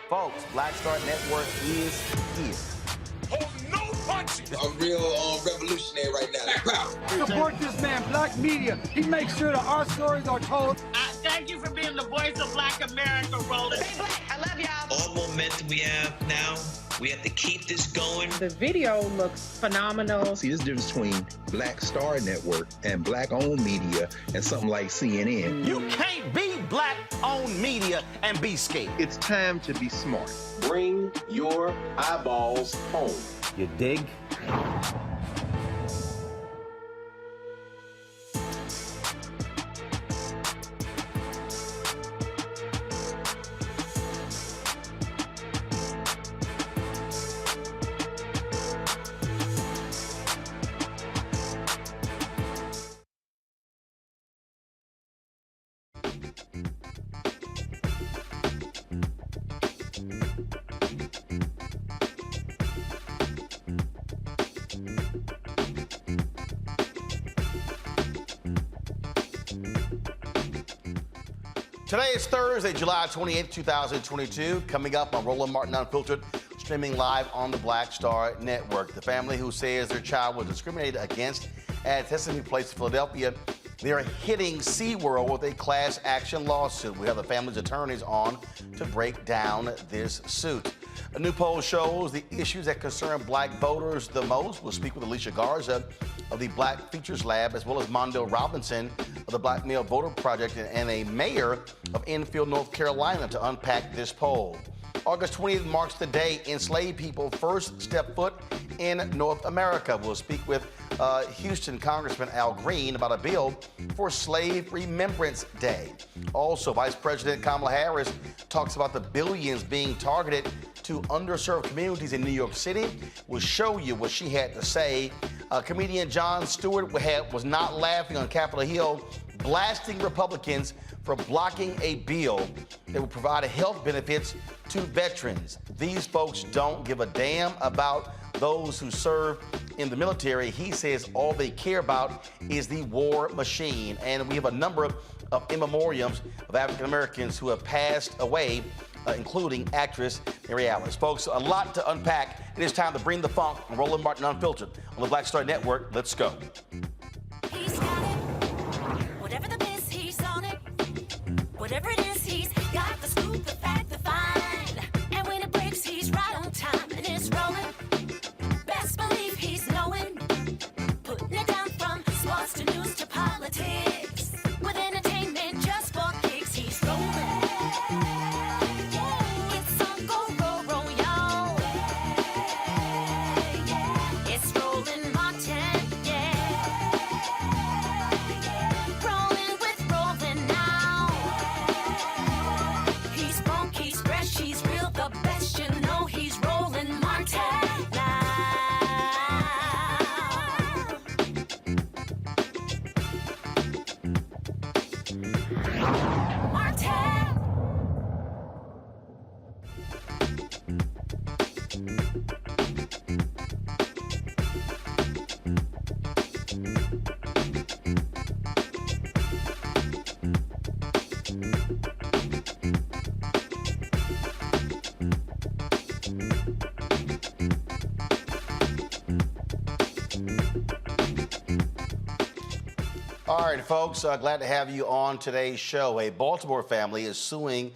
Folks, Black Star Network is here. Hold no punches! I'm real revolutionary right now. Black power. Support this man, Black Media. He makes sure that our stories are told. I Thank you for being the voice of Black America, Roland. Stay black. I love y'all. All momentum we have now, we have to keep this going. The video looks phenomenal. See, this difference between Black Star Network and Black-owned media and something like CNN. You can't be Black-owned media and be scared. It's time to be smart. Bring your eyeballs home. You dig? Today is Thursday, July 28th, 2022. Coming up on Roland Martin Unfiltered, streaming live on the Black Star Network. The family who says their child was discriminated against at Sesame Place, Philadelphia, they're hitting SeaWorld with a class action lawsuit. We have the family's attorneys on to break down this suit. A new poll shows the issues that concern Black voters the most. We'll speak with Alicia Garza of the Black Features Lab, as well as Mondale Robinson of the Black Male Voter Project, and a mayor of Enfield, North Carolina, to unpack this poll. August 20th marks the day enslaved people first step foot in North America. We'll speak with Houston Congressman Al Green about a bill for Slave Remembrance Day. Also, Vice President Kamala Harris talks about the billions being targeted to underserved communities in New York City. We'll show you what she had to say. Comedian Jon Stewart was not laughing on Capitol Hill, blasting Republicans for blocking a bill that would provide health benefits to veterans. These folks don't give a damn about those who serve in the military. He says all they care about is the war machine. And we have a number of in memoriams of African Americans who have passed away, including actress Mary Alice. Folks, a lot to unpack. It is time to bring the funk on Roland Martin Unfiltered on the Black Star Network. Let's go. He's got it. Whatever the biz, he's on it. Whatever it is, he's got the scoop, the fact, the find. And when it breaks, he's right on time and it's rolling. Best believe he's knowing. Putting it down from sports to news to politics. With entertainment just for kicks, he's rolling. It's on go, roll, y'all. It's Roland Martin, yeah. Rolling with Roland now. He's funk, he's fresh, he's real, the best, you know he's Roland Martin now. Martin. All right, folks, glad to have you on today's show. A Baltimore family is suing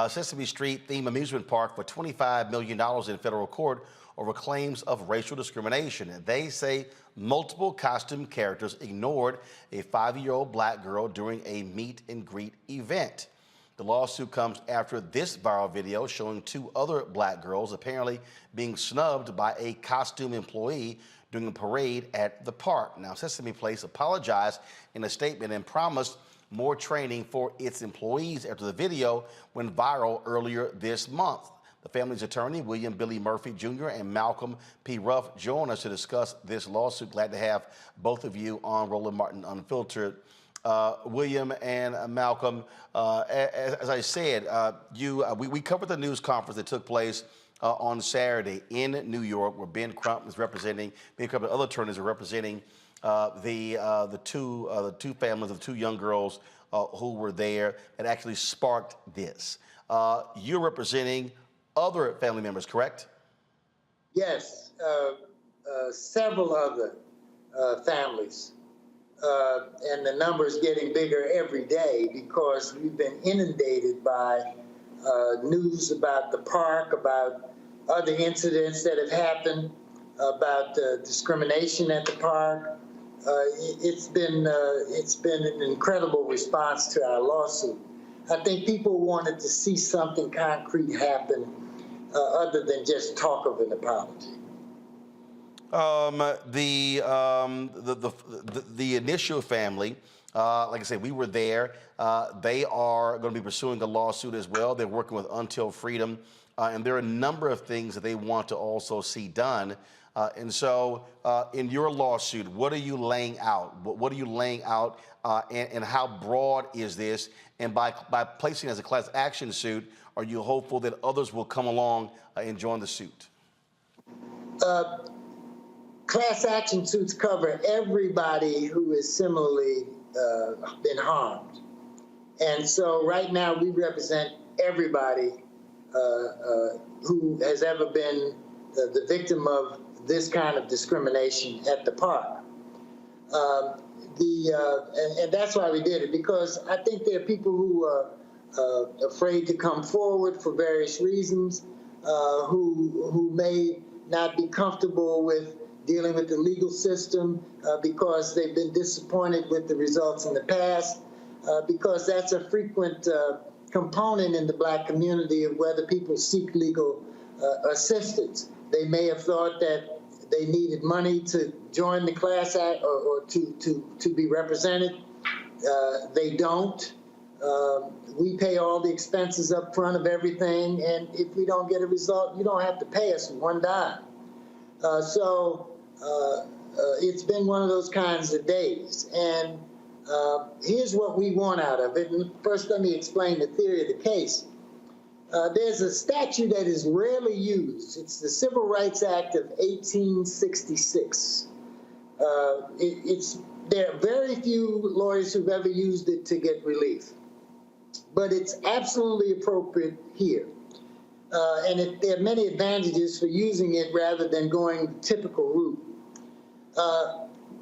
Sesame Street theme amusement park for $25 million in federal court over claims of racial discrimination. They say multiple costume characters ignored a 5-year-old Black girl during a meet and greet event. The lawsuit comes after this viral video showing 2 other Black girls apparently being snubbed by a costume employee during a parade at the park. Now, Sesame Place apologized in a statement and promised more training for its employees after the video went viral earlier this month. The family's attorney, William Billy Murphy Jr. and Malcolm P. Ruff, join us to discuss this lawsuit. Glad to have both of you on Roland Martin Unfiltered. William and Malcolm, as I said, we covered the news conference that took place on Saturday in New York, where Ben Crump is representing, Ben Crump and other attorneys are representing the two families of the 2 young girls who were there that actually sparked this. You're representing other family members, correct? Yes, several other families and the numbers getting bigger every day because we've been inundated by news about the park, about other incidents that have happened, about discrimination at the park. It's been an incredible response to our lawsuit. I think people wanted to see something concrete happen other than just talk of an apology. The initial family, like I said, we were there. They are going to be pursuing a lawsuit as well. They're working with Until Freedom, and there are a number of things that they want to also see done. And so, in your lawsuit, what are you laying out? What are you laying out, and how broad is this? And by placing it as a class action suit, are you hopeful that others will come along and join the suit? Class action suits cover everybody who has similarly been harmed. And so right now we represent everybody who has ever been the victim of this kind of discrimination at the park. And that's why we did it, because I think there are people who are afraid to come forward for various reasons, who may not be comfortable with dealing with the legal system because they've been disappointed with the results in the past, because that's a frequent component in the Black community of whether people seek legal assistance. They may have thought that they needed money to join the class act or to be represented. They don't. We pay all the expenses up front of everything, and if we don't get a result, you don't have to pay us one dime. So it's been one of those kinds of days. And here's what we want out of it. And first, let me explain the theory of the case. There's a statute that is rarely used. It's the Civil Rights Act of 1866. There are very few lawyers who've ever used it to get relief, but it's absolutely appropriate here. And there are many advantages for using it rather than going the typical route.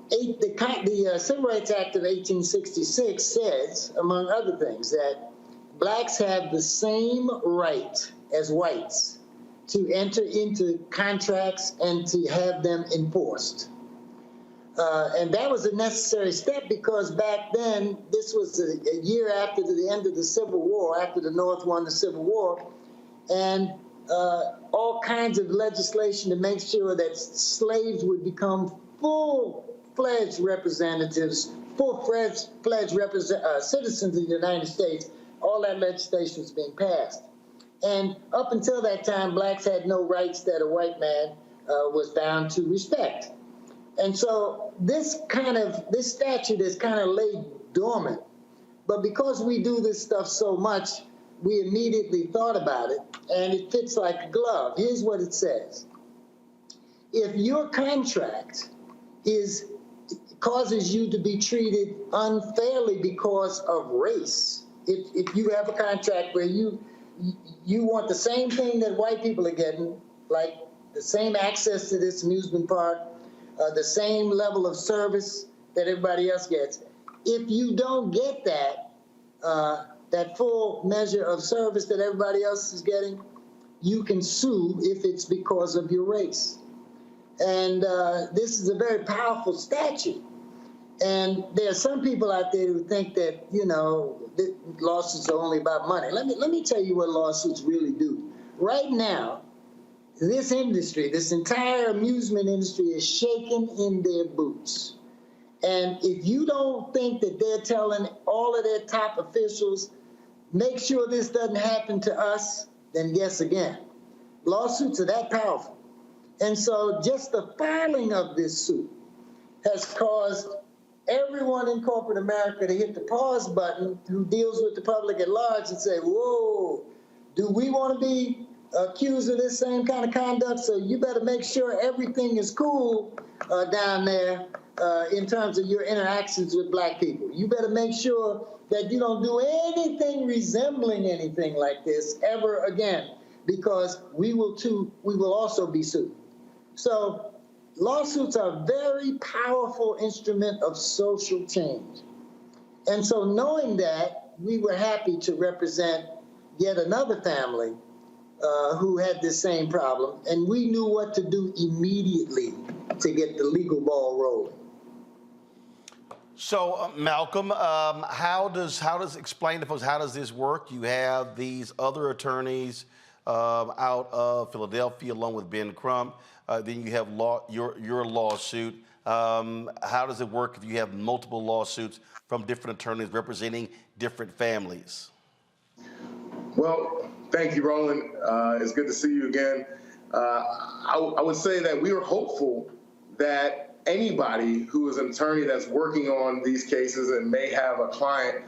The Civil Rights Act of 1866 says, among other things, that Blacks have the same right as whites to enter into contracts and to have them enforced. And that was a necessary step because back then, this was a year after the end of the Civil War, after the North won the Civil War, and all kinds of legislation to make sure that slaves would become full-fledged representatives, full-fledged citizens of the United States. All that legislation was being passed. And up until that time, Blacks had no rights that a white man was bound to respect. And so this statute is kind of laid dormant. But because we do this stuff so much, we immediately thought about it, and it fits like a glove. Here's what it says. If your contract causes you to be treated unfairly because of race, if you have a contract where you want the same thing that white people are getting, like the same access to this amusement park, the same level of service that everybody else gets, if you don't get that, that full measure of service that everybody else is getting, you can sue if it's because of your race. And this is a very powerful statute. And there are some people out there who think that, lawsuits are only about money. Let me tell you what lawsuits really do. Right now, this industry, this entire amusement industry is shaking in their boots. And if you don't think that they're telling all of their top officials, make sure this doesn't happen to us, then guess again. Lawsuits are that powerful. And so just the filing of this suit has caused everyone in corporate America to hit the pause button who deals with the public at large and say, whoa, do we want to be accused of this same kind of conduct? So you better make sure everything is cool down there in terms of your interactions with Black people. You better make sure that you don't do anything resembling anything like this ever again, because we will also be sued. So lawsuits are a very powerful instrument of social change. And so knowing that, we were happy to represent yet another family who had this same problem, and we knew what to do immediately to get the legal ball rolling. So, Malcolm, how does explain to folks, how does this work? You have these other attorneys out of Philadelphia, along with Ben Crump. Then you have your lawsuit. How does it work if you have multiple lawsuits from different attorneys representing different families? Well, thank you, Roland. It's good to see you again. I would say that we were hopeful that anybody who is an attorney that's working on these cases and may have a client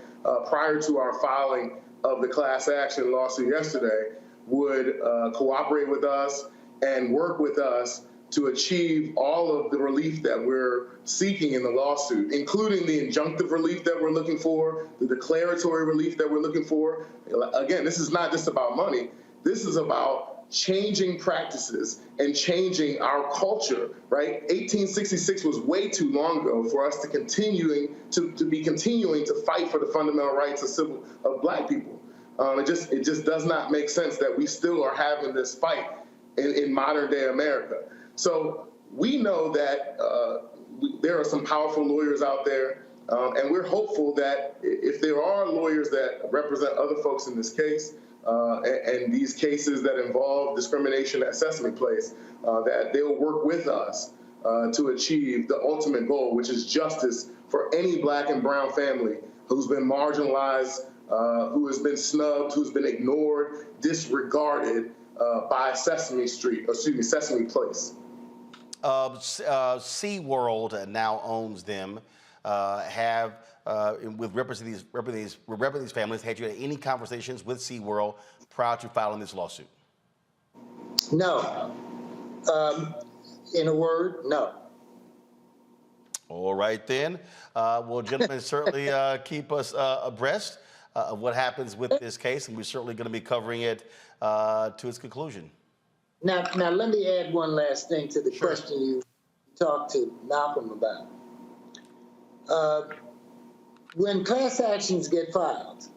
prior to our filing of the class action lawsuit yesterday would cooperate with us and work with us to achieve all of the relief that we're seeking in the lawsuit, including the injunctive relief that we're looking for, the declaratory relief that we're looking for. Again, this is not just about money. This is about changing practices and changing our culture, right? 1866 was way too long ago for us to be continuing to fight for the fundamental rights of Black people. It just does not make sense that we still are having this fight in modern day America. So we know that there are some powerful lawyers out there, and we're hopeful that if there are lawyers that represent other folks in this case, and these cases that involve discrimination at Sesame Place, that they'll work with us to achieve the ultimate goal, which is justice for any Black and brown family who's been marginalized, who has been snubbed, who's been ignored, disregarded by Sesame Place. SeaWorld now owns them. With representing these families, had you had any conversations with SeaWorld prior to filing this lawsuit? No. In a word, no. All right, then. Well, gentlemen, certainly keep us abreast of what happens with this case, and we're certainly going to be covering it to its conclusion. Now, let me add one last thing to the question you talked to Malcolm about. When class actions get filed,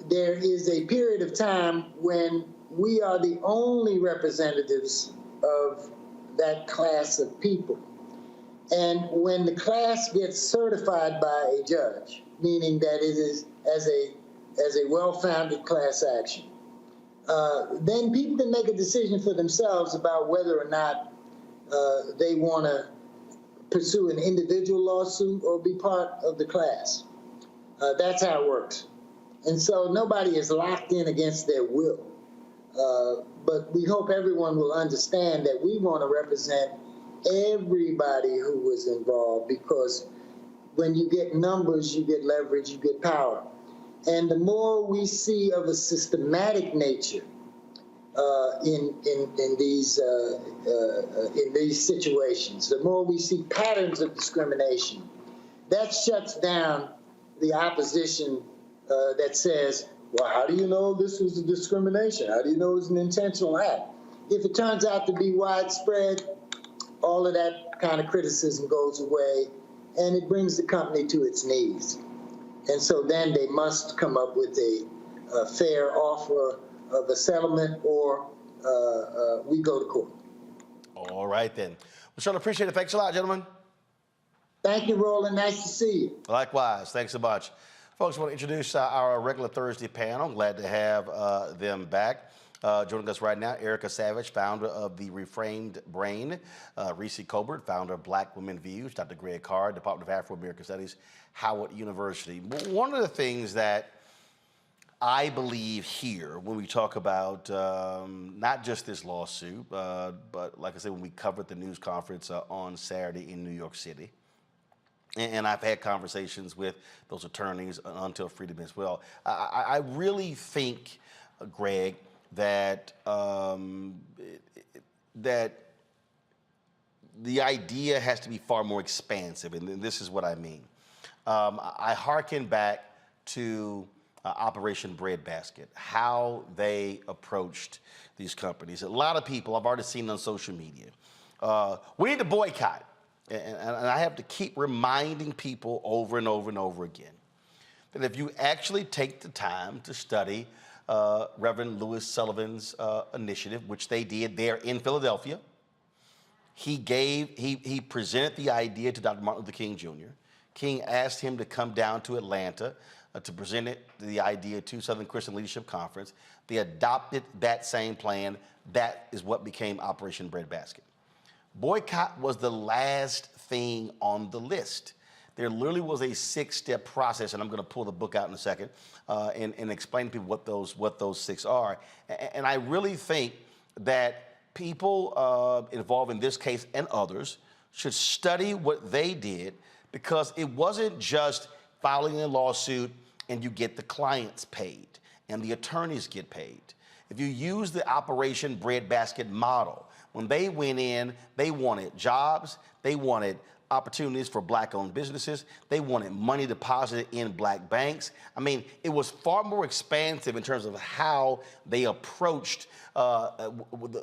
there is a period of time when we are the only representatives of that class of people. And when the class gets certified by a judge, meaning that it is as a well-founded class action, then people can make a decision for themselves about whether or not they want to pursue an individual lawsuit or be part of the class. That's how it works. And so nobody is locked in against their will. But we hope everyone will understand that we want to represent everybody who was involved, because when you get numbers, you get leverage, you get power. And the more we see of a systematic nature in these situations, the more we see patterns of discrimination, that shuts down the opposition that says, well, how do you know this was a discrimination? How do you know it was an intentional act? If it turns out to be widespread, all of that kind of criticism goes away, and it brings the company to its knees. And so then they must come up with a fair offer of a settlement, or we go to court. All right, then. We certainly appreciate it. Thanks a lot, gentlemen. Thank you, Roland. Nice to see you. Likewise. Thanks so much. Folks, I want to introduce our regular Thursday panel. Glad to have them back. Joining us right now, Erica Savage, founder of The Reframed Brain, Reese Colbert, founder of Black Women Views, Dr. Greg Carr, Department of Afro-American Studies, Howard University. One of the things that I believe here when we talk about not just this lawsuit, but like I said, when we covered the news conference on Saturday in New York City, and I've had conversations with those attorneys until freedom as well. I really think, Greg, that that the idea has to be far more expansive, and this is what I mean. I hearken back to Operation Breadbasket, how they approached these companies. A lot of people I've already seen on social media. We need to boycott. And I have to keep reminding people over and over and over again that if you actually take the time to study Reverend Louis Sullivan's initiative, which they did there in Philadelphia, he presented the idea to Dr. Martin Luther King Jr. King asked him to come down to Atlanta to present the idea to Southern Christian Leadership Conference. They adopted that same plan. That is what became Operation Breadbasket. Boycott was the last thing on the list. There literally was a 6-step process, and I'm going to pull the book out in a second and explain to people what those 6 are. And I really think that people involved in this case and others should study what they did, because it wasn't just filing a lawsuit and you get the clients paid and the attorneys get paid. If you use the Operation Breadbasket model, when they went in, they wanted jobs, they wanted opportunities for black-owned businesses, they wanted money deposited in black banks. I mean, it was far more expansive in terms of how they approached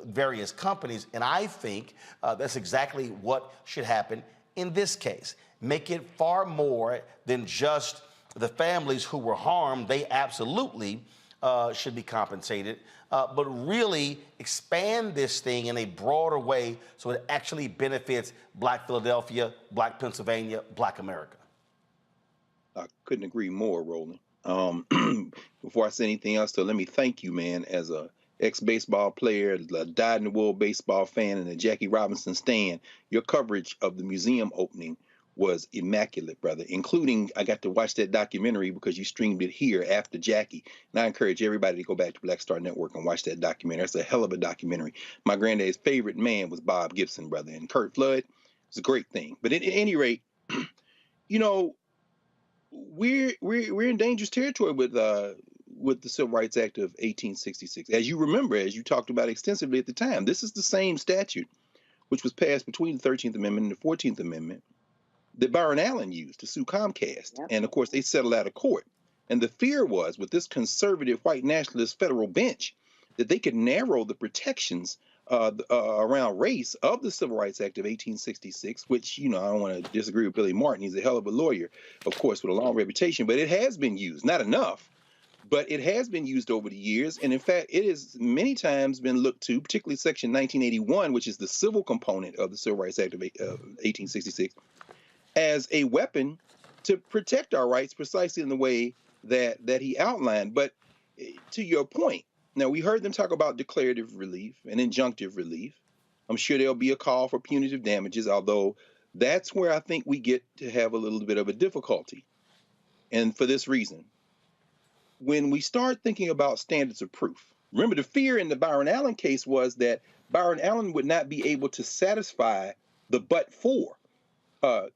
various companies, and I think that's exactly what should happen in this case. Make it far more than just the families who were harmed. They absolutely should be compensated, but really expand this thing in a broader way so it actually benefits Black Philadelphia, Black Pennsylvania, Black America. I couldn't agree more, Roland. Before I say anything else, though, let me thank you, man, as a ex-baseball player, a dyed-in-the-wool baseball fan, and a Jackie Robinson stan. Your coverage of the museum opening was immaculate, brother, including I got to watch that documentary because you streamed it here after Jackie. And I encourage everybody to go back to Black Star Network and watch that documentary. That's a hell of a documentary. My granddad's favorite man was Bob Gibson, brother, and Kurt Flood. It's a great thing. But at any rate, you know, we're in dangerous territory with the Civil Rights Act of 1866. As you remember, as you talked about extensively at the time, this is the same statute which was passed between the 13th Amendment and the 14th Amendment that Byron Allen used to sue Comcast. Yep. And of course, they settled out of court. And the fear was, with this conservative white nationalist federal bench, that they could narrow the protections around race of the Civil Rights Act of 1866, which, you know, I don't want to disagree with Billy Martin. He's a hell of a lawyer, of course, with a long reputation, but it has been used, not enough, but it has been used over the years. And in fact, it has many times been looked to, particularly Section 1981, which is the civil component of the Civil Rights Act of 1866, as a weapon to protect our rights precisely in the way that he outlined. But to your point, now we heard them talk about declarative relief and injunctive relief. I'm sure there'll be a call for punitive damages, although that's where I think we get to have a little bit of a difficulty. And for this reason, when we start thinking about standards of proof, remember the fear in the Byron Allen case was that Byron Allen would not be able to satisfy the but-for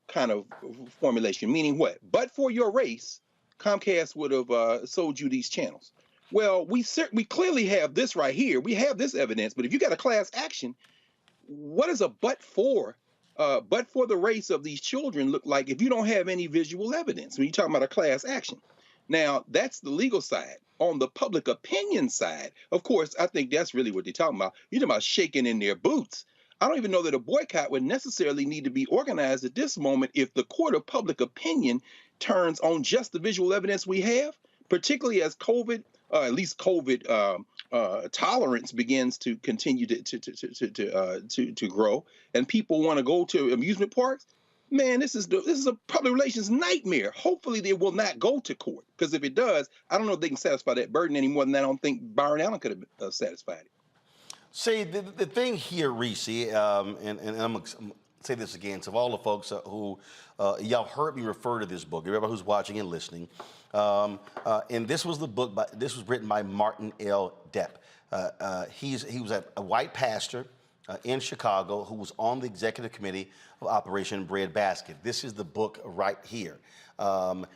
kind of formulation, meaning what? But for your race, Comcast would have sold you these channels. Well, we clearly have this right here. We have this evidence, but if you got a class action, what does a but for the race of these children look like if you don't have any visual evidence when you're talking about a class action? Now, that's the legal side. On the public opinion side, of course, I think that's really what they're talking about. You're talking about shaking in their boots. I don't even know that a boycott would necessarily need to be organized at this moment if the court of public opinion turns on just the visual evidence we have, particularly as COVID, at least COVID tolerance begins to continue to grow, and people want to go to amusement parks. Man, this is a public relations nightmare. Hopefully, they will not go to court, because if it does, I don't know if they can satisfy that burden any more than I don't think Byron Allen could have satisfied it. See, the thing here, Reese, and I'm going to say this again to all the folks who, y'all heard me refer to this book, everybody who's watching and listening, and this was the book, this was written by Martin L. Depp. He was a white pastor in Chicago who was on the executive committee of Operation Breadbasket. This is the book right here.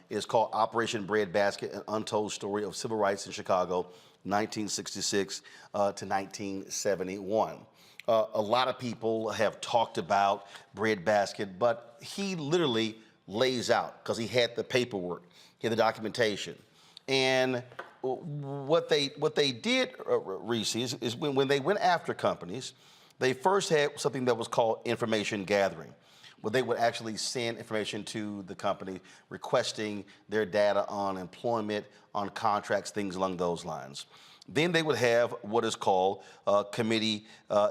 It's called Operation Breadbasket, An Untold Story of Civil Rights in Chicago, 1966 to 1971. A lot of people have talked about Breadbasket, but he literally lays out, because he had the paperwork, he had the documentation, And what they did, Reese, is when they went after companies, they first had something that was called information gathering, where they would actually send information to the company requesting their data on employment, on contracts, things along those lines. Then they would have what is called committee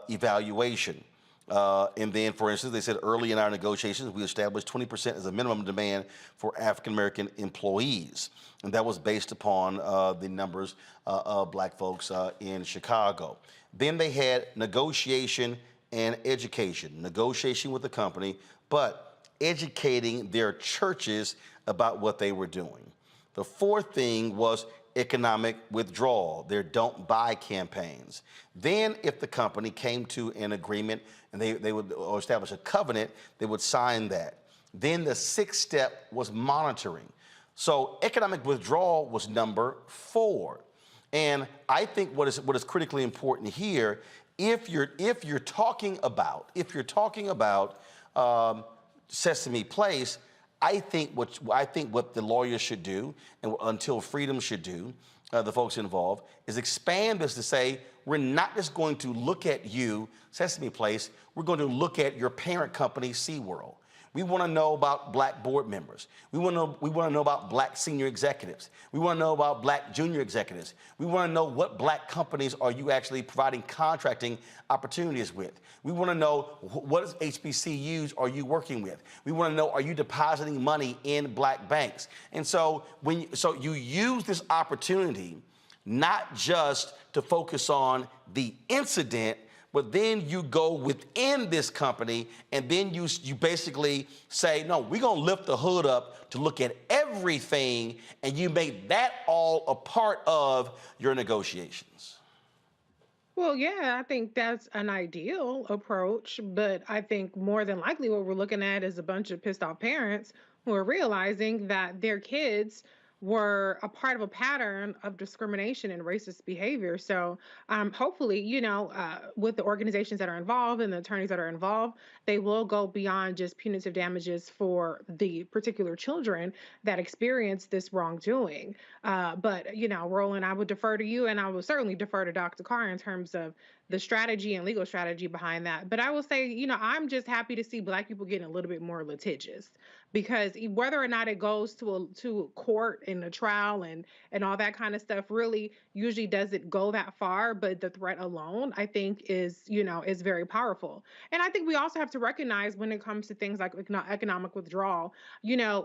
evaluation. And then, for instance, they said early in our negotiations, we established 20% as a minimum demand for African-American employees. And that was based upon the numbers of black folks in Chicago. Then they had negotiation and education, negotiation with the company, but educating their churches about what they were doing. The fourth thing was economic withdrawal, their don't buy campaigns. Then if the company came to an agreement and they would or establish a covenant, they would sign that. Then the sixth step was monitoring. So economic withdrawal was number 4. And I think what is critically important here, if you're talking about Sesame Place, I think what the lawyers should do, and Until Freedom should do, the folks involved, is expand this to say, we're not just going to look at you, Sesame Place, we're going to look at your parent company, SeaWorld. We want to know about black board members. We want to know about black senior executives. We want to know about black junior executives. We want to know what black companies are you actually providing contracting opportunities with. We want to know what HBCUs are you working with. We want to know, are you depositing money in black banks? And so you use this opportunity not just to focus on the incident, but then you go within this company and then you basically say, no, we're gonna lift the hood up to look at everything, and you make that all a part of your negotiations. Well, yeah, I think that's an ideal approach, but I think more than likely what we're looking at is a bunch of pissed off parents who are realizing that their kids were a part of a pattern of discrimination and racist behavior. So hopefully, with the organizations that are involved and the attorneys that are involved, they will go beyond just punitive damages for the particular children that experience this wrongdoing. But, Roland, I would defer to you, and I will certainly defer to Dr. Carr in terms of the strategy and legal strategy behind that. But I will say, I'm just happy to see black people getting a little bit more litigious, because whether or not it goes to court and a trial and all that kind of stuff really usually doesn't go that far. But the threat alone, I think, is very powerful. And I think we also have to recognize, when it comes to things like economic withdrawal,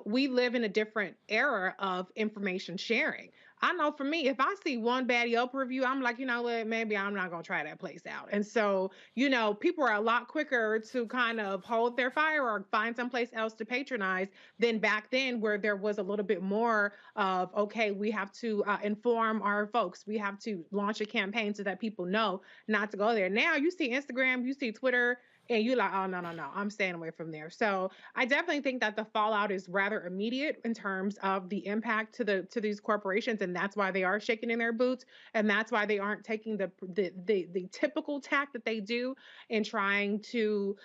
we live in a different era of information sharing. I know for me, if I see one bad Yelp review, I'm like, what, maybe I'm not going to try that place out. And so, people are a lot quicker to kind of hold their fire or find someplace else to patronize than back then, where there was a little bit more of, okay, we have to inform our folks. We have to launch a campaign so that people know not to go there. Now you see Instagram, you see Twitter, and you're like, oh, no, I'm staying away from there. So I definitely think that the fallout is rather immediate in terms of the impact to these corporations, and that's why they are shaking in their boots, and that's why they aren't taking the typical tack that they do in trying to,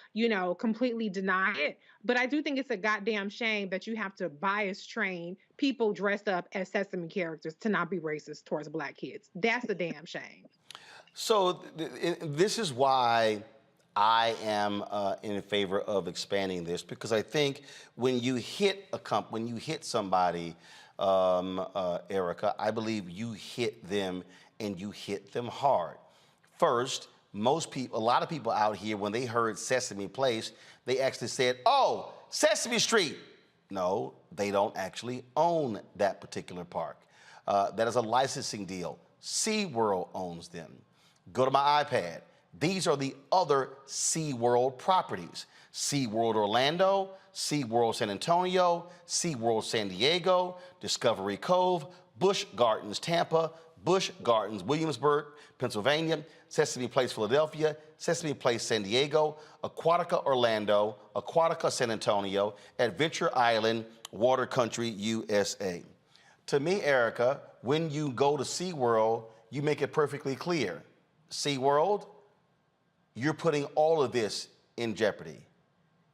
completely deny it. But I do think it's a goddamn shame that you have to bias train people dressed up as Sesame characters to not be racist towards black kids. That's a damn shame. So this is why I am in favor of expanding this, because I think when you hit somebody, Erica, I believe you hit them, and you hit them hard. First, a lot of people out here, when they heard Sesame Place, they actually said, oh, Sesame Street. No, they don't actually own that particular park. That is a licensing deal. SeaWorld owns them. Go to my iPad. These are the other SeaWorld properties: SeaWorld Orlando, SeaWorld San Antonio, SeaWorld San Diego, Discovery Cove, Busch Gardens Tampa, Busch Gardens Williamsburg, Pennsylvania, Sesame Place Philadelphia, Sesame Place San Diego, Aquatica Orlando, Aquatica San Antonio, Adventure Island, Water Country, USA. To me, Erica, when you go to SeaWorld, you make it perfectly clear. SeaWorld, you're putting all of this in jeopardy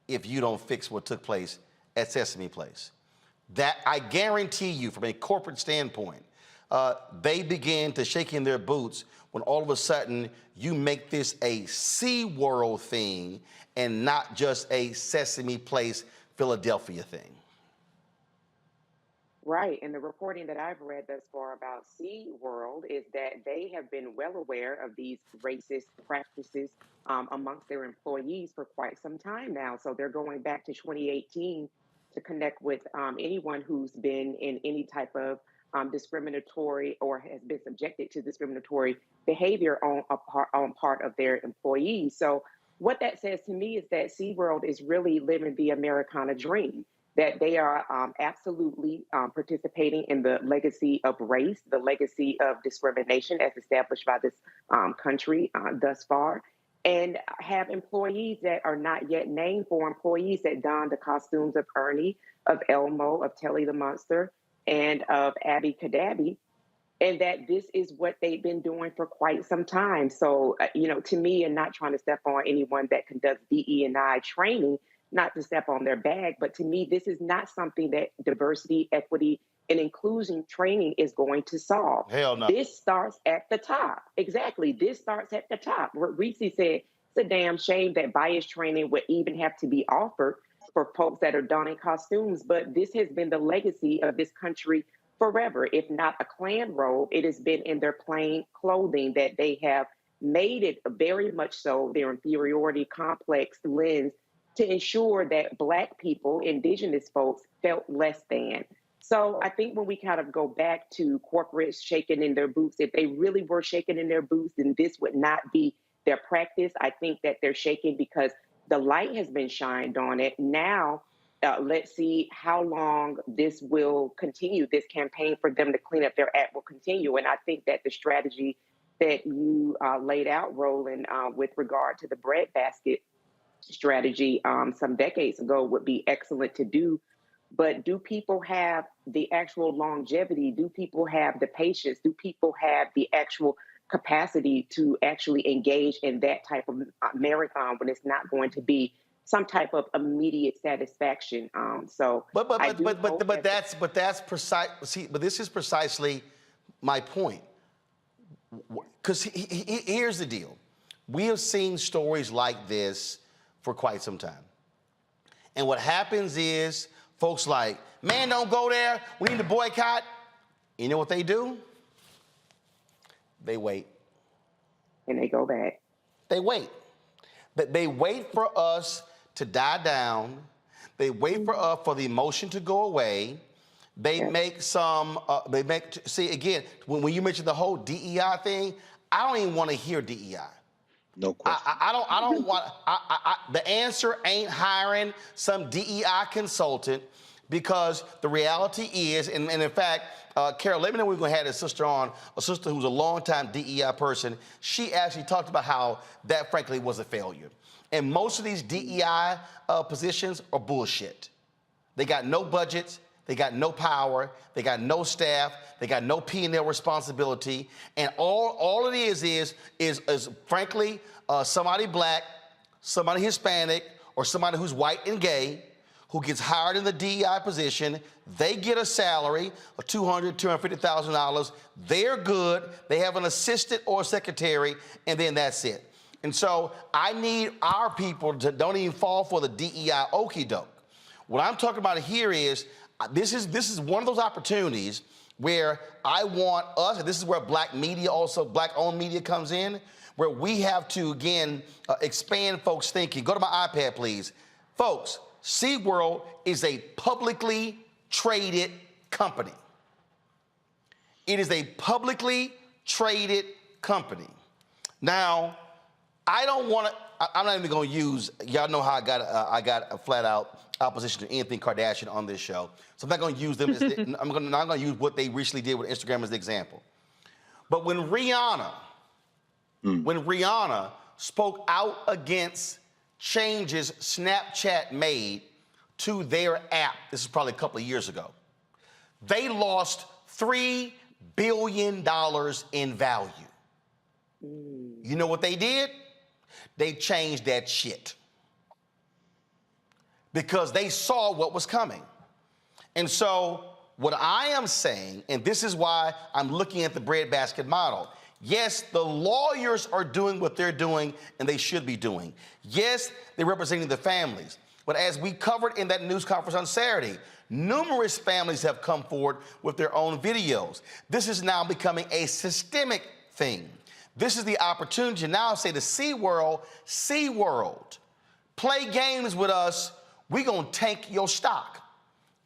if you don't fix what took place at Sesame Place. That, I guarantee you, from a corporate standpoint, they begin to shake in their boots when all of a sudden you make this a SeaWorld thing and not just a Sesame Place, Philadelphia thing. Right. And the reporting that I've read thus far about SeaWorld is that they have been well aware of these racist practices amongst their employees for quite some time now. So they're going back to 2018 to connect with anyone who's been in any type of discriminatory or has been subjected to discriminatory behavior on part of their employees. So what that says to me is that SeaWorld is really living the Americana dream, that they are absolutely participating in the legacy of race, the legacy of discrimination as established by this country thus far, and have employees that are not yet named for employees that don the costumes of Ernie, of Elmo, of Telly the Monster, and of Abby Cadabby, and that this is what they've been doing for quite some time. So, to me, and not trying to step on anyone that conducts DE&I training, not to step on their bag, but to me, this is not something that diversity, equity, and inclusion training is going to solve. Hell no. This starts at the top. Exactly. This starts at the top. Reese said, it's a damn shame that bias training would even have to be offered for folks that are donning costumes, but this has been the legacy of this country forever. If not a Klan robe, it has been in their plain clothing that they have made it very much so their inferiority complex lens to ensure that Black people, indigenous folks, felt less than. So I think when we kind of go back to corporates shaking in their boots, if they really were shaking in their boots, then this would not be their practice. I think that they're shaking because the light has been shined on it. Now, let's see how long this will continue. This campaign for them to clean up their act will continue. And I think that the strategy that you laid out, Roland, with regard to the breadbasket strategy some decades ago would be excellent to do. But do people have the actual longevity? Do people have the patience? Do people have the actual capacity to actually engage in that type of marathon when it's not going to be some type of immediate satisfaction? But that's precise. See, but this is precisely my point. Because here's the deal: we have seen stories like this for quite some time, and what happens is folks like, man, don't go there. We need to boycott. You know what they do? They wait. And they go back. They wait. They wait for us to die down. They wait for the emotion to go away. They make some, see, again, when you mentioned the whole DEI thing, I don't even want to hear DEI. No question. I don't want, the answer ain't hiring some DEI consultant, because the reality is, and in fact, Carol, let me know when we're going to have a sister on, a sister who's a longtime DEI person. She actually talked about how that, frankly, was a failure. And most of these DEI positions are bullshit. They got no budgets, they got no power, they got no staff, they got no P&L responsibility, and all it is frankly, somebody Black, somebody Hispanic, or somebody who's white and gay, who gets hired in the DEI position. They get a salary of $200,000, $250,000. They're good. They have an assistant or a secretary, and then that's it. And so I need our people to don't even fall for the DEI okie doke. What I'm talking about here is this is one of those opportunities where I want us, and this is where Black media, also Black-owned media, comes in, where we have to, again, expand folks' thinking. Go to my iPad, please. Folks, SeaWorld is a publicly traded company. It is a publicly traded company. Now, I don't want to, I'm not even going to use, y'all know how I got a flat out opposition to anything Kardashian on this show. So I'm not going to use them, I'm not going to use what they recently did with Instagram as the example. But when Rihanna spoke out against changes Snapchat made to their app, this is probably a couple of years ago, they lost $3 billion in value. You know what they did? They changed that shit because they saw what was coming. And so What I am saying, and this is why I'm looking at the breadbasket model. Yes, the lawyers are doing what they're doing and they should be doing. Yes, they're representing the families. But as we covered in that news conference on Saturday, numerous families have come forward with their own videos. This is now becoming a systemic thing. This is the opportunity to now say to SeaWorld, play games with us, we're gonna tank your stock.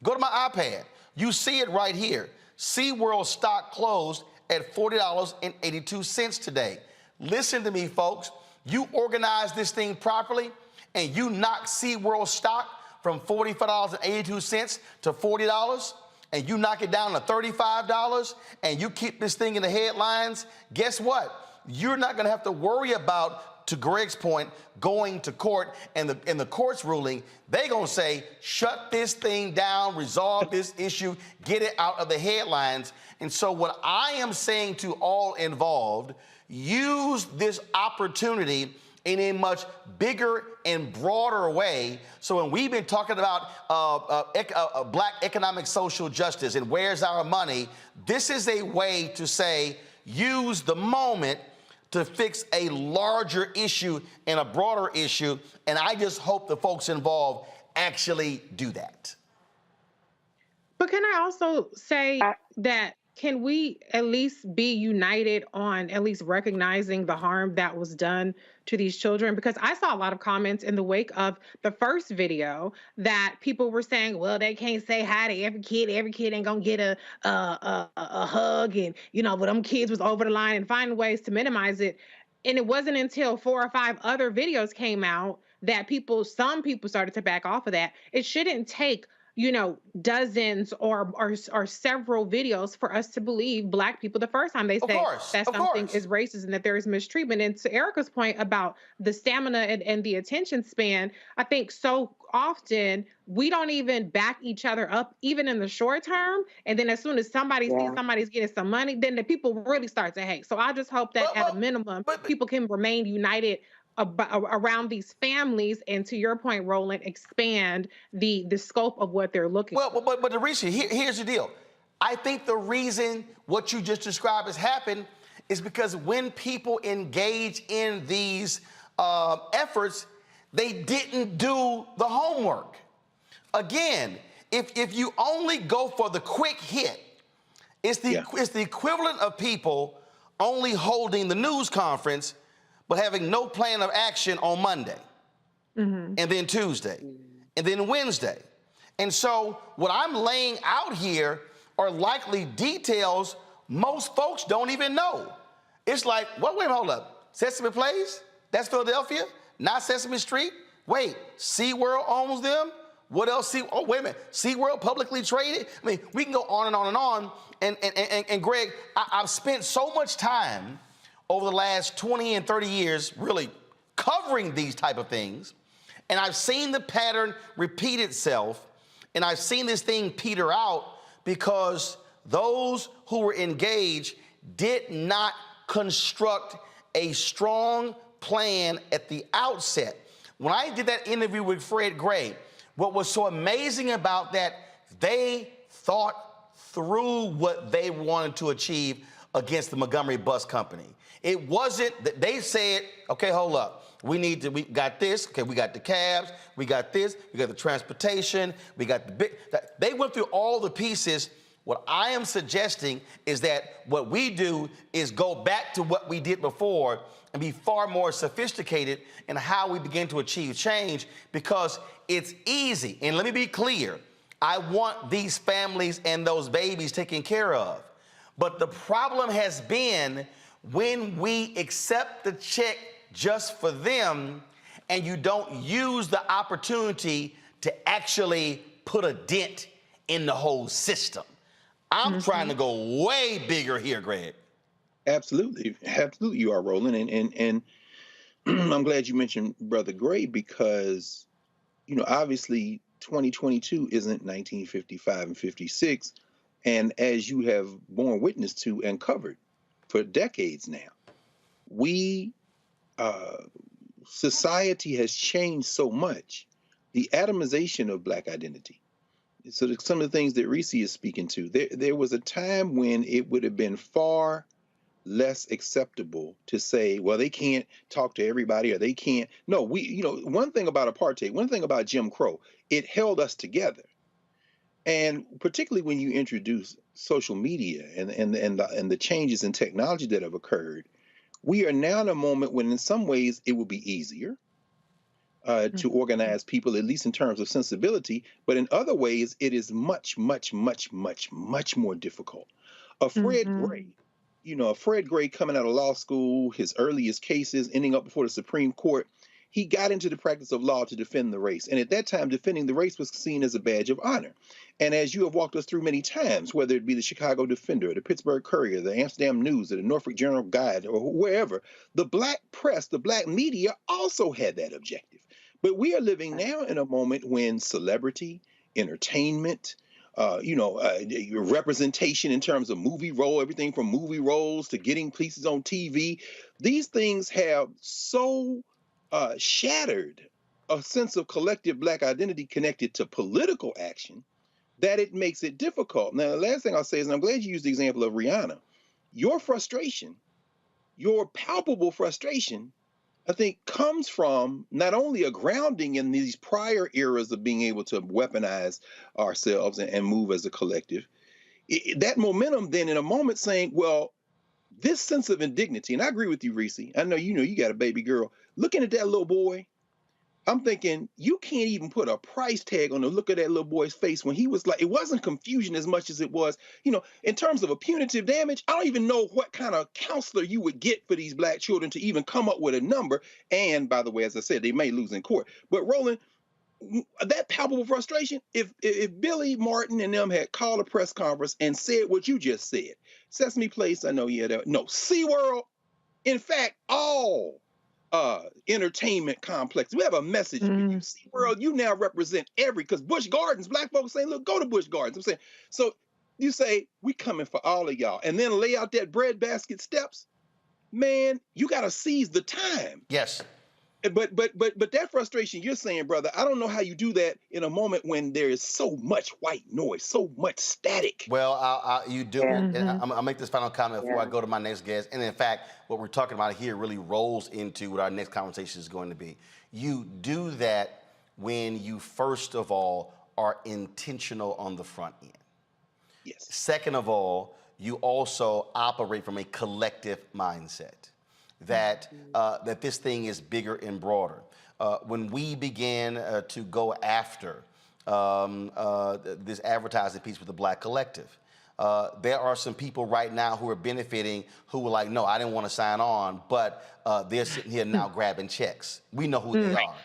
Go to my iPad, you see it right here. SeaWorld stock closed at $40.82 today. Listen to me, folks. You organize this thing properly and you knock SeaWorld stock from $45.82 to $40, and you knock it down to $35, and you keep this thing in the headlines, guess what? You're not gonna have to worry about, to Greg's point, going to court and the court's ruling. They gonna say, shut this thing down, resolve this issue, get it out of the headlines. And so what I am saying to all involved, use this opportunity in a much bigger and broader way. So when we've been talking about Black economic social justice and where's our money, this is a way to say, use the moment to fix a larger issue and a broader issue. And I just hope the folks involved actually do that. But can I also say that can we at least be united on at least recognizing the harm that was done to these children? Because I saw a lot of comments in the wake of the first video that people were saying, well, they can't say hi to every kid ain't gonna get a hug, and but them kids was over the line, and finding ways to minimize it. And it wasn't until 4 or 5 other videos came out that some people started to back off of that. It shouldn't take dozens or several videos for us to believe Black people the first time they say that something is racist and that there is mistreatment. And to Erica's point about the stamina and the attention span, I think so often we don't even back each other up, even in the short term. And then as soon as somebody sees somebody's getting some money, then the people really start to hate. So I just hope that at a minimum, people can remain united around these families, and to your point, Roland, expand the scope of what they're looking for. But Alicia, here's the deal. I think the reason what you just described has happened is because when people engage in these efforts, they didn't do the homework. Again, if you only go for the quick hit, it's the equivalent of people only holding the news conference but having no plan of action on Monday, and then Tuesday, and then Wednesday. And so what I'm laying out here are likely details most folks don't even know. It's like, wait a minute, hold up. Sesame Place? That's Philadelphia? Not Sesame Street? Wait, SeaWorld owns them? What else? Oh, wait a minute. SeaWorld publicly traded? I mean, we can go on and on and on. And Greg, I've spent so much time over the last 20 and 30 years really covering these type of things. And I've seen the pattern repeat itself. And I've seen this thing peter out because those who were engaged did not construct a strong plan at the outset. When I did that interview with Fred Gray, what was so amazing about that, they thought through what they wanted to achieve against the Montgomery Bus Company. It wasn't that they said, okay, hold up. We got this, okay, we got the cabs, we got this, we got the transportation, we got the big, they went through all the pieces. What I am suggesting is that what we do is go back to what we did before and be far more sophisticated in how we begin to achieve change, because it's easy. And let me be clear, I want these families and those babies taken care of. But the problem has been when we accept the check just for them and you don't use the opportunity to actually put a dent in the whole system. I'm trying to go way bigger here, Greg. Absolutely. Absolutely you are, Roland. And I'm glad you mentioned Brother Gray, because, obviously 2022 isn't 1955 and 56. And as you have borne witness to and covered for decades now, society has changed so much. The atomization of Black identity, So some of the things that Reese is speaking to, there was a time when it would have been far less acceptable to say, well, they can't talk to everybody or they can't. No, one thing about apartheid, one thing about Jim Crow, it held us together. And particularly when you introduce social media and the changes in technology that have occurred, we are now in a moment when in some ways it will be easier to organize people, at least in terms of sensibility, but in other ways it is much, much, much, much, much more difficult. Fred Gray coming out of law school, his earliest cases ending up before the Supreme Court, he got into the practice of law to defend the race. And at that time, defending the race was seen as a badge of honor. And as you have walked us through many times, whether it be the Chicago Defender, the Pittsburgh Courier, the Amsterdam News, or the Norfolk Journal Guide, or wherever, the black press, the black media also had that objective. But we are living now in a moment when celebrity, entertainment, your representation in terms of movie role, everything from movie roles to getting pieces on TV, these things have so shattered a sense of collective black identity connected to political action that it makes it difficult. Now, the last thing I'll say is, and I'm glad you used the example of Rihanna, your frustration, your palpable frustration, I think comes from not only a grounding in these prior eras of being able to weaponize ourselves and move as a collective, that momentum then in a moment saying, well, this sense of indignity, and I agree with you, Reese, I know you got a baby girl, looking at that little boy, I'm thinking, you can't even put a price tag on the look of that little boy's face when he was like, it wasn't confusion as much as it was, in terms of a punitive damage, I don't even know what kind of counselor you would get for these black children to even come up with a number. And by the way, as I said, they may lose in court. But Roland, that palpable frustration, if Billy Martin and them had called a press conference and said what you just said, Sesame Place, I know you had no, SeaWorld, in fact, all entertainment complex. We have a message for you. SeaWorld, you now represent because Busch Gardens, black folks saying, look, go to Busch Gardens. I'm saying, so you say, we coming for all of y'all. And then lay out that breadbasket steps. Man, you got to seize the time. Yes. But that frustration you're saying, brother, I don't know how you do that in a moment when there is so much white noise, so much static. Well, you do. And I'll make this final comment before I go to my next guest. And in fact, what we're talking about here really rolls into what our next conversation is going to be. You do that when you, first of all, are intentional on the front end. Yes. Second of all, you also operate from a collective mindset. That this thing is bigger and broader. When we began to go after this advertising piece with the Black Collective, there are some people right now who are benefiting who were like, no, I didn't want to sign on, but they're sitting here now grabbing checks. We know who they are.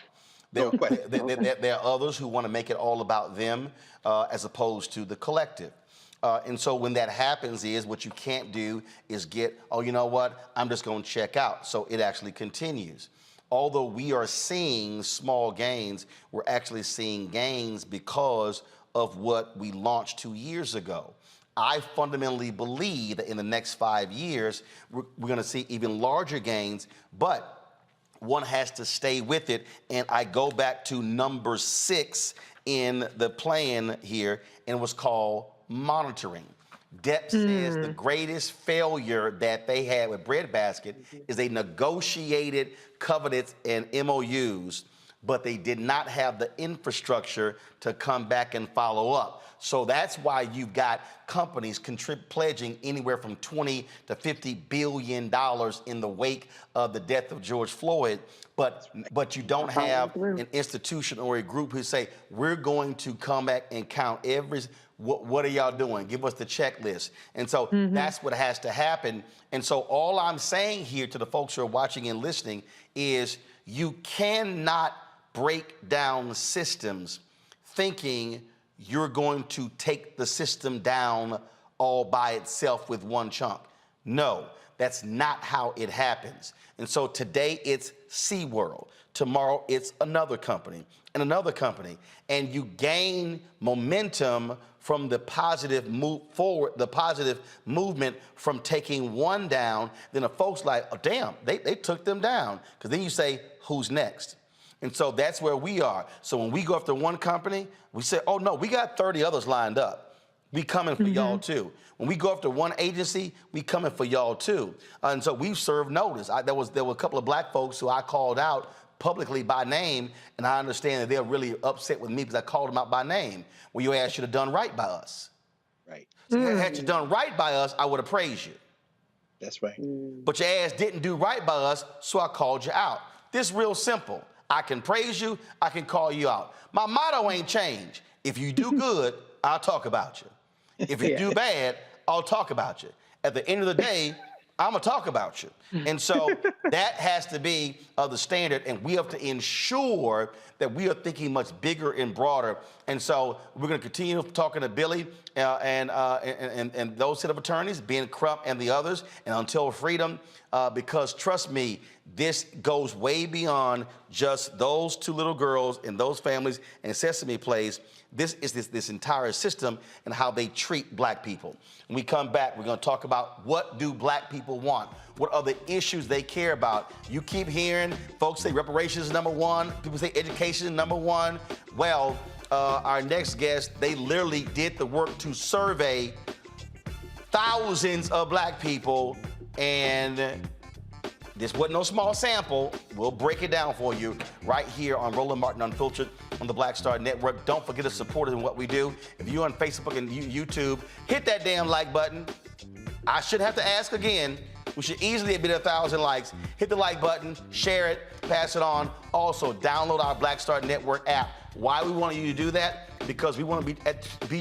There are others who want to make it all about them as opposed to the collective. And so when that happens is what you can't do is get, oh, you know what, I'm just going to check out. So it actually continues. Although we are seeing small gains, we're actually seeing gains because of what we launched 2 years ago. I fundamentally believe that in the next 5 years, we're going to see even larger gains, but one has to stay with it. And I go back to number 6 in the plan here, and it was called monitoring. DEP says the greatest failure that they had with Breadbasket is they negotiated covenants and MOUs, but they did not have the infrastructure to come back and follow up. So that's why you've got companies pledging anywhere from $20 to $50 billion in the wake of the death of George Floyd, but you don't have an institution or a group who say, we're going to come back and count what are y'all doing? Give us the checklist. And so that's what has to happen. And so all I'm saying here to the folks who are watching and listening is you cannot break down systems thinking you're going to take the system down all by itself with one chunk. No, that's not how it happens. And so today it's SeaWorld. Tomorrow it's another company and another company. And you gain momentum from the positive move forward, the positive movement from taking one down. Then the folks like, oh, damn, they took them down. Because then you say, who's next? And so that's where we are. So when we go after one company, we say, oh no, we got 30 others lined up. We coming for y'all too. When we go after one agency, we coming for y'all too. And so we've served notice. There were a couple of black folks who I called out publicly by name, and I understand that they're really upset with me because I called them out by name. Well, your ass should have done right by us. Right. So had you done right by us, I would have praised you. That's right. But your ass didn't do right by us, so I called you out. This real simple. I can praise you, I can call you out. My motto ain't changed. If you do good, I'll talk about you. If you do bad, I'll talk about you. At the end of the day, I'm gonna talk about you. And so that has to be the standard, and we have to ensure that we are thinking much bigger and broader. And so we're gonna continue talking to Billy and those set of attorneys, Ben Crump and the others, and Until Freedom, because trust me, this goes way beyond just those two little girls and those families and Sesame Place. This is this entire system and how they treat black people. When we come back, we're gonna talk about what do black people want? What are the issues they care about? You keep hearing folks say reparations is number one, people say education is number one. Well, our next guest, they literally did the work to survey thousands of black people, and this wasn't no small sample. We'll break it down for you right here on Roland Martin Unfiltered on the Black Star Network. Don't forget to support us in what we do. If you're on Facebook and YouTube, hit that damn like button. I shouldn't have to ask again. We should easily be at 1,000 likes. Hit the like button, share it, pass it on. Also, download our Black Star Network app. Why we want you to do that? Because we want to beat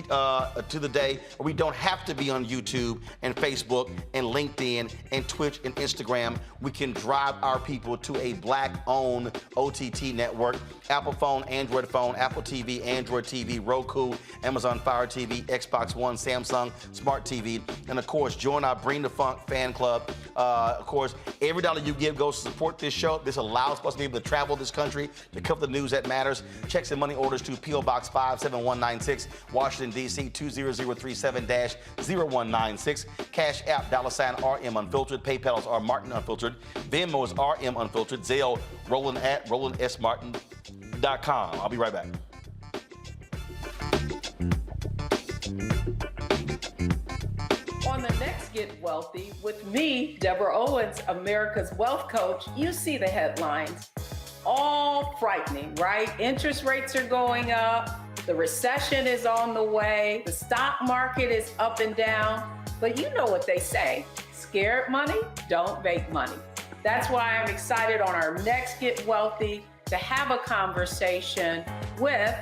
to the day where we don't have to be on YouTube and Facebook and LinkedIn and Twitch and Instagram. We can drive our people to a black-owned OTT network. Apple phone, Android phone, Apple TV, Android TV, Roku, Amazon Fire TV, Xbox One, Samsung Smart TV, and of course, join our Bring the Funk fan club. Of course, every dollar you give goes to support this show. This allows us to be able to travel this country to cover the news that matters. Checks and money orders to P.O. Box 57196, Washington, D.C. 20037-0196. Cash App, $RM Unfiltered. PayPal is R Martin Unfiltered. Venmo is RM Unfiltered. Zelle, Roland at RolandSMartin.com. I'll be right back. On the next Get Wealthy with me, Deborah Owens, America's Wealth Coach, you see the headlines. All frightening, right? Interest rates are going up. The recession is on the way. The stock market is up and down. But you know what they say, scared money don't make money. That's why I'm excited on our next Get Wealthy to have a conversation with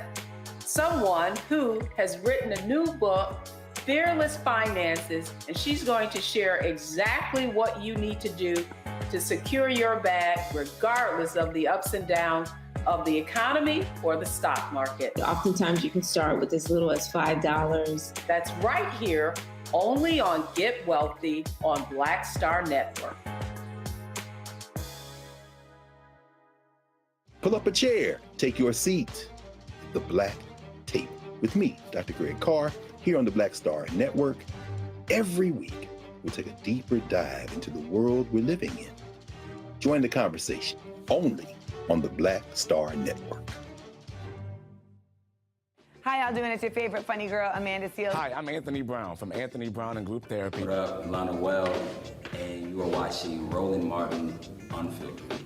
someone who has written a new book, Fearless Finances, and she's going to share exactly what you need to do to secure your bag regardless of the ups and downs of the economy or the stock market. Oftentimes you can start with as little as $5. That's right here, only on Get Wealthy on Black Star Network. Pull up a chair, take your seat. The Black Tape with me, Dr. Greg Carr, here on the Black Star Network. Every week, we'll take a deeper dive into the world we're living in. Join the conversation only on the Black Star Network. Hi, y'all doing? It's your favorite funny girl, Amanda Seals. Hi, I'm Anthony Brown from Anthony Brown and Group Therapy. What up, Lana Well, and you are watching Roland Martin Unfiltered.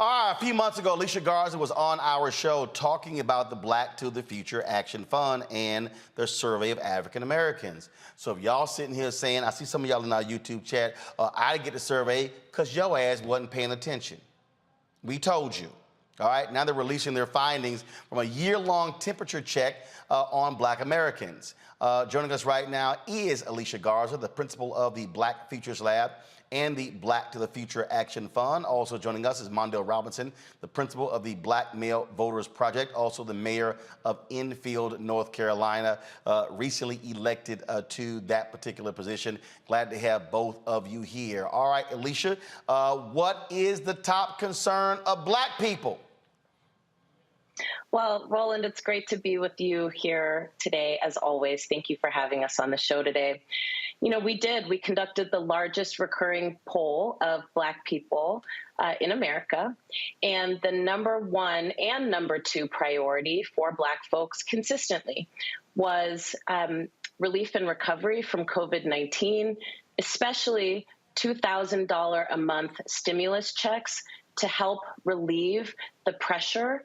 All right, a few months ago, Alicia Garza was on our show talking about the Black to the Future Action Fund and their survey of African Americans. So if y'all sitting here saying, I see some of y'all in our YouTube chat, I didn't get the survey because your ass wasn't paying attention. We told you. All right, now they're releasing their findings from a year-long temperature check on Black Americans. Joining us right now is Alicia Garza, the principal of the Black Futures Lab and the Black to the Future Action Fund. Also joining us is Mondale Robinson, the principal of the Black Male Voters Project, also the mayor of Enfield, North Carolina, recently elected to that particular position. Glad to have both of you here. All right, Alicia, what is the top concern of Black people? Well, Roland, it's great to be with you here today, as always. Thank you for having us on the show today. You know, we did. We conducted the largest recurring poll of Black people in America. And the number one and number two priority for Black folks consistently was relief and recovery from COVID-19, especially $2,000 a month stimulus checks to help relieve the pressure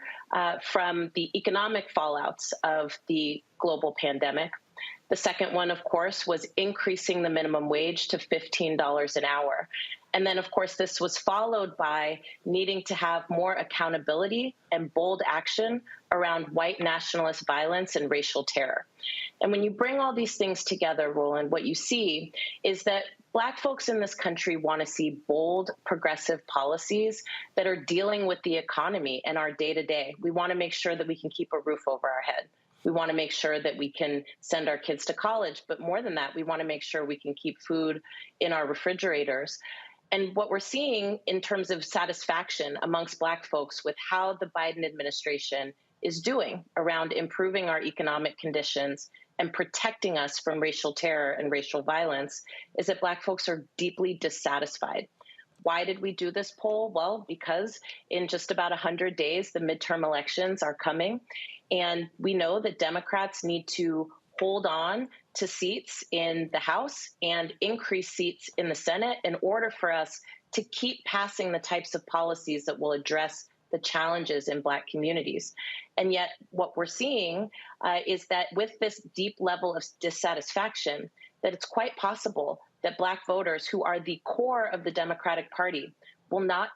from the economic fallouts of the global pandemic. The second one, of course, was increasing the minimum wage to $15 an hour. And then, of course, this was followed by needing to have more accountability and bold action around white nationalist violence and racial terror. And when you bring all these things together, Roland, what you see is that Black folks in this country want to see bold, progressive policies that are dealing with the economy and our day-to-day. We want to make sure that we can keep a roof over our head. We want to make sure that we can send our kids to college. But more than that, we want to make sure we can keep food in our refrigerators. And what we're seeing in terms of satisfaction amongst Black folks with how the Biden administration is doing around improving our economic conditions and protecting us from racial terror and racial violence is that Black folks are deeply dissatisfied. Why did we do this poll? Well, because in just about 100 days, the midterm elections are coming. And we know that Democrats need to hold on to seats in the House and increase seats in the Senate in order for us to keep passing the types of policies that will address the challenges in Black communities. And yet what we're seeing is that with this deep level of dissatisfaction, that it's quite possible that Black voters, who are the core of the Democratic Party, will not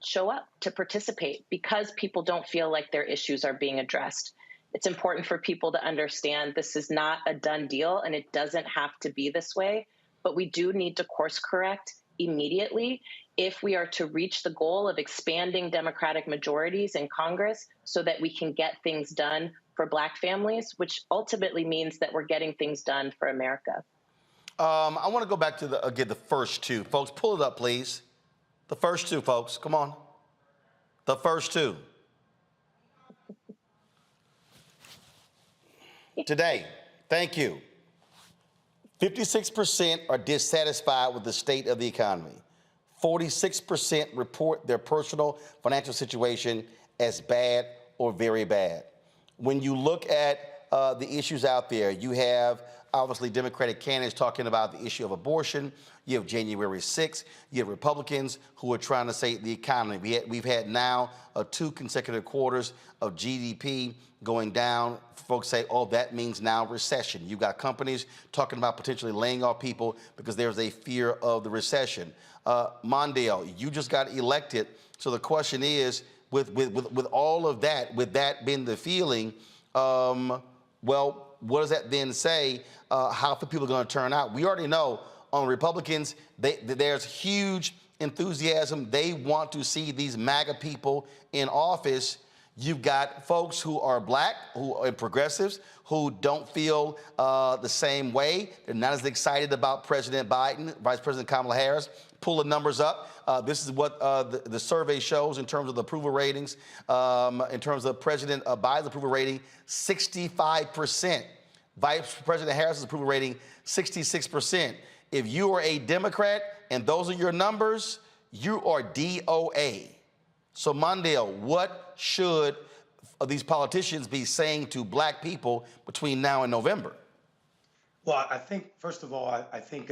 show up to participate because people don't feel like their issues are being addressed. It's important for people to understand this is not a done deal and it doesn't have to be this way, but we do need to course correct immediately if we are to reach the goal of expanding Democratic majorities in Congress so that we can get things done for Black families, which ultimately means that we're getting things done for America. I want to go back to the first two. Folks, pull it up, please. The first two, folks. Come on. The first two. Today, thank you. 56% are dissatisfied with the state of the economy. 46% report their personal financial situation as bad or very bad. When you look at the issues out there, you have obviously Democratic candidates talking about the issue of abortion. You have January 6th. You have Republicans who are trying to say the economy. We've had now 2 consecutive quarters of GDP going down. Folks say, oh, that means now recession. You've got companies talking about potentially laying off people because there's a fear of the recession. Mondale, you just got elected. So the question is, with all of that, with that being the feeling, well, what does that then say? How are people going to turn out? We already know on Republicans, there's huge enthusiasm. They want to see these MAGA people in office. You've got folks who are Black, who are progressives, who don't feel the same way. They're not as excited about President Biden, Vice President Kamala Harris. Pull the numbers up. This is what the survey shows in terms of the approval ratings. In terms of President Biden's approval rating, 65%. Vice President Harris's approval rating, 66%. If you are a Democrat and those are your numbers, you are DOA. So Mondale, what should these politicians be saying to Black people between now and November? Well, I think, first of all, I think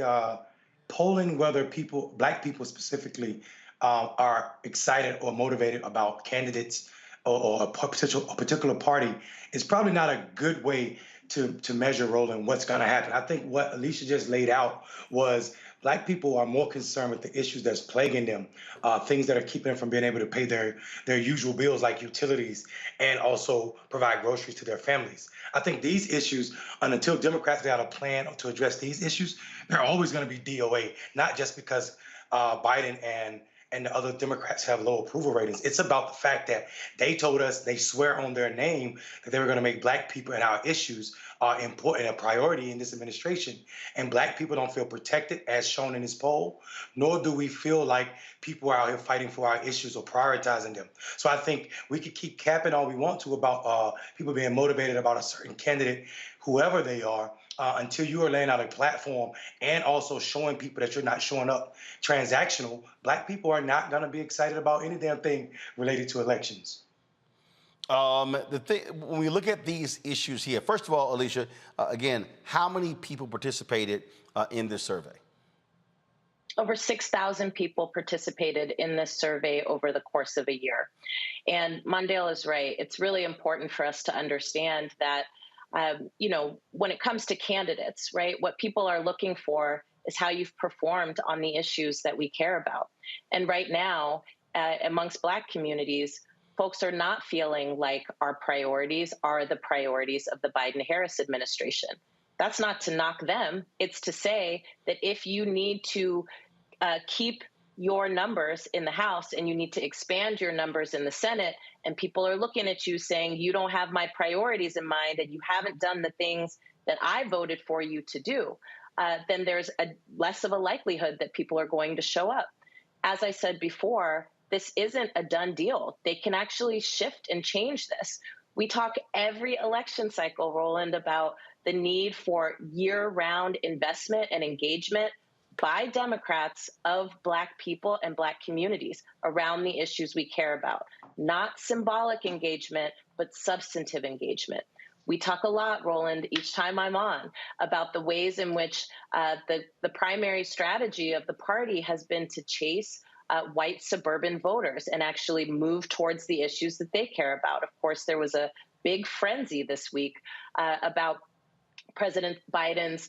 polling whether people, Black people specifically, are excited or motivated about candidates or a particular party is probably not a good way to measure, Roland, what's going to happen. I think what Alicia just laid out was Black people are more concerned with the issues that's plaguing them, things that are keeping them from being able to pay their usual bills like utilities and also provide groceries to their families. I think these issues, and until Democrats have a plan to address these issues, they're always going to be DOA, not just because Biden and the other Democrats have low approval ratings. It's about the fact that they told us, they swear on their name that they were going to make Black people and our issues important and a priority in this administration. And Black people don't feel protected, as shown in this poll, nor do we feel like people are out here fighting for our issues or prioritizing them. So I think we could keep capping all we want to about people being motivated about a certain candidate whoever they are, until you are laying out a platform and also showing people that you're not showing up transactional, Black people are not going to be excited about any damn thing related to elections. When we look at these issues here, first of all, Alicia, again, how many people participated in this survey? Over 6,000 people participated in this survey over the course of a year. And Mondale is right. It's really important for us to understand that, when it comes to candidates, right, what people are looking for is how you've performed on the issues that we care about. And right now, amongst Black communities, folks are not feeling like our priorities are the priorities of the Biden-Harris administration. That's not to knock them. It's to say that if you need to keep your numbers in the House and you need to expand your numbers in the Senate, and people are looking at you saying, you don't have my priorities in mind and you haven't done the things that I voted for you to do, then there's less of a likelihood that people are going to show up. As I said before, this isn't a done deal. They can actually shift and change this. We talk every election cycle, Roland, about the need for year-round investment and engagement by Democrats of Black people and Black communities around the issues we care about. Not symbolic engagement, but substantive engagement. We talk a lot, Roland, each time I'm on, about the ways in which the primary strategy of the party has been to chase white suburban voters and actually move towards the issues that they care about. Of course, there was a big frenzy this week about President Biden's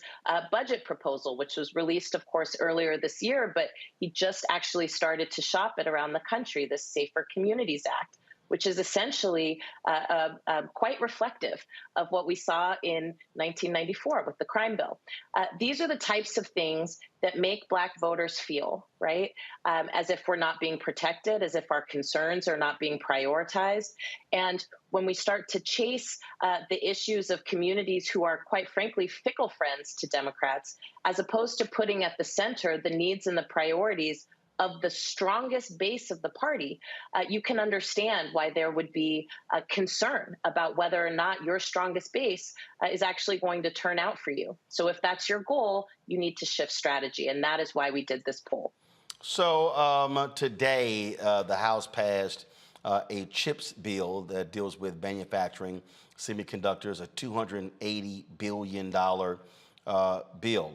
budget proposal, which was released, of course, earlier this year, but he just actually started to shop it around the country, the Safer Communities Act, which is essentially quite reflective of what we saw in 1994 with the crime bill. These are the types of things that make Black voters feel, right, as if we're not being protected, as if our concerns are not being prioritized. And when we start to chase the issues of communities who are, quite frankly, fickle friends to Democrats, as opposed to putting at the center the needs and the priorities of the strongest base of the party, you can understand why there would be a concern about whether or not your strongest base is actually going to turn out for you. So if that's your goal, you need to shift strategy. And that is why we did this poll. So today, the House passed a CHIPS bill that deals with manufacturing semiconductors, a $280 billion bill.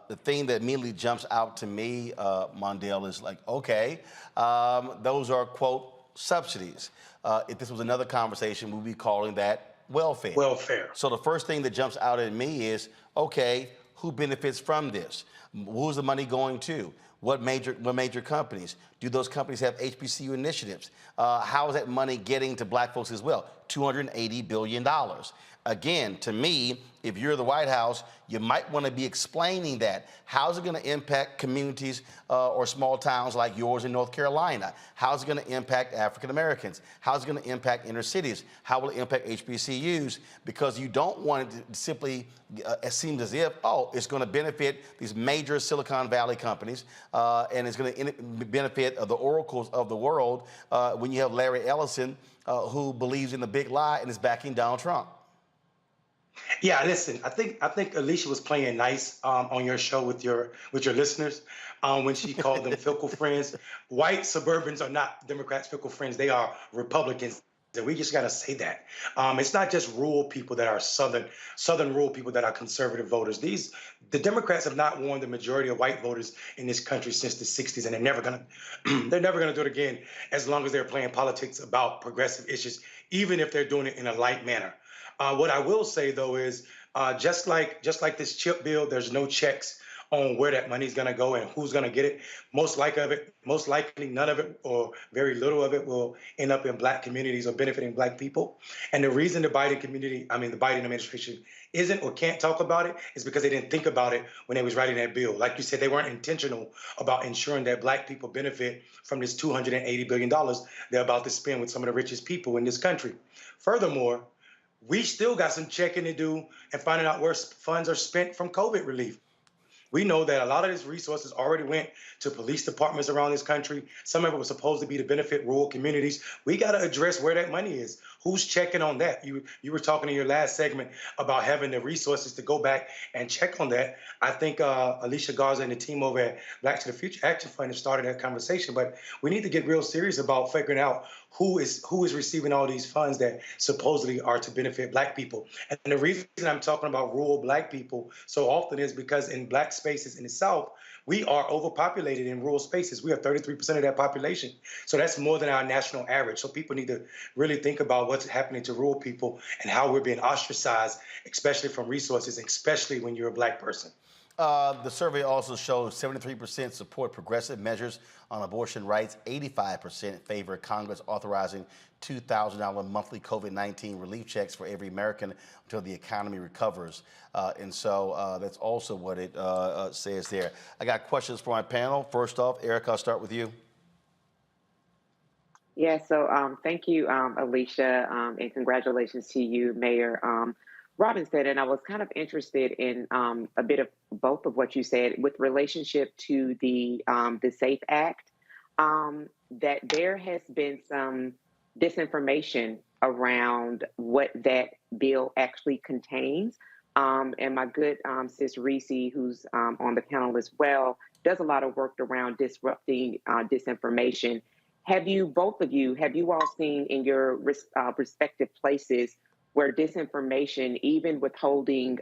The thing that immediately jumps out to me, Mondale, is like, okay, those are, quote, subsidies. If this was another conversation, we'd be calling that welfare. Welfare. So the first thing that jumps out at me is, okay, who benefits from this? Who's the money going to? What major companies? Do those companies have HBCU initiatives? How is that money getting to Black folks as well? $280 billion. Again, to me, if you're the White House, you might want to be explaining that. How's it going to impact communities or small towns like yours in North Carolina? How's it going to impact African Americans? How's it going to impact inner cities? How will it impact HBCUs? Because you don't want it to simply, it seems as if, oh, it's going to benefit these major Silicon Valley companies and it's going to benefit the oracles of the world when you have Larry Ellison who believes in the big lie and is backing Donald Trump. Yeah, listen, I think Alicia was playing nice on your show with your listeners when she called them fickle friends. White suburbans are not Democrats' fickle friends. They are Republicans. And we just got to say that. It's not just rural people that are southern rural people that are conservative voters. The Democrats have not won the majority of white voters in this country since the 60s, and they're never gonna do it again as long as they're playing politics about progressive issues, even if they're doing it in a light manner. What I will say, though, is just like this chip bill, there's no checks on where that money is going to go and who's going to get it. Most likely, none of it or very little of it will end up in Black communities or benefiting Black people. And the reason the Biden administration isn't or can't talk about it is because they didn't think about it when they was writing that bill. Like you said, they weren't intentional about ensuring that Black people benefit from this $280 billion they're about to spend with some of the richest people in this country. Furthermore, we still got some checking to do and finding out where funds are spent from COVID relief. We know that a lot of these resources already went to police departments around this country. Some of it was supposed to be to benefit rural communities. We got to address where that money is. Who's checking on that? You were talking in your last segment about having the resources to go back and check on that. I think Alicia Garza and the team over at Black to the Future Action Fund have started that conversation, but we need to get real serious about figuring out who is receiving all these funds that supposedly are to benefit Black people. And the reason I'm talking about rural Black people so often is because in Black spaces in the South, we are overpopulated in rural spaces. We are 33% of that population. So that's more than our national average. So people need to really think about what's happening to rural people and how we're being ostracized, especially from resources, especially when you're a Black person. The survey also shows 73% support progressive measures on abortion rights, 85% favor Congress authorizing $2,000 monthly COVID-19 relief checks for every American until the economy recovers. And so that's also what it says there. I got questions for my panel. First off, Erica, I'll start with you. Yeah, so thank you, Alicia, and congratulations to you, Mayor Robinson. And I was kind of interested in a bit of both of what you said with relationship to the SAFE Act, that there has been some disinformation around what that bill actually contains. And my good sis Reese, who's on the panel as well, does a lot of work around disrupting disinformation. Have you all seen in your respective places where disinformation, even withholding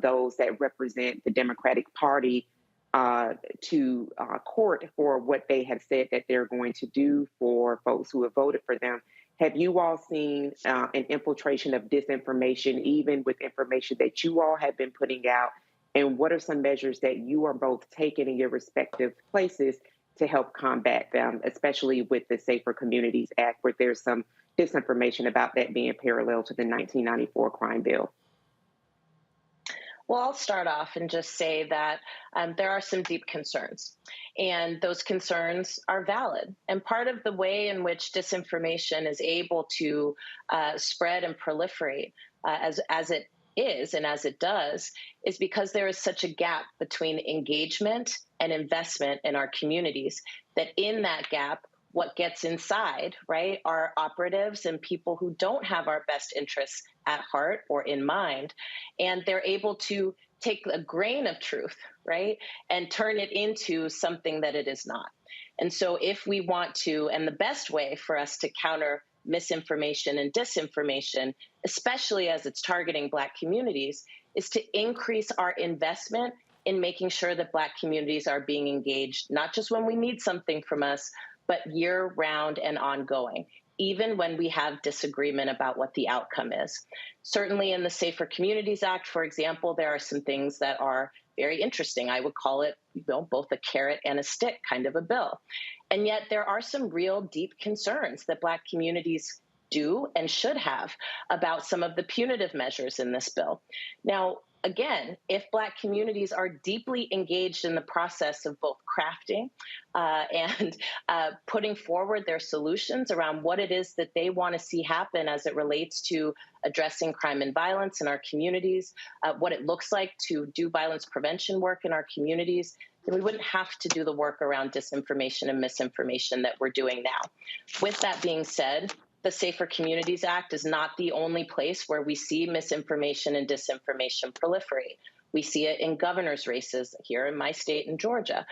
those that represent the Democratic Party to court for what they have said that they're going to do for folks who have voted for them, have you all seen an infiltration of disinformation, even with information that you all have been putting out? And what are some measures that you are both taking in your respective places to help combat them, especially with the Safer Communities Act, where there's some disinformation about that being parallel to the 1994 crime bill? Well, I'll start off and just say that there are some deep concerns, and those concerns are valid. And part of the way in which disinformation is able to spread and proliferate as it is and as it does is because there is such a gap between engagement and investment in our communities, that in that gap, what gets inside, right, are operatives and people who don't have our best interests at heart or in mind. And they're able to take a grain of truth, right, and turn it into something that it is not. And so if we want to, and the best way for us to counter misinformation and disinformation, especially as it's targeting Black communities, is to increase our investment in making sure that Black communities are being engaged, not just when we need something from us, but year-round and ongoing, even when we have disagreement about what the outcome is. Certainly in the Safer Communities Act, for example, there are some things that are very interesting. I would call it, both a carrot and a stick kind of a bill. And yet there are some real deep concerns that Black communities do and should have about some of the punitive measures in this bill. Now, again, if Black communities are deeply engaged in the process of both crafting and putting forward their solutions around what it is that they want to see happen as it relates to addressing crime and violence in our communities, what it looks like to do violence prevention work in our communities, then we wouldn't have to do the work around disinformation and misinformation that we're doing now. With that being said, the Safer Communities Act is not the only place where we see misinformation and disinformation proliferate. We see it in governor's races here in my state in Georgia.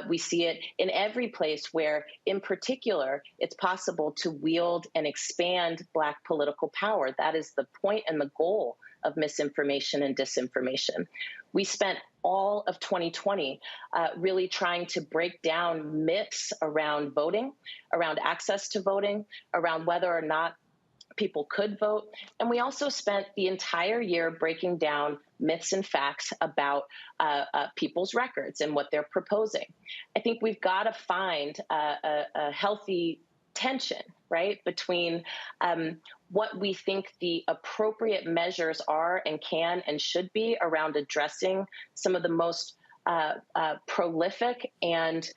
We see it in every place where, in particular, it's possible to wield and expand Black political power. That is the point and the goal of misinformation and disinformation. We spent all of 2020 really trying to break down myths around voting, around access to voting, around whether or not people could vote. And we also spent the entire year breaking down myths and facts about people's records and what they're proposing. I think we've got to find a healthy tension, right, between what we think the appropriate measures are and can and should be around addressing some of the most prolific and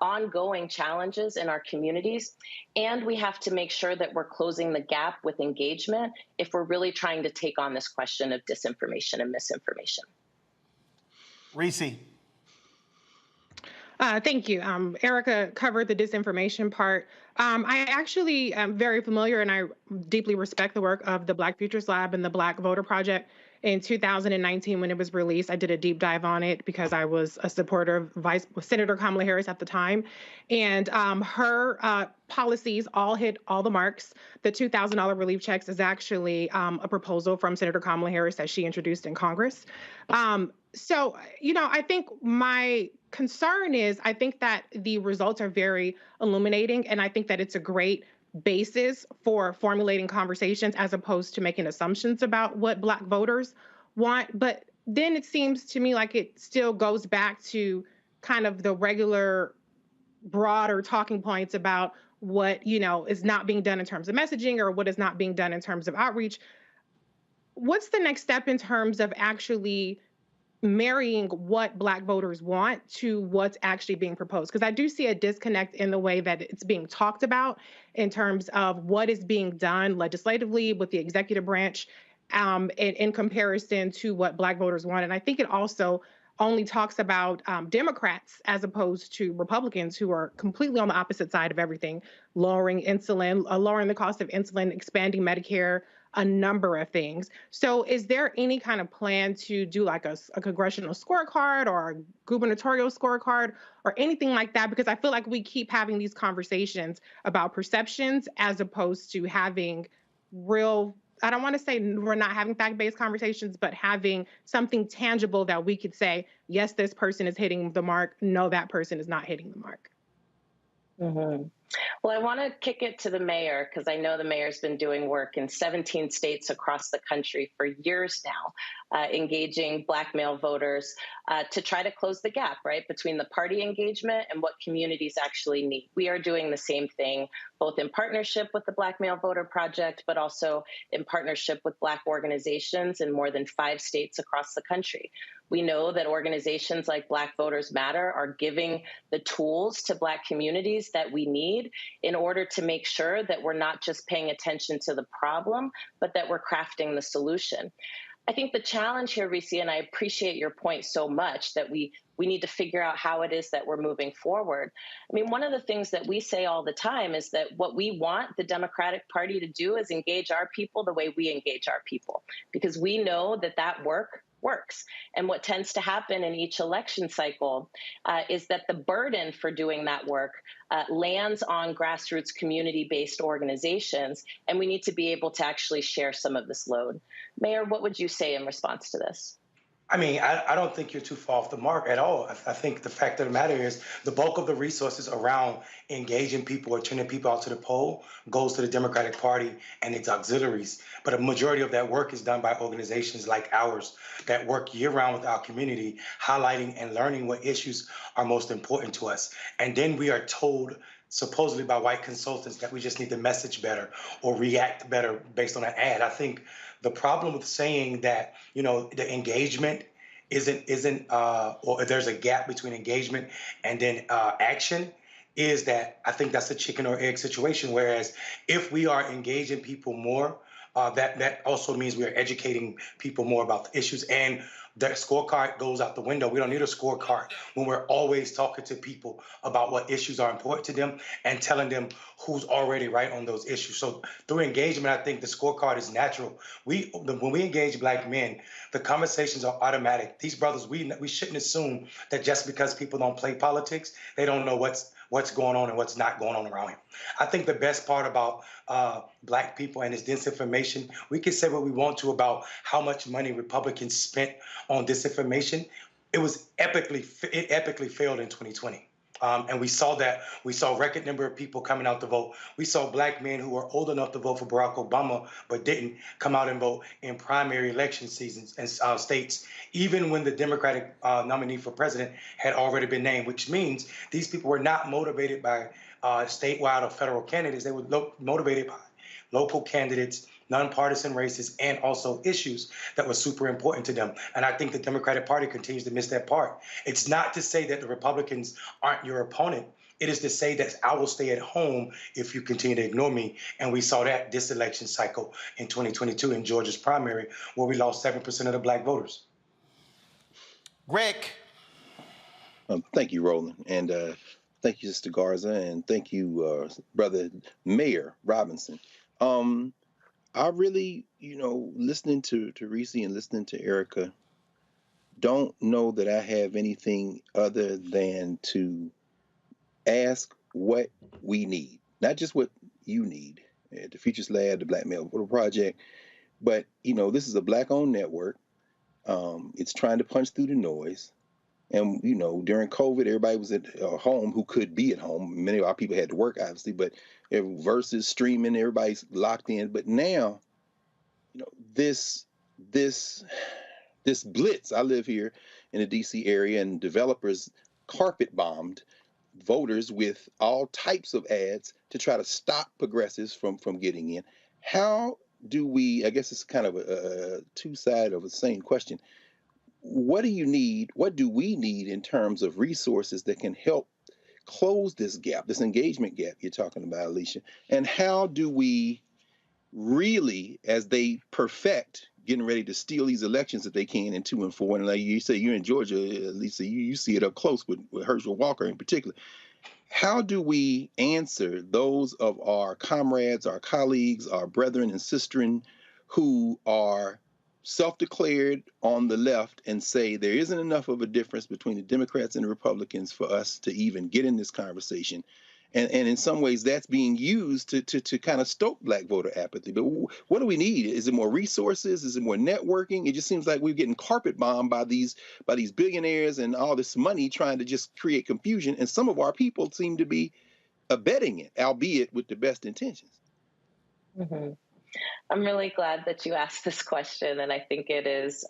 ongoing challenges in our communities. And we have to make sure that we're closing the gap with engagement if we're really trying to take on this question of disinformation and misinformation. Reese. Thank you. Erica covered the disinformation part. I actually am very familiar and I deeply respect the work of the Black Futures Lab and the Black Voter Project. In 2019, when it was released, I did a deep dive on it because I was a supporter of Senator Kamala Harris at the time. And her policies all hit all the marks. The $2,000 relief checks is actually a proposal from Senator Kamala Harris that she introduced in Congress. So, I think my concern is I think that the results are very illuminating, and I think that it's a great basis for formulating conversations as opposed to making assumptions about what Black voters want. But then it seems to me like it still goes back to kind of the regular broader talking points about what, is not being done in terms of messaging or what is not being done in terms of outreach. What's the next step in terms of actually marrying what Black voters want to what's actually being proposed? Because I do see a disconnect in the way that it's being talked about in terms of what is being done legislatively with the executive branch in comparison to what Black voters want. And I think it also only talks about Democrats as opposed to Republicans, who are completely on the opposite side of everything, lowering insulin, lowering the cost of insulin, expanding Medicare, a number of things. So is there any kind of plan to do like a congressional scorecard or a gubernatorial scorecard or anything like that? Because I feel like we keep having these conversations about perceptions as opposed to having real, I don't want to say we're not having fact-based conversations, but having something tangible that we could say, yes, this person is hitting the mark. No, that person is not hitting the mark. Mm-hmm. Well, I want to kick it to the mayor because I know the mayor's been doing work in 17 states across the country for years now, engaging Black male voters to try to close the gap, right, between the party engagement and what communities actually need. We are doing the same thing, both in partnership with the Black Male Voter Project, but also in partnership with Black organizations in more than 5 states across the country. We know that organizations like Black Voters Matter are giving the tools to Black communities that we need in order to make sure that we're not just paying attention to the problem, but that we're crafting the solution. I think the challenge here, Reese, and I appreciate your point so much, that we need to figure out how it is that we're moving forward. I mean, one of the things that we say all the time is that what we want the Democratic Party to do is engage our people the way we engage our people, because we know that that works. And what tends to happen in each election cycle is that the burden for doing that work lands on grassroots community-based organizations, and we need to be able to actually share some of this load. Mayor, what would you say in response to this? I mean, I don't think you're too far off the mark at all. I think the fact of the matter is the bulk of the resources around engaging people or turning people out to the poll goes to the Democratic Party and its auxiliaries. But a majority of that work is done by organizations like ours that work year-round with our community, highlighting and learning what issues are most important to us. And then we are told, supposedly by white consultants, that we just need to message better or react better based on an ad. I think the problem with saying that, the engagement isn't or there's a gap between engagement and then action is that I think that's a chicken or egg situation. Whereas if we are engaging people more, that also means we are educating people more about the issues, and that scorecard goes out the window. We don't need a scorecard when we're always talking to people about what issues are important to them and telling them who's already right on those issues. So through engagement, I think the scorecard is natural. When we engage Black men, the conversations are automatic. These brothers, we shouldn't assume that just because people don't play politics, they don't know what's going on and what's not going on around him. I think the best part about Black people and this disinformation, we can say what we want to about how much money Republicans spent on disinformation. It epically failed in 2020. And we saw that. We saw a record number of people coming out to vote. We saw Black men who were old enough to vote for Barack Obama but didn't come out and vote in primary election seasons and states, even when the Democratic nominee for president had already been named, which means these people were not motivated by statewide or federal candidates. They were motivated by local candidates, nonpartisan races, and also issues that were super important to them. And I think the Democratic Party continues to miss that part. It's not to say that the Republicans aren't your opponent. It is to say that I will stay at home if you continue to ignore me. And we saw that this election cycle in 2022 in Georgia's primary, where we lost 7% of the Black voters. Greg. Thank you, Roland. And Thank you, Sister Garza, and thank you, Brother Mayor Robinson. I really, listening to Reese and listening to Erica, don't know that I have anything other than to ask what we need, not just what you need at the Futures Lab, the Black Male Voter Project, but this is a Black-owned network. It's trying to punch through the noise. And, during COVID, everybody was at home who could be at home. Many of our people had to work, obviously, but versus streaming, everybody's locked in. But now, this blitz, I live here in the DC area, and developers carpet bombed voters with all types of ads to try to stop progressives from getting in. How do we, I guess it's kind of a two-sided of the same question. What do you need? What do we need in terms of resources that can help close this gap, this engagement gap you're talking about, Alicia? And how do we really, as they perfect getting ready to steal these elections that they can in 2 and 4, and like you say, you're in Georgia, Lisa, you see it up close with Herschel Walker in particular. How do we answer those of our comrades, our colleagues, our brethren and sistren who are self-declared on the left and say there isn't enough of a difference between the Democrats and the Republicans for us to even get in this conversation? And in some ways, that's being used to kind of stoke Black voter apathy. But what do we need? Is it more resources? Is it more networking? It just seems like we're getting carpet bombed by these billionaires and all this money trying to just create confusion. And some of our people seem to be abetting it, albeit with the best intentions. Mm-hmm. I'm really glad that you asked this question, and I think it is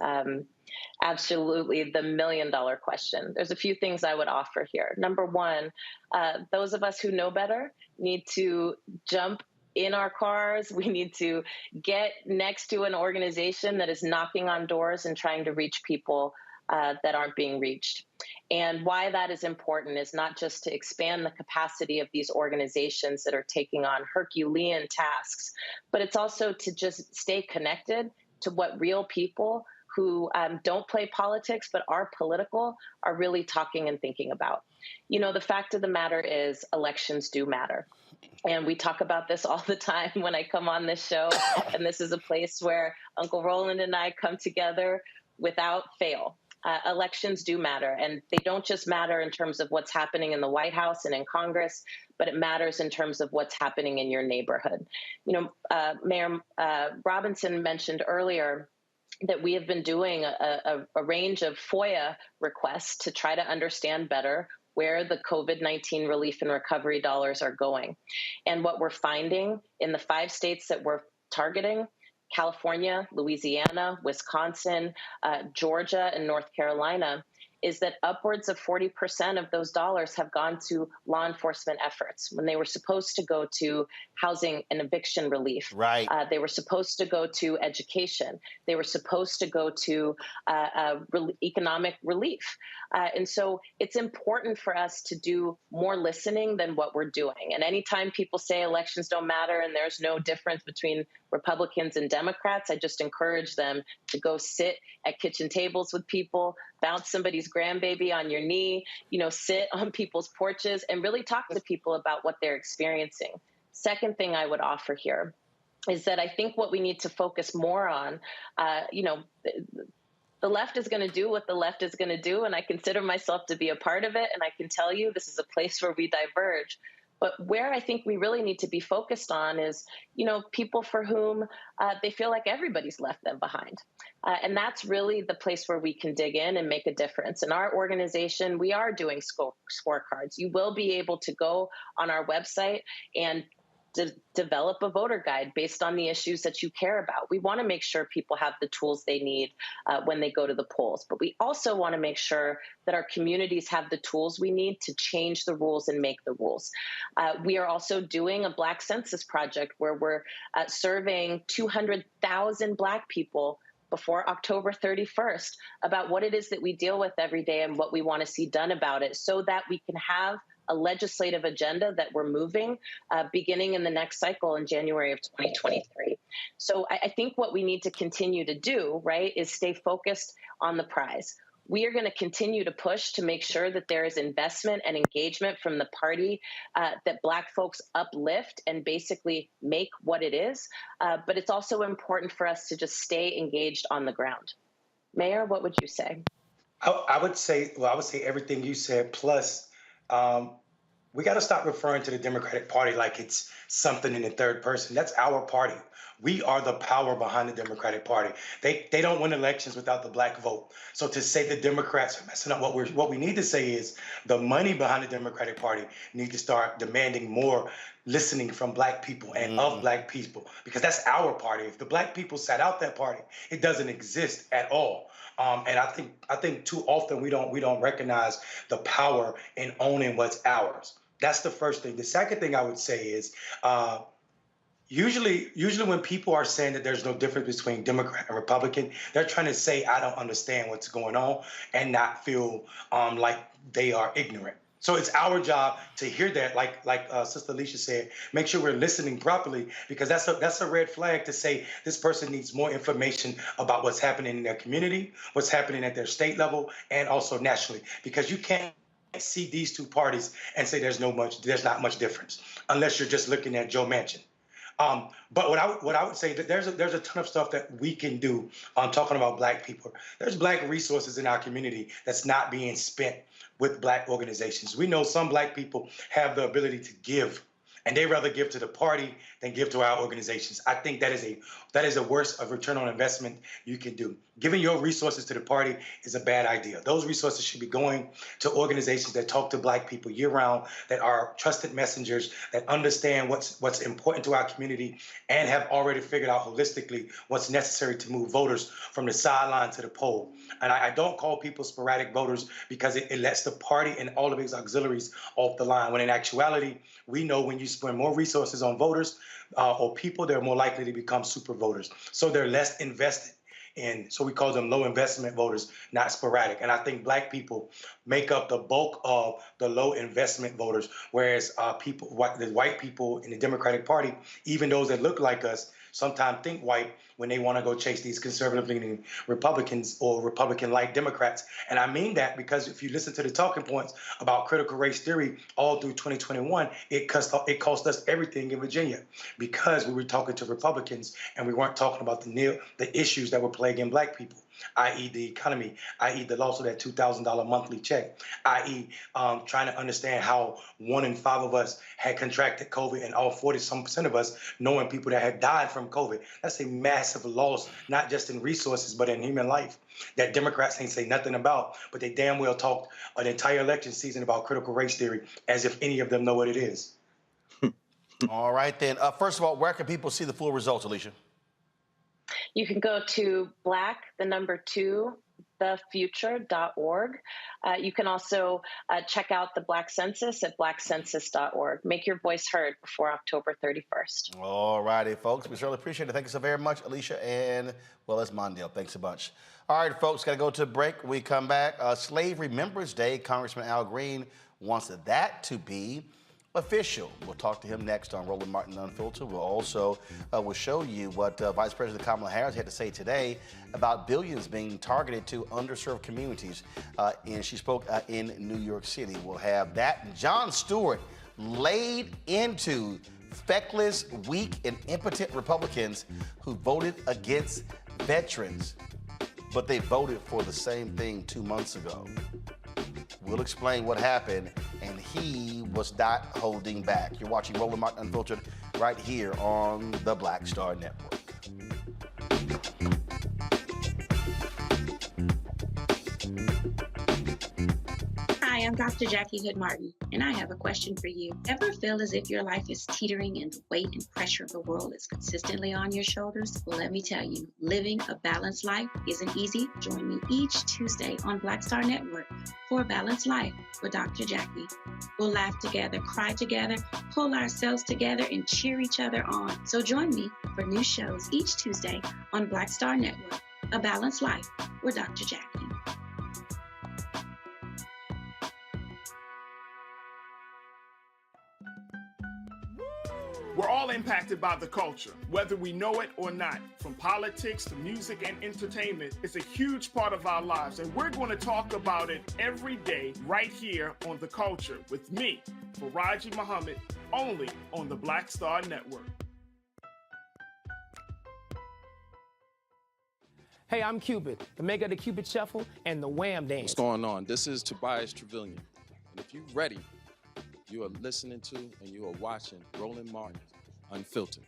absolutely the $1 million question. There's a few things I would offer here. Number one, those of us who know better need to jump in our cars. We need to get next to an organization that is knocking on doors and trying to reach people that aren't being reached. And why that is important is not just to expand the capacity of these organizations that are taking on Herculean tasks, but it's also to just stay connected to what real people who don't play politics but are political are really talking and thinking about. The fact of the matter is elections do matter. And we talk about this all the time when I come on this show. And this is a place where Uncle Roland and I come together without fail. Elections do matter, and they don't just matter in terms of what's happening in the White House and in Congress, but it matters in terms of what's happening in your neighborhood. Mayor Robinson mentioned earlier that we have been doing a range of FOIA requests to try to understand better where the COVID-19 relief and recovery dollars are going. And what we're finding in the 5 states that we're targeting, California, Louisiana, Wisconsin, Georgia, and North Carolina, is that upwards of 40% of those dollars have gone to law enforcement efforts when they were supposed to go to housing and eviction relief. Right. They were supposed to go to education. They were supposed to go to economic relief. And so it's important for us to do more listening than what we're doing. And anytime people say elections don't matter and there's no difference between Republicans and Democrats, I just encourage them to go sit at kitchen tables with people, bounce somebody's grandbaby on your knee, sit on people's porches and really talk to people about what they're experiencing. Second thing I would offer here is that I think what we need to focus more on, the left is going to do what the left is going to do, and I consider myself to be a part of it, and I can tell you this is a place where we diverge. But where I think we really need to be focused on is, people for whom they feel like everybody's left them behind. And that's really the place where we can dig in and make a difference. In our organization, we are doing scorecards. You will be able to go on our website and develop a voter guide based on the issues that you care about. We want to make sure people have the tools they need when they go to the polls, but we also want to make sure that our communities have the tools we need to change the rules and make the rules. We are also doing a Black Census project where we're surveying 200,000 Black people before October 31st about what it is that we deal with every day and what we want to see done about it, so that we can have a legislative agenda that we're moving beginning in the next cycle in January of 2023. So I think what we need to continue to do, right, is stay focused on the prize. We are going to continue to push to make sure that there is investment and engagement from the party, that Black folks uplift and basically make what it is. But it's also important for us to just stay engaged on the ground. Mayor, what would you say? I would say everything you said, plus we got to stop referring to the Democratic Party like it's something in the third person. That's our party. We are the power behind the Democratic Party. They don't win elections without the Black vote. So to say the Democrats are messing up, what we need to say is the money behind the Democratic Party need to start demanding more listening from Black people and of Black people, because that's our party. If the Black people sat out that party, it doesn't exist at all. And I think too often we don't recognize the power in owning what's ours. That's the first thing. The second thing I would say is usually when people are saying that there's no difference between Democrat and Republican, they're trying to say I don't understand what's going on and not feel like they are ignorant. So it's our job to hear that, like Sister Alicia said, make sure we're listening properly, because that's a red flag to say this person needs more information about what's happening in their community, what's happening at their state level, and also nationally, because you can't see these two parties and say there's not much difference unless you're just looking at Joe Manchin. But what I would say that there's a ton of stuff that we can do on talking about Black people. There's Black resources in our community that's not being spent with Black organizations. We know some Black people have the ability to give, and they rather give to the party than give to our organizations. I think that is a worse of return on investment you can do. Giving your resources to the party is a bad idea. Those resources should be going to organizations that talk to Black people year round, that are trusted messengers, that understand what's important to our community, and have already figured out holistically what's necessary to move voters from the sideline to the poll. And I don't call people sporadic voters, because it lets the party and all of its auxiliaries off the line, when in actuality, we know when you spend more resources on voters or people, they're more likely to become super voters. So they're less invested in. So we call them low investment voters, not sporadic. And I think Black people make up the bulk of the low investment voters, whereas the white people in the Democratic Party, even those that look like us, sometimes think white when they want to go chase these conservative-leaning Republicans or Republican-like Democrats. And I mean that because if you listen to the talking points about critical race theory all through 2021, it cost us everything in Virginia, because we were talking to Republicans and we weren't talking about the issues that were plaguing Black people, i.e. the economy, i.e. the loss of that $2,000 monthly check, i.e. Trying to understand how 1 in 5 of us had contracted COVID, and all 40-some% of us knowing people that had died from COVID. That's a massive loss, not just in resources, but in human life, that Democrats ain't say nothing about, but they damn well talked an entire election season about critical race theory as if any of them know what it is. All right, then. First of all, where can people see the full results, Alicia? You can go to black2thefuture.org. You can also check out the Black Census at blackcensus.org. Make your voice heard before October 31st. All righty, folks. We certainly appreciate it. Thank you so very much, Alicia, and, well, that's Mondale. Thanks a bunch. All right, folks, got to go to a break. When we come back, Slave Remembrance Day. Congressman Al Green wants that to be official. We'll talk to him next on Roland Martin Unfiltered. We'll also we'll show you what Vice President Kamala Harris had to say today about billions being targeted to underserved communities. And she spoke in New York City. We'll have that. And Jon Stewart laid into feckless, weak, and impotent Republicans who voted against veterans, but they voted for the same thing 2 months ago. We'll explain what happened, and he was not holding back. You're watching Roland Martin Unfiltered right here on the Black Star Network. Hi, I'm Dr. Jackie Hood Martin, and I have a question for you. Ever feel as if your life is teetering and the weight and pressure of the world is consistently on your shoulders? Well, let me tell you, living a balanced life isn't easy. Join me each Tuesday on Black Star Network for A Balanced Life with Dr. Jackie. We'll laugh together, cry together, pull ourselves together, and cheer each other on. So join me for new shows each Tuesday on Black Star Network, A Balanced Life with Dr. Jackie. We're all impacted by the culture, whether we know it or not. From politics to music and entertainment, it's a huge part of our lives, and we're going to talk about it every day right here on The Culture with me, Faraji Muhammad, only on the Black Star Network. Hey, I'm Cupid, the maker of the Cupid Shuffle and the Wham Dance. What's going on? This is Tobias Trevelyan. And if you're ready, you are listening to and you are watching Roland Martin Unfiltered.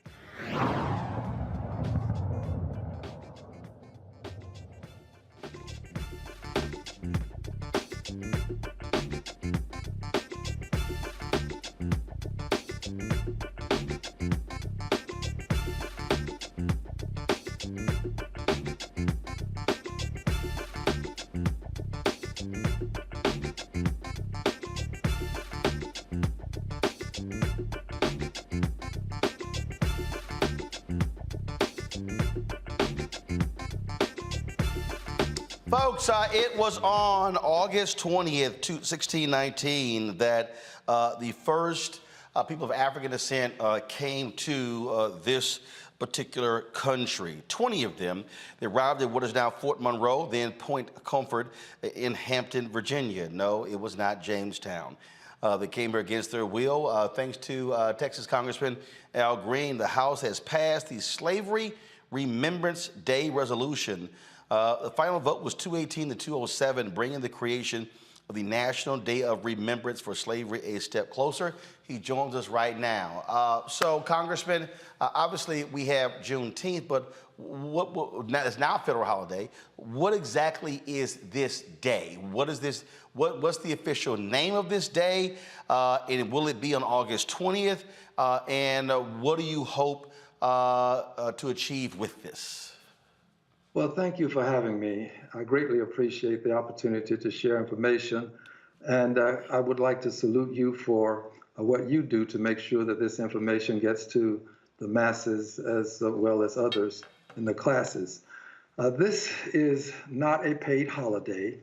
Folks, it was on August 20th, 1619, that the first people of African descent came to this particular country. 20 of them. They arrived at what is now Fort Monroe, then Point Comfort in Hampton, Virginia. No, it was not Jamestown. They came here against their will. Thanks to Texas Congressman Al Green, the House has passed the Slavery Remembrance Day resolution. The final vote was 218 to 207, bringing the creation of the National Day of Remembrance for Slavery a step closer. He joins us right now. So, Congressman, obviously we have Juneteenth, but it's now a federal holiday. What exactly is this day? What is this? What's the official name of this day? And will it be on August 20th? And what do you hope to achieve with this? Well, thank you for having me. I greatly appreciate the opportunity to share information. And I would like to salute you for what you do to make sure that this information gets to the masses as well as others in the classes. This is not a paid holiday.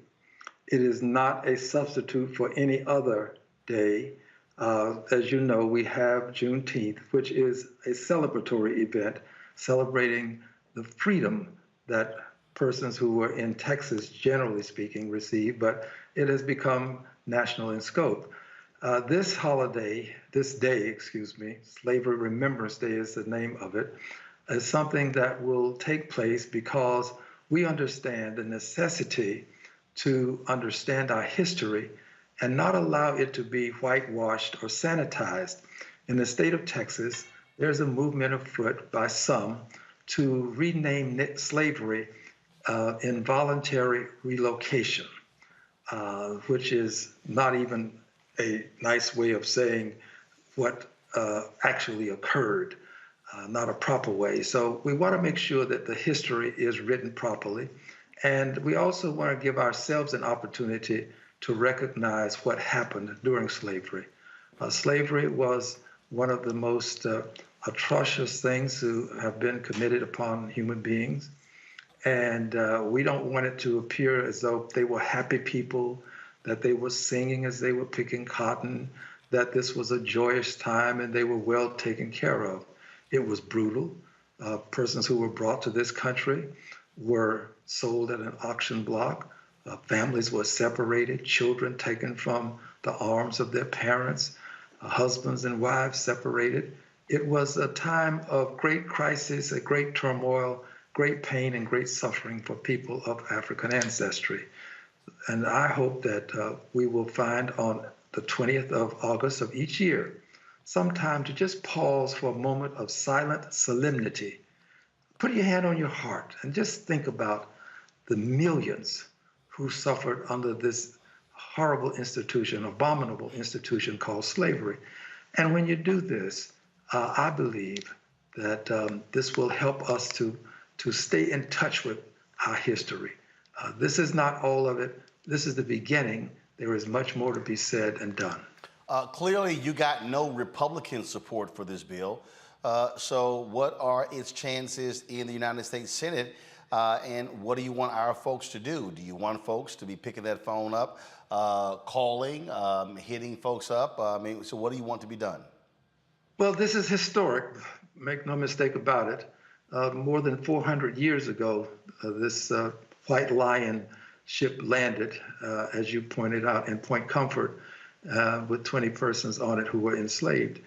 It is not a substitute for any other day. As you know, we have Juneteenth, which is a celebratory event celebrating the freedom that persons who were in Texas, generally speaking, receive, but it has become national in scope. This day, Slavery Remembrance Day is the name of it, is something that will take place because we understand the necessity to understand our history and not allow it to be whitewashed or sanitized. In the state of Texas, there's a movement afoot by some to rename slavery involuntary relocation, which is not even a nice way of saying what actually occurred, not a proper way. So we want to make sure that the history is written properly. And we also want to give ourselves an opportunity to recognize what happened during slavery. Slavery was one of the most atrocious things to have been committed upon human beings. And we don't want it to appear as though they were happy people, that they were singing as they were picking cotton, that this was a joyous time and they were well taken care of. It was brutal. Persons who were brought to this country were sold at an auction block. Families were separated, children taken from the arms of their parents, husbands and wives separated. It was a time of great crisis, a great turmoil, great pain, and great suffering for people of African ancestry. And I hope that we will find on the 20th of August of each year some time to just pause for a moment of silent solemnity. Put your hand on your heart and just think about the millions who suffered under this horrible institution, abominable institution called slavery. And when you do this, I believe that this will help us to stay in touch with our history. This is not all of it. This is the beginning. There is much more to be said and done. Clearly, you got no Republican support for this bill. So what are its chances in the United States Senate? And what do you want our folks to do? Do you want folks to be picking that phone up, calling, hitting folks up? So what do you want to be done? Well, this is historic. Make no mistake about it. More than 400 years ago, this white lion ship landed, as you pointed out, in Point Comfort with 20 persons on it who were enslaved.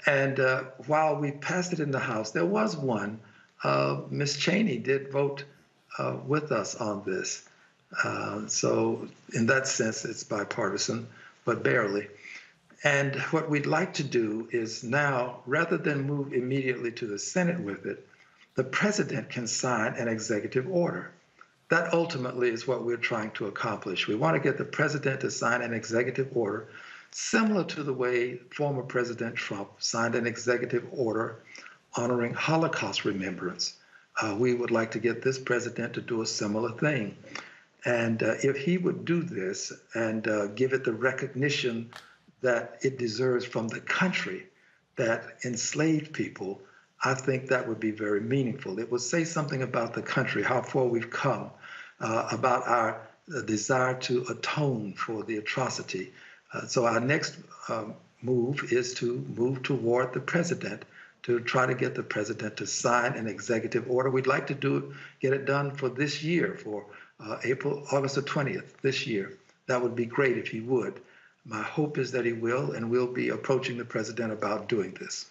And while we passed it in the House, there was one. Ms. Cheney did vote with us on this. So in that sense, it's bipartisan, but barely. And what we'd like to do is now, rather than move immediately to the Senate with it, the president can sign an executive order. That ultimately is what we're trying to accomplish. We want to get the president to sign an executive order similar to the way former President Trump signed an executive order honoring Holocaust remembrance. We would like to get this president to do a similar thing. And if he would do this and give it the recognition that it deserves from the country that enslaved people, I think that would be very meaningful. It would say something about the country, how far we've come, about our desire to atone for the atrocity. So our next move is to move toward the president to try to get the president to sign an executive order. We'd like to get it done for this year, for August the 20th, this year. That would be great if he would. My hope is that he will, and we'll be approaching the president about doing this.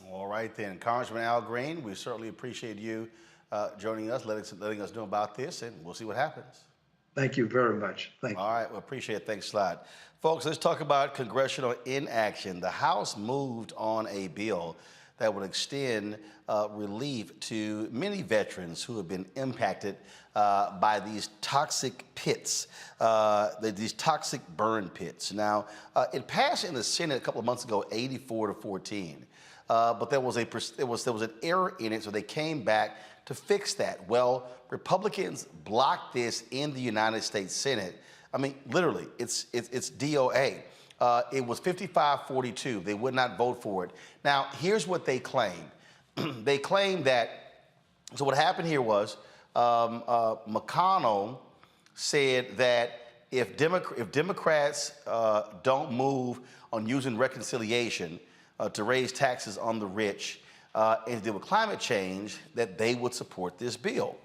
All right then, Congressman Al Green, we certainly appreciate you joining us, letting us know about this, and we'll see what happens. Thank you very much. Thank you. All right, we appreciate it. Thanks a lot. Folks, let's talk about congressional inaction. The House moved on a bill that would extend relief to many veterans who have been impacted by these toxic pits, these toxic burn pits. Now, it passed in the Senate a couple of months ago, 84-14. But there was an error in it, so they came back to fix that. Well, Republicans blocked this in the United States Senate. I mean, literally, it's DOA. It was 55-42. They would not vote for it. Now, here's what they claimed. They claimed that, so what happened here was McConnell said that if Democrats don't move on using reconciliation to raise taxes on the rich and deal with climate change, that they would support this bill.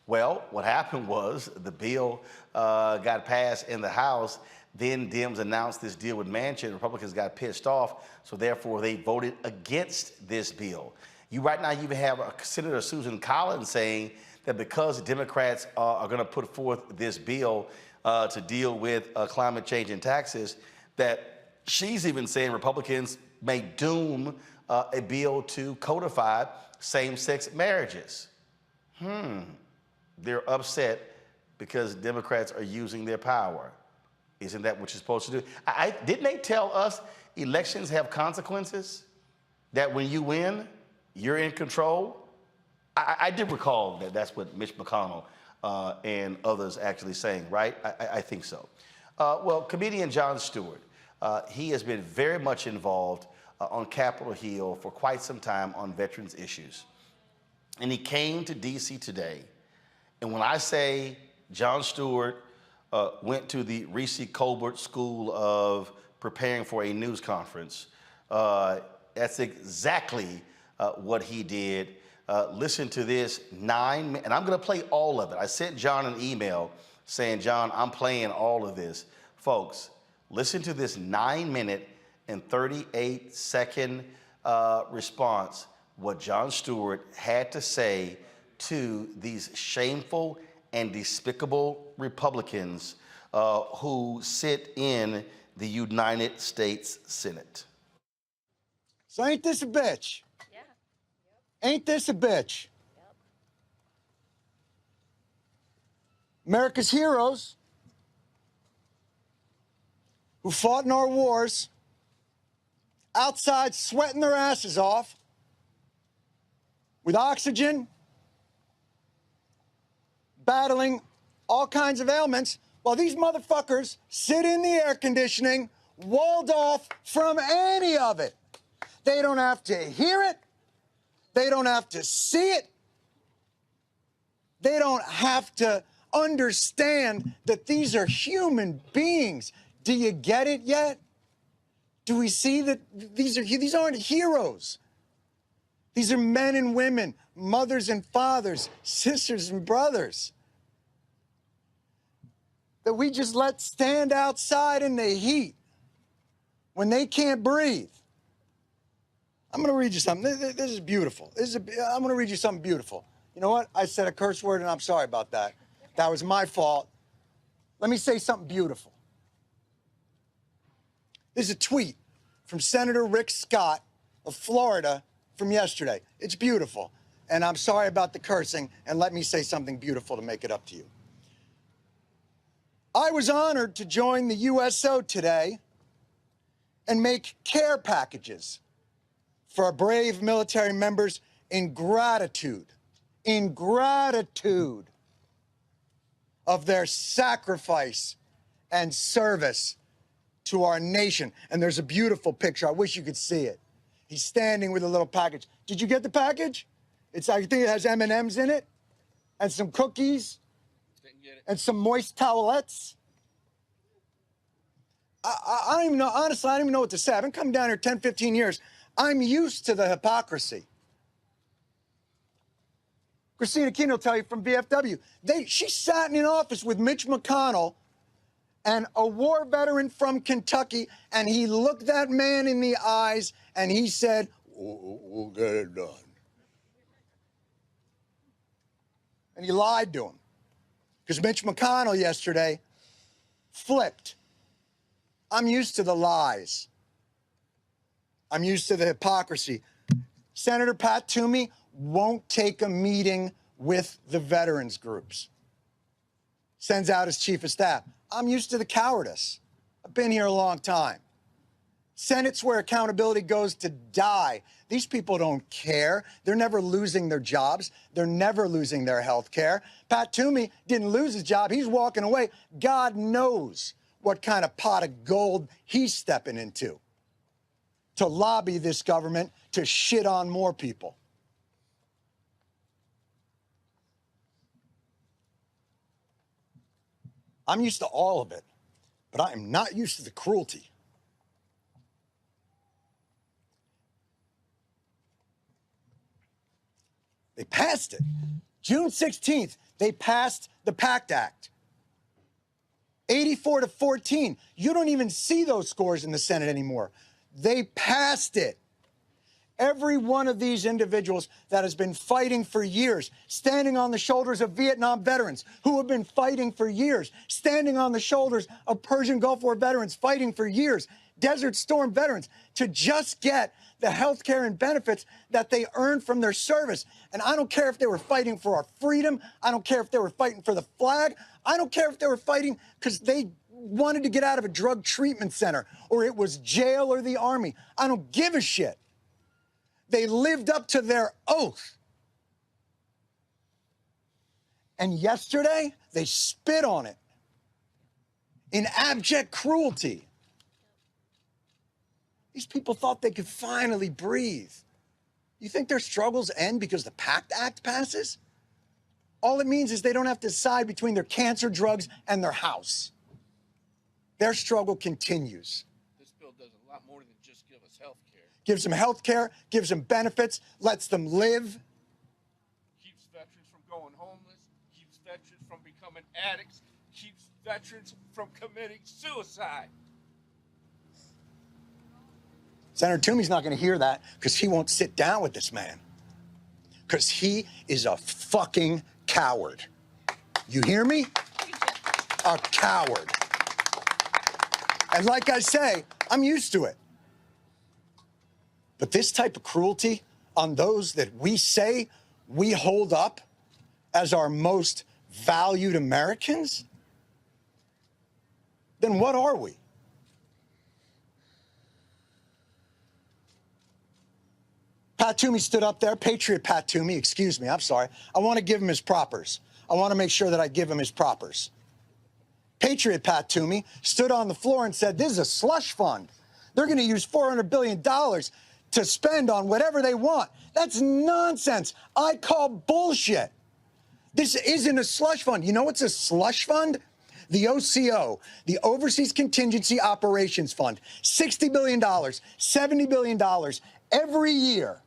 Well, what happened was the bill got passed in the House. Then Dems announced this deal with Manchin. Republicans got pissed off, so therefore they voted against this bill. Right now you have Senator Susan Collins saying that because Democrats are going to put forth this bill to deal with climate change and taxes, that she's even saying Republicans may doom a bill to codify same-sex marriages. They're upset because Democrats are using their power. Isn't that what you're supposed to do? Didn't they tell us elections have consequences? That when you win, you're in control? I did recall that that's what Mitch McConnell and others actually saying, right? I think so. Well, comedian Jon Stewart, he has been very much involved on Capitol Hill for quite some time on veterans issues. And he came to D.C. today. And when I say Jon Stewart went to the Reese Colbert School of Preparing for a News Conference, that's exactly what he did. Listen to this, and I'm going to play all of it. I sent John an email saying, John, I'm playing all of this. Folks, listen to this 9-minute and 38-second response, what Jon Stewart had to say to these shameful and despicable Republicans who sit in the United States Senate. So ain't this a bitch? Yeah. Ain't this a bitch? Yep. America's heroes who fought in our wars, outside sweating their asses off, with oxygen, battling all kinds of ailments, while these motherfuckers sit in the air conditioning, walled off from any of it. They don't have to hear it. They don't have to see it. They don't have to understand that these are human beings. Do you get it yet? Do we see that these aren't heroes? These are men and women, mothers and fathers, sisters and brothers that we just let stand outside in the heat when they can't breathe. I'm going to read you something. This is beautiful. I'm going to read you something beautiful. You know what? I said a curse word, and I'm sorry about that. That was my fault. Let me say something beautiful. This is a tweet from Senator Rick Scott of Florida from yesterday. It's beautiful. And I'm sorry about the cursing, and let me say something beautiful to make it up to you. I was honored to join the USO today and make care packages for our brave military members in gratitude of their sacrifice and service to our nation. And there's a beautiful picture. I wish you could see it. He's standing with a little package. Did you get the package? I think it has M&Ms in it and some cookies and some moist towelettes. I don't even know, honestly, I don't even know what to say. I've been coming down here 10, 15 years. I'm used to the hypocrisy. Christina Keene will tell you from VFW. She sat in an office with Mitch McConnell and a war veteran from Kentucky, and he looked that man in the eyes and he said, we'll get it done. And he lied to him. Because Mitch McConnell yesterday flipped. I'm used to the lies. I'm used to the hypocrisy. Senator Pat Toomey won't take a meeting with the veterans groups. Sends out his chief of staff. I'm used to the cowardice. I've been here a long time. Senate's where accountability goes to die. These people don't care. They're never losing their jobs. They're never losing their health care. Pat Toomey didn't lose his job. He's walking away. God knows what kind of pot of gold he's stepping into to lobby this government to shit on more people. I'm used to all of it, but I am not used to the cruelty. They passed it. June 16th, they passed the PACT Act. 84-14. You don't even see those scores in the Senate anymore. They passed it. Every one of these individuals that has been fighting for years, standing on the shoulders of Vietnam veterans who have been fighting for years, standing on the shoulders of Persian Gulf War veterans fighting for years, Desert Storm veterans, to just get the health care and benefits that they earned from their service. And I don't care if they were fighting for our freedom. I don't care if they were fighting for the flag. I don't care if they were fighting because they wanted to get out of a drug treatment center or it was jail or the army. I don't give a shit. They lived up to their oath. And yesterday, they spit on it in abject cruelty. These people thought they could finally breathe. You think their struggles end because the PACT Act passes? All it means is they don't have to decide between their cancer drugs and their house. Their struggle continues. This bill does a lot more than just give us health care. Gives them health care, gives them benefits, lets them live. Keeps veterans from going homeless, keeps veterans from becoming addicts, keeps veterans from committing suicide. Senator Toomey's not going to hear that because he won't sit down with this man. Because he is a fucking coward. You hear me? A coward. And like I say, I'm used to it. But this type of cruelty on those that we say we hold up as our most valued Americans, then what are we? Pat Toomey stood up there, Patriot Pat Toomey, excuse me, I'm sorry. I want to give him his propers. I want to make sure that I give him his propers. Patriot Pat Toomey stood on the floor and said, this is a slush fund. They're going to use $400 billion to spend on whatever they want. That's nonsense. I call bullshit. This isn't a slush fund. You know what's a slush fund? the OCO, the Overseas Contingency Operations Fund, $60 billion, $70 billion every year,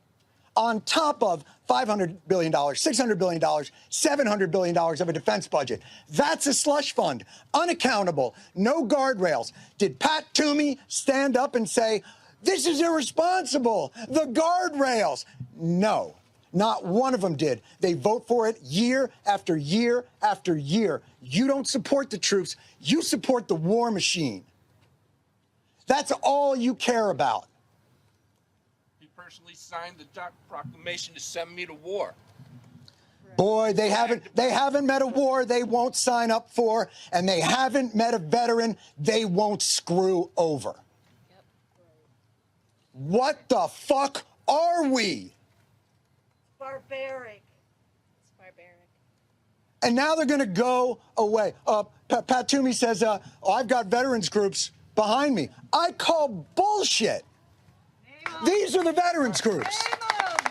on top of $500 billion, $600 billion, $700 billion of a defense budget. That's a slush fund, unaccountable, no guardrails. Did Pat Toomey stand up and say, this is irresponsible, the guardrails? No, not one of them did. They vote for it year after year after year. You don't support the troops, you support the war machine. That's all you care about. He personally signed the proclamation to send me to war. Boy, they haven't met a war they won't sign up for, and they haven't met a veteran they won't screw over. What the fuck are we? Barbaric. It's barbaric. And now they're going to go away. Pat Toomey says, I've got veterans groups behind me. I call bullshit. These are the veterans groups.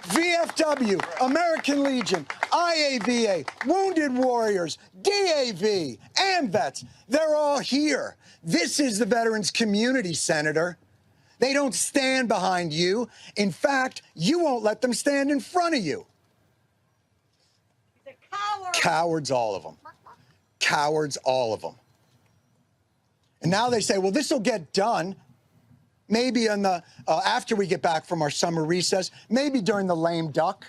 VFW, American Legion, IAVA, Wounded Warriors, DAV, AMVETS. They're all here. This is the veterans community, Senator. They don't stand behind you. In fact, you won't let them stand in front of you. Cowards, all of them. Cowards, all of them. And now they say, well, this will get done. Maybe in the after we get back from our summer recess, maybe during the lame duck,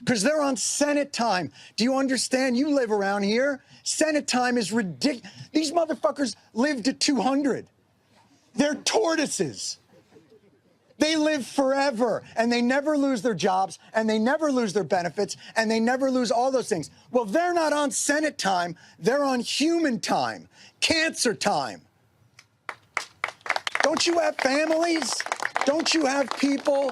because they're on Senate time. Do you understand? You live around here. Senate time is ridiculous. These motherfuckers live to 200. They're tortoises. They live forever, and they never lose their jobs, and they never lose their benefits, and they never lose all those things. Well, they're not on Senate time. They're on human time, cancer time. Don't you have families? Don't you have people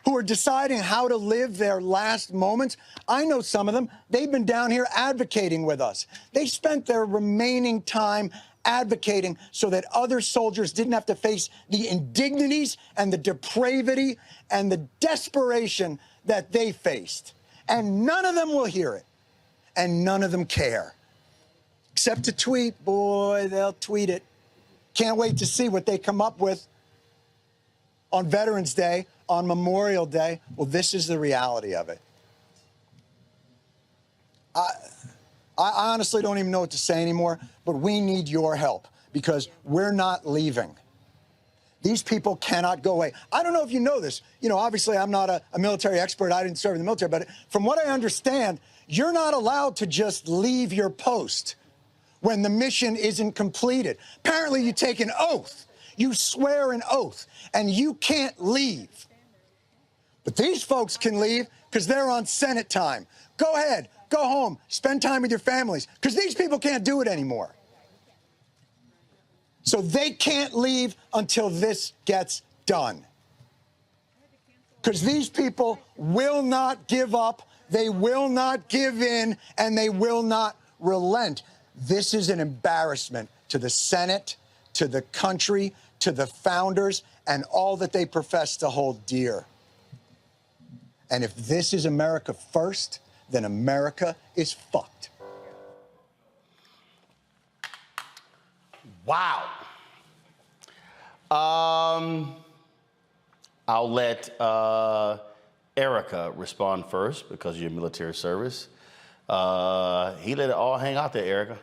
who are deciding how to live their last moments? I know some of them. They've been down here advocating with us. They spent their remaining time advocating so that other soldiers didn't have to face the indignities and the depravity and the desperation that they faced. And none of them will hear it. And none of them care. Except to tweet. Boy, they'll tweet it. Can't wait to see what they come up with on Veterans Day, on Memorial Day. Well, this is the reality of it. I honestly don't even know what to say anymore, but we need your help because we're not leaving. These people cannot go away. I don't know if you know this. You know, obviously, I'm not a military expert. I didn't serve in the military. But from what I understand, you're not allowed to just leave your post when the mission isn't completed. Apparently, you take an oath. You swear an oath, and you can't leave. But these folks can leave because they're on Senate time. Go ahead. Go home. Spend time with your families because these people can't do it anymore. So they can't leave until this gets done. Because these people will not give up, they will not give in, and they will not relent. This is an embarrassment to the Senate, to the country, to the founders, and all that they profess to hold dear. And if this is America first, then America is fucked. Wow. I'll let Erica respond first because of your military service. He let it all hang out there, Erica.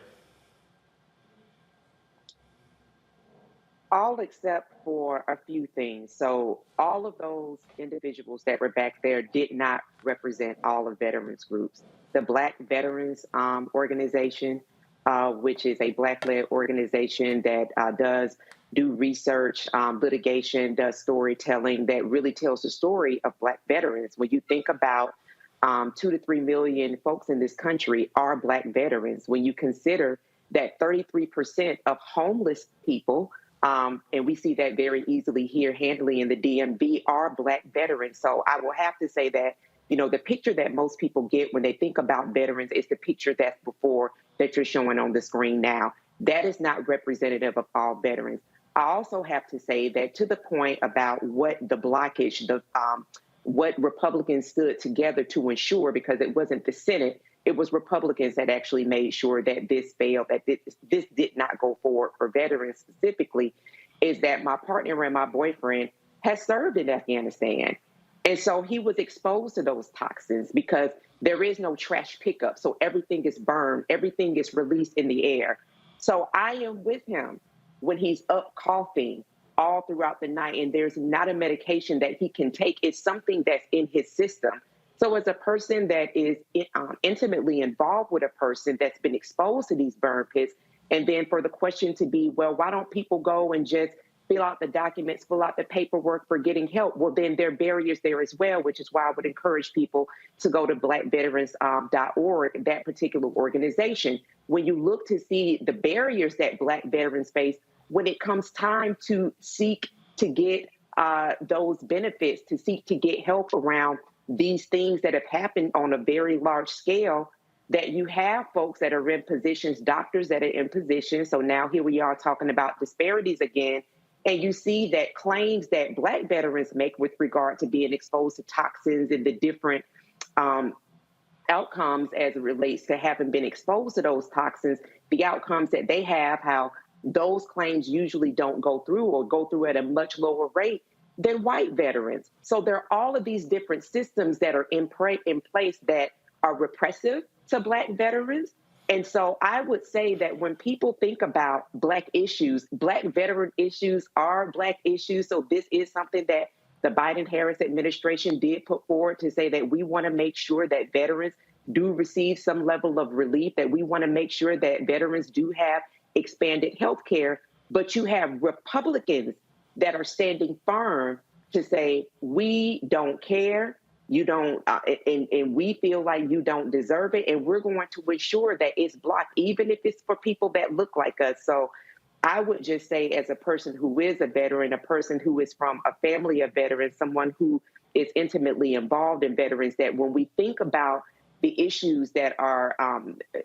All except for a few things. So all of those individuals that were back there did not represent all of veterans groups. The Black Veterans Organization, which is a Black-led organization that does do research, litigation, does storytelling that really tells the story of Black veterans. When you think about 2 to 3 million folks in this country are Black veterans, when you consider that 33% of homeless people, and we see that very easily here, handily in the DMV, are Black veterans. So I will have to say that, you know, the picture that most people get when they think about veterans is the picture that's before that you're showing on the screen now. That is not representative of all veterans. I also have to say that to the point about what the blockage, what Republicans stood together to ensure, because it wasn't the Senate, it was Republicans that actually made sure that this failed, that this did not go forward for veterans specifically, is that my partner and my boyfriend has served in Afghanistan. And so he was exposed to those toxins because there is no trash pickup. So everything is burned, everything is released in the air. So I am with him when he's up coughing all throughout the night and there's not a medication that he can take. It's something that's in his system. So as a person that is intimately involved with a person that's been exposed to these burn pits, and then for the question to be, well, why don't people go and just fill out the documents, fill out the paperwork for getting help? Well, then there are barriers there as well, which is why I would encourage people to go to blackveterans.org, that particular organization. When you look to see the barriers that Black veterans face when it comes time to seek to get those benefits, to seek to get help around these things that have happened on a very large scale, that you have folks that are in positions, doctors that are in positions. So now here we are talking about disparities again. And you see that claims that Black veterans make with regard to being exposed to toxins and the different outcomes as it relates to having been exposed to those toxins, the outcomes that they have, how those claims usually don't go through or go through at a much lower rate than white veterans. So there are all of these different systems that are in place that are repressive to Black veterans. And so I would say that when people think about Black issues, Black veteran issues are Black issues. So this is something that the Biden-Harris administration did put forward to say that we want to make sure that veterans do receive some level of relief, that we want to make sure that veterans do have expanded health care. But you have Republicans that are standing firm to say, we don't care. You don't, and we feel like you don't deserve it. And we're going to ensure that it's blocked, even if it's for people that look like us. So I would just say, as a person who is a veteran, a person who is from a family of veterans, someone who is intimately involved in veterans, that when we think about the issues that are,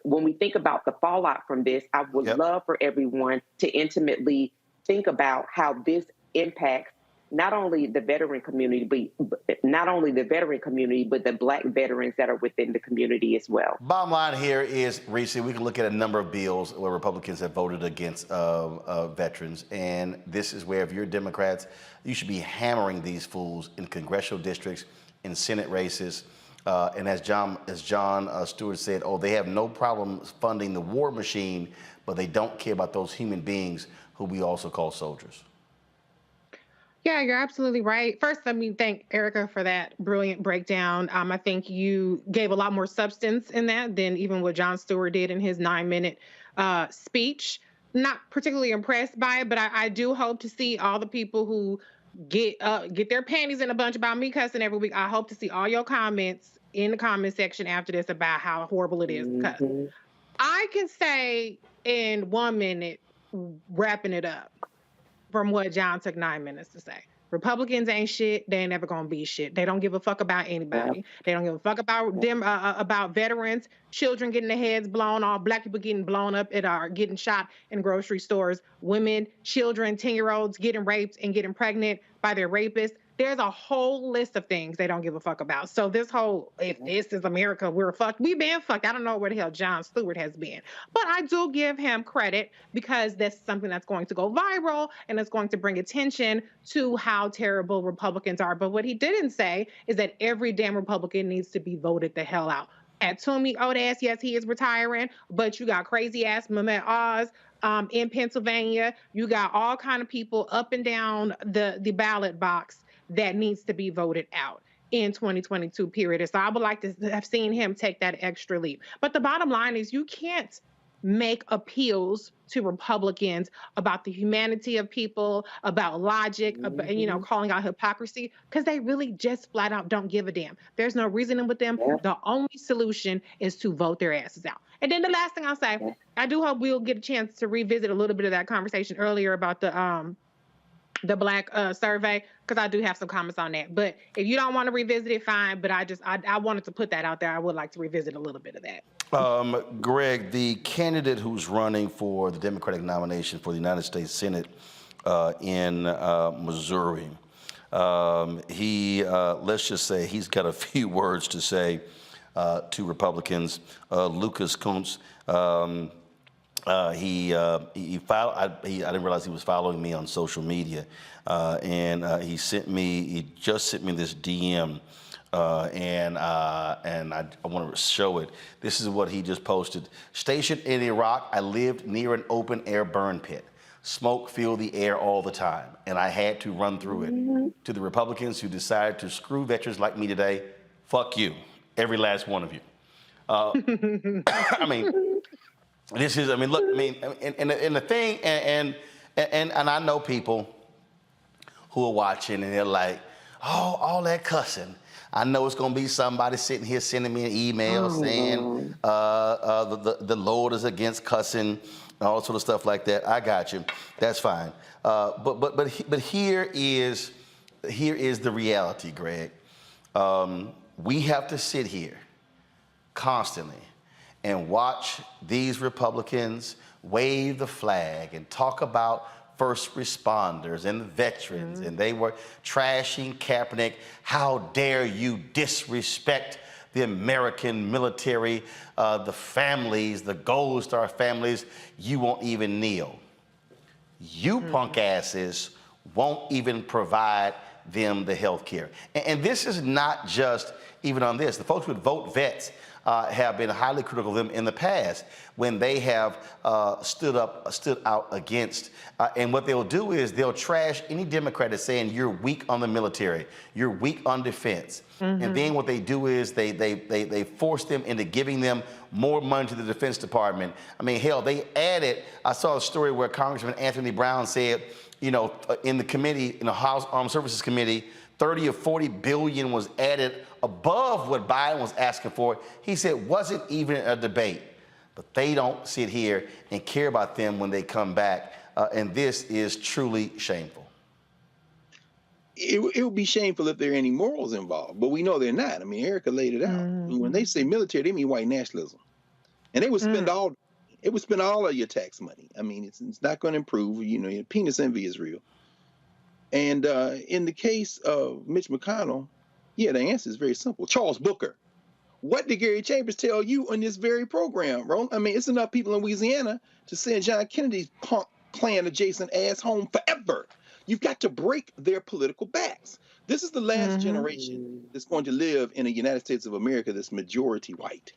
when we think about the fallout from this, I would love for everyone to intimately think about how this impacts not only the veteran community, but the Black veterans that are within the community as well. Bottom line here is, Reese, we can look at a number of bills where Republicans have voted against veterans. And this is where, if you're Democrats, you should be hammering these fools in congressional districts, in Senate races. And as Jon Stewart said, they have no problem funding the war machine, but they don't care about those human beings who we also call soldiers. Yeah, you're absolutely right. First, let me thank Erica for that brilliant breakdown. I think you gave a lot more substance in that than even what Jon Stewart did in his 9-minute speech. Not particularly impressed by it, but I do hope to see all the people who get their panties in a bunch about me cussing every week. I hope to see all your comments in the comment section after this about how horrible it is. Because I can say in 1 minute, wrapping it up, from what Jon took 9 minutes to say. Republicans ain't shit. They ain't never gonna be shit. They don't give a fuck about anybody. They don't give a fuck about them, about veterans, children getting their heads blown off, Black people getting blown up getting shot in grocery stores, women, children, 10-year-olds getting raped and getting pregnant by their rapists. There's a whole list of things they don't give a fuck about. So this whole, if this is America, we're fucked. We've been fucked. I don't know where the hell Jon Stewart has been. But I do give him credit because that's something that's going to go viral and it's going to bring attention to how terrible Republicans are. But what he didn't say is that every damn Republican needs to be voted the hell out. At Toomey Odas, yes, he is retiring, but you got crazy ass Mehmet Oz in Pennsylvania. You got all kind of people up and down the ballot box that needs to be voted out in 2022 period. So I would like to have seen him take that extra leap. But the bottom line is you can't make appeals to Republicans about the humanity of people, about logic, about, calling out hypocrisy, because they really just flat out don't give a damn. There's no reasoning with them. The only solution is to vote their asses out. And then the last thing I'll say, I do hope we'll get a chance to revisit a little bit of that conversation earlier about the Black survey, because I do have some comments on that. But if you don't want to revisit it, fine. But I wanted to put that out there. I would like to revisit a little bit of that. Greg, the candidate who's running for the Democratic nomination for the United States Senate in Missouri, he, let's just say he's got a few words to say to Republicans. Lucas Kuntz, he followed. I didn't realize he was following me on social media, and he just sent me this DM, and I want to show it. This is what he just posted. Stationed in Iraq, I lived near an open air burn pit. Smoke filled the air all the time, and I had to run through it. To the Republicans who decided to screw veterans like me today, fuck you, every last one of you. I mean, this is. I mean, look. I mean, and the thing, and I know people who are watching, and they're like, oh, all that cussing. I know it's gonna be somebody sitting here sending me an email saying the Lord is against cussing. And all sort of stuff like that. I got you. That's fine. But here is the reality, Greg. We have to sit here constantly and watch these Republicans wave the flag and talk about first responders and the veterans, and they were trashing Kaepernick. How dare you disrespect the American military, the families, the Gold Star families. You won't even kneel. You punk asses won't even provide them the health care. And this is not just even on this. The folks with Vote Vets have been highly critical of them in the past when they have stood out against. And what they'll do is they'll trash any Democrat that's saying you're weak on the military, you're weak on defense. And then what they do is they force them into giving them more money to the Defense Department. I mean, hell, they added, I saw a story where Congressman Anthony Brown said, you know, in the committee, in the House Armed Services Committee, 30 or 40 billion was added above what Biden was asking for. He said wasn't even a debate. But they don't sit here and care about them when they come back. And this is truly shameful. It would be shameful if there are any morals involved, but we know they're not. I mean, Erica laid it out. When they say military, they mean white nationalism, and they would spend all of your tax money. I mean, it's not going to improve. You know, penis envy is real. And in the case of Mitch McConnell, yeah, the answer is very simple. Charles Booker. What did Gary Chambers tell you on this very program, Roland? I mean, it's enough people in Louisiana to send John Kennedy's punk Klan adjacent ass home forever. You've got to break their political backs. This is the last generation that's going to live in the United States of America that's majority white.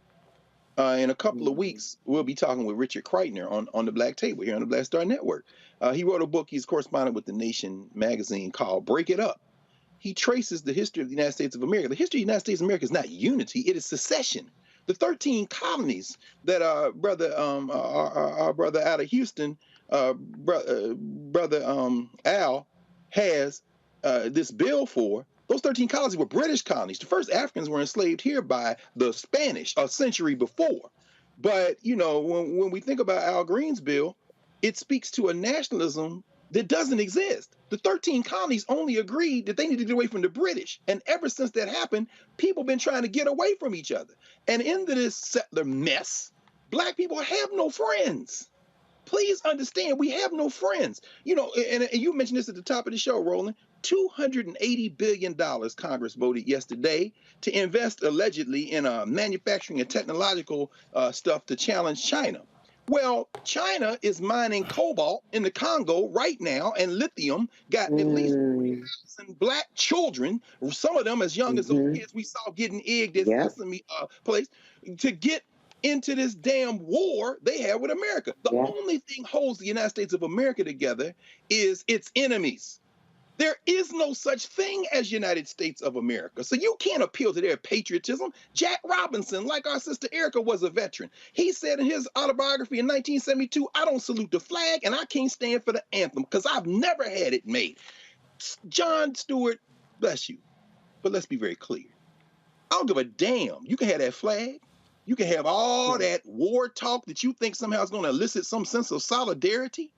In a couple of weeks, we'll be talking with Richard Kreitner on the Black Table here on the Black Star Network. He wrote a book. He's correspondent with The Nation magazine called Break It Up. He traces the history of the United States of America. The history of the United States of America is not unity, it is secession. The 13 colonies that our brother out of Houston, brother Al, has this bill for, those 13 colonies were British colonies. The first Africans were enslaved here by the Spanish a century before. But, you know, when we think about Al Green's bill, it speaks to a nationalism that doesn't exist. The 13 colonies only agreed that they needed to get away from the British. And ever since that happened, people have been trying to get away from each other. And into this settler mess, Black people have no friends. Please understand, we have no friends. You know, and you mentioned this at the top of the show, Roland. $280 billion Congress voted yesterday to invest allegedly in manufacturing and technological stuff to challenge China. Well, China is mining cobalt in the Congo right now, and lithium got at least 40,000 Black children, some of them as young as those kids we saw getting egged at Sesame Place, to get into this damn war they have with America. The only thing holds the United States of America together is its enemies. There is no such thing as United States of America. So you can't appeal to their patriotism. Jack Robinson, like our sister Erica, was a veteran. He said in his autobiography in 1972, I don't salute the flag and I can't stand for the anthem because I've never had it made. Jon Stewart, bless you. But let's be very clear. I don't give a damn. You can have that flag. You can have all that war talk that you think somehow is going to elicit some sense of solidarity.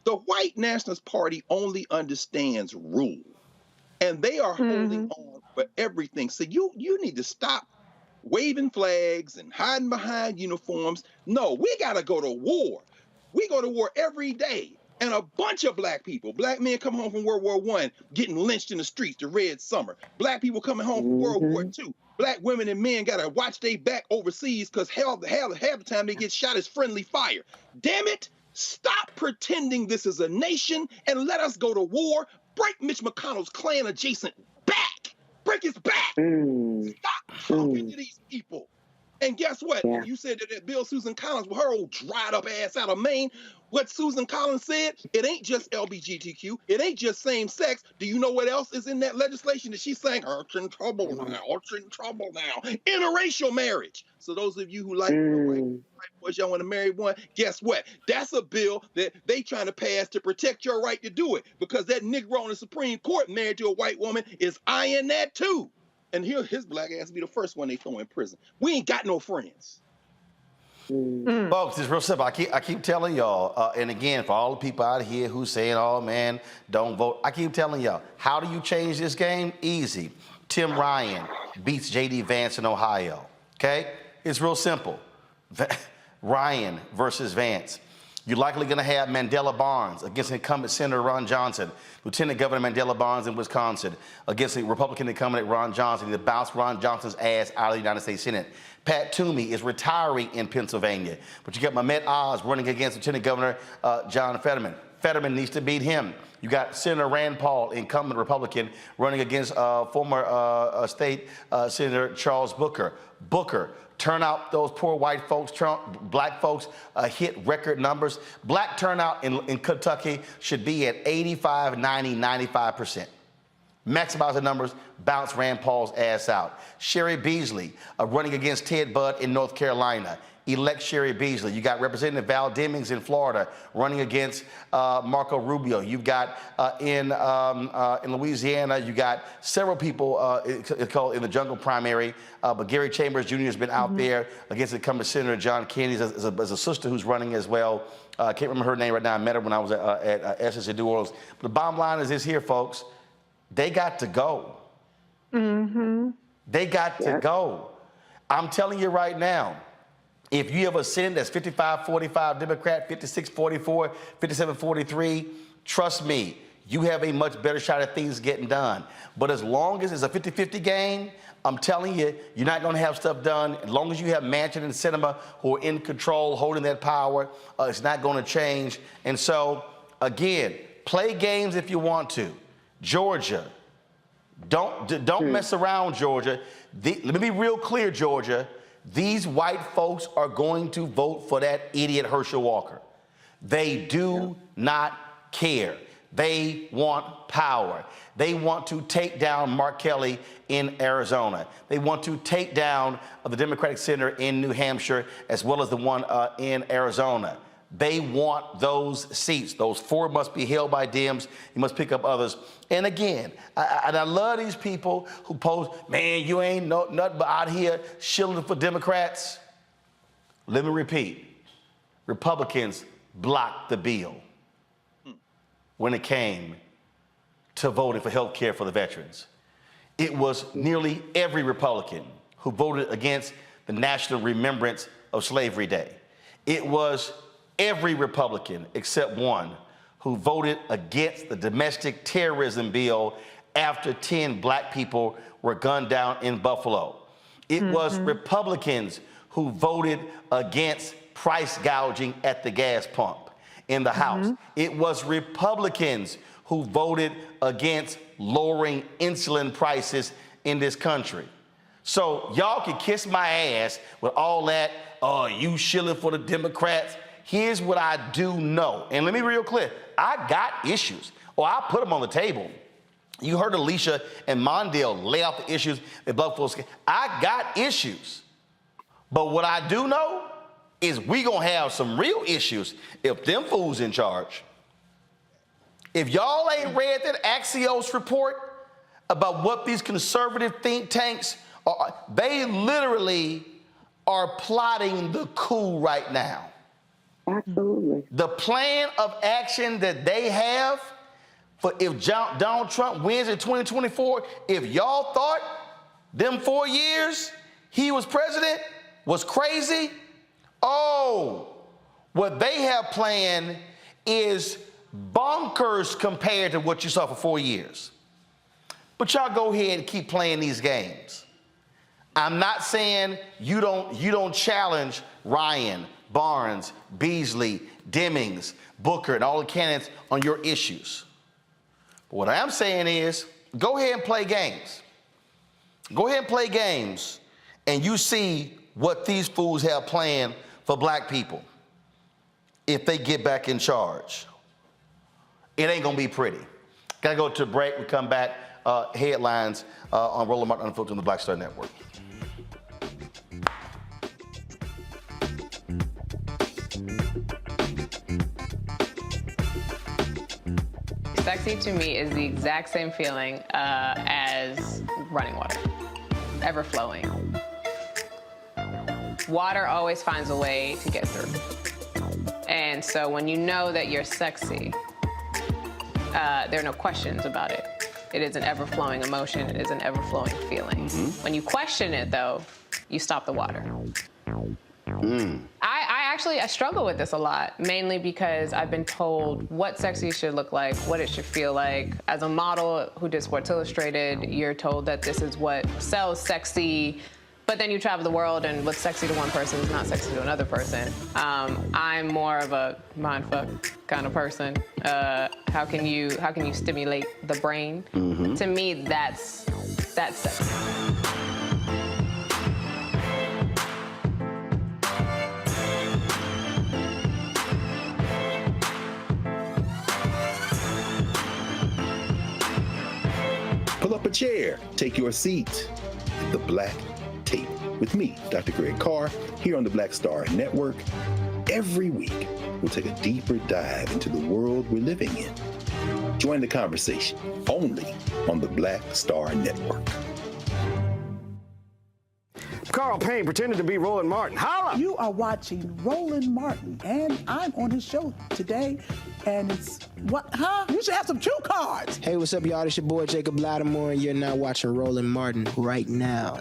The White Nationalist Party only understands rule, and they are holding on for everything. So you need to stop waving flags and hiding behind uniforms. No, we got to go to war. We go to war every day. And a bunch of Black people, Black men coming home from World War I, getting lynched in the streets, the Red Summer. Black people coming home from World War II. black women and men gotta watch their back overseas because half the time they get shot as friendly fire. Damn it, stop pretending this is a nation and let us go to war. Break Mitch McConnell's Klan adjacent back. Break his back. Stop talking to these people. And guess what? Yeah. You said that Bill Susan Collins with her old dried up ass out of Maine. What Susan Collins said, it ain't just LGBTQ, it ain't just same sex. Do you know what else is in that legislation that she's saying? It's in trouble now, it's in trouble now. Interracial marriage. So those of you who like white boys, y'all want to marry one, guess what? That's a bill that they trying to pass to protect your right to do it, because that Negro in the Supreme Court married to a white woman is eyeing that too. And here, his black ass be the first one they throw in prison. We ain't got no friends. Folks, it's real simple. I keep telling y'all, and again, for all the people out here who saying, oh man, don't vote, I keep telling y'all, how do you change this game? Easy. Tim Ryan beats J.D. Vance in Ohio, okay? It's real simple. Ryan versus Vance. You're likely going to have Mandela Barnes against incumbent Senator Ron Johnson, Lieutenant Governor Mandela Barnes in Wisconsin against the Republican incumbent Ron Johnson to bounce Ron Johnson's ass out of the United States Senate. Pat Toomey is retiring in Pennsylvania, but you got Mehmet Oz running against Lieutenant Governor John Fetterman. Fetterman needs to beat him. You got Senator Rand Paul, incumbent Republican, running against former state Senator Charles Booker. Booker. Turnout, those poor white folks, black folks hit record numbers. Black turnout in Kentucky should be at 85, 90, 95%. Maximize the numbers, bounce Rand Paul's ass out. Sherry Beasley running against Ted Budd in North Carolina. Elect Sherry Beasley. You got Representative Val Demings in Florida running against Marco Rubio. You've got in Louisiana, you got several people it's called in the jungle primary, but Gary Chambers Jr. has been out there against incumbent Senator John Kennedy as a sister who's running as well. I can't remember her name right now. I met her when I was at Essex in New Orleans. But the bottom line is this here, folks. They got to go. They got to go. I'm telling you right now, if you have a Senate that's 55-45 Democrat, 56-44, 57-43, trust me, you have a much better shot at things getting done. But as long as it's a 50-50 game, I'm telling you, you're not going to have stuff done. As long as you have Manchin and Sinema who are in control, holding that power, it's not going to change. And so, again, play games if you want to. Georgia, don't mess around, Georgia. Let me be real clear, Georgia. These white folks are going to vote for that idiot Herschel Walker. They do not care. They want power. They want to take down Mark Kelly in Arizona. They want to take down the Democratic senator in New Hampshire, as well as the one in Arizona. They want those seats. Those 4 must be held by Dems. You must pick up others. And again, I love these people who pose, man, you ain't nothing but out here shilling for Democrats. Let me repeat. Republicans blocked the bill when it came to voting for health care for the veterans. It was nearly every Republican who voted against the National Remembrance of Slavery Day. It was every Republican except one who voted against the domestic terrorism bill after 10 black people were gunned down in Buffalo. It was Republicans who voted against price gouging at the gas pump in the House. It was Republicans who voted against lowering insulin prices in this country. So y'all can kiss my ass with all that, you shilling for the Democrats. Here's what I do know, and let me be real clear. I got issues, or I put them on the table. You heard Alicia and Mondale lay out the issues that black folks. I got issues, but what I do know is we gonna have some real issues if them fools in charge. If y'all ain't read that Axios report about what these conservative think tanks are, they literally are plotting the coup right now. Absolutely. The plan of action that they have for if Donald Trump wins in 2024, if y'all thought them 4 years he was president was crazy, what they have planned is bonkers compared to what you saw for 4 years. But y'all go ahead and keep playing these games. I'm not saying you don't challenge Ryan, Barnes, Beasley, Demings, Booker, and all the candidates on your issues. But what I am saying is, go ahead and play games. Go ahead and play games, and you see what these fools have planned for black people if they get back in charge. It ain't gonna be pretty. Gotta go to a break. We come back. Headlines on Roland Martin Unfiltered on the Black Star Network. Sexy to me is the exact same feeling as running water, ever flowing. Water always finds a way to get through. And so when you know that you're sexy, there are no questions about it. It is an ever-flowing emotion. It is an ever-flowing feeling. When you question it, though, you stop the water. I struggle with this a lot, mainly because I've been told what sexy should look like, what it should feel like. As a model who did Sports Illustrated, you're told that this is what sells sexy, but then you travel the world and what's sexy to one person is not sexy to another person. I'm more of a mindfuck kind of person. How can you stimulate the brain? To me, that's sexy. Pull up a chair, take your seat at the Black Tape with me, Dr. Greg Carr, here on the Black Star Network. Every week, we'll take a deeper dive into the world we're living in. Join the conversation only on the Black Star Network. Carl Payne pretended to be Roland Martin. Holla! You are watching Roland Martin, and I'm on his show today, and it's, You should have some cue cards. Hey, what's up, y'all? It's your boy, Jacob Lattimore, and you're now watching Roland Martin right now.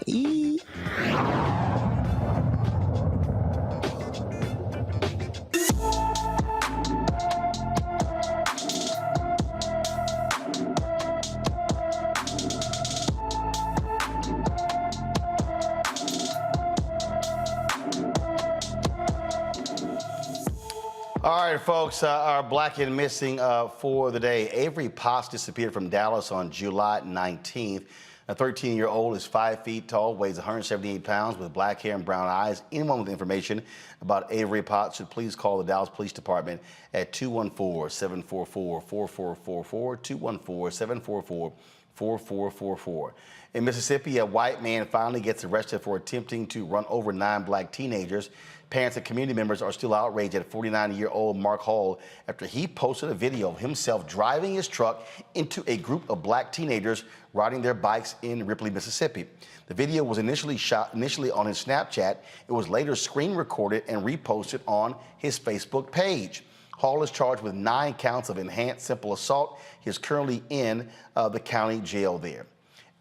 All right, folks, our black and missing for the day. Avery Potts disappeared from Dallas on July 19th. A 13-year-old is 5 feet tall, weighs 178 pounds, with black hair and brown eyes. Anyone with information about Avery Potts should please call the Dallas Police Department at 214-744-4444, 214-744-4444. In Mississippi, a white man finally gets arrested for attempting to run over 9 black teenagers. Parents and community members are still outraged at 49-year-old Mark Hall after he posted a video of himself driving his truck into a group of black teenagers riding their bikes in Ripley, Mississippi. The video was initially shot on his Snapchat. It was later screen recorded and reposted on his Facebook page. Hall is charged with 9 counts of enhanced simple assault. He is currently in the county jail there.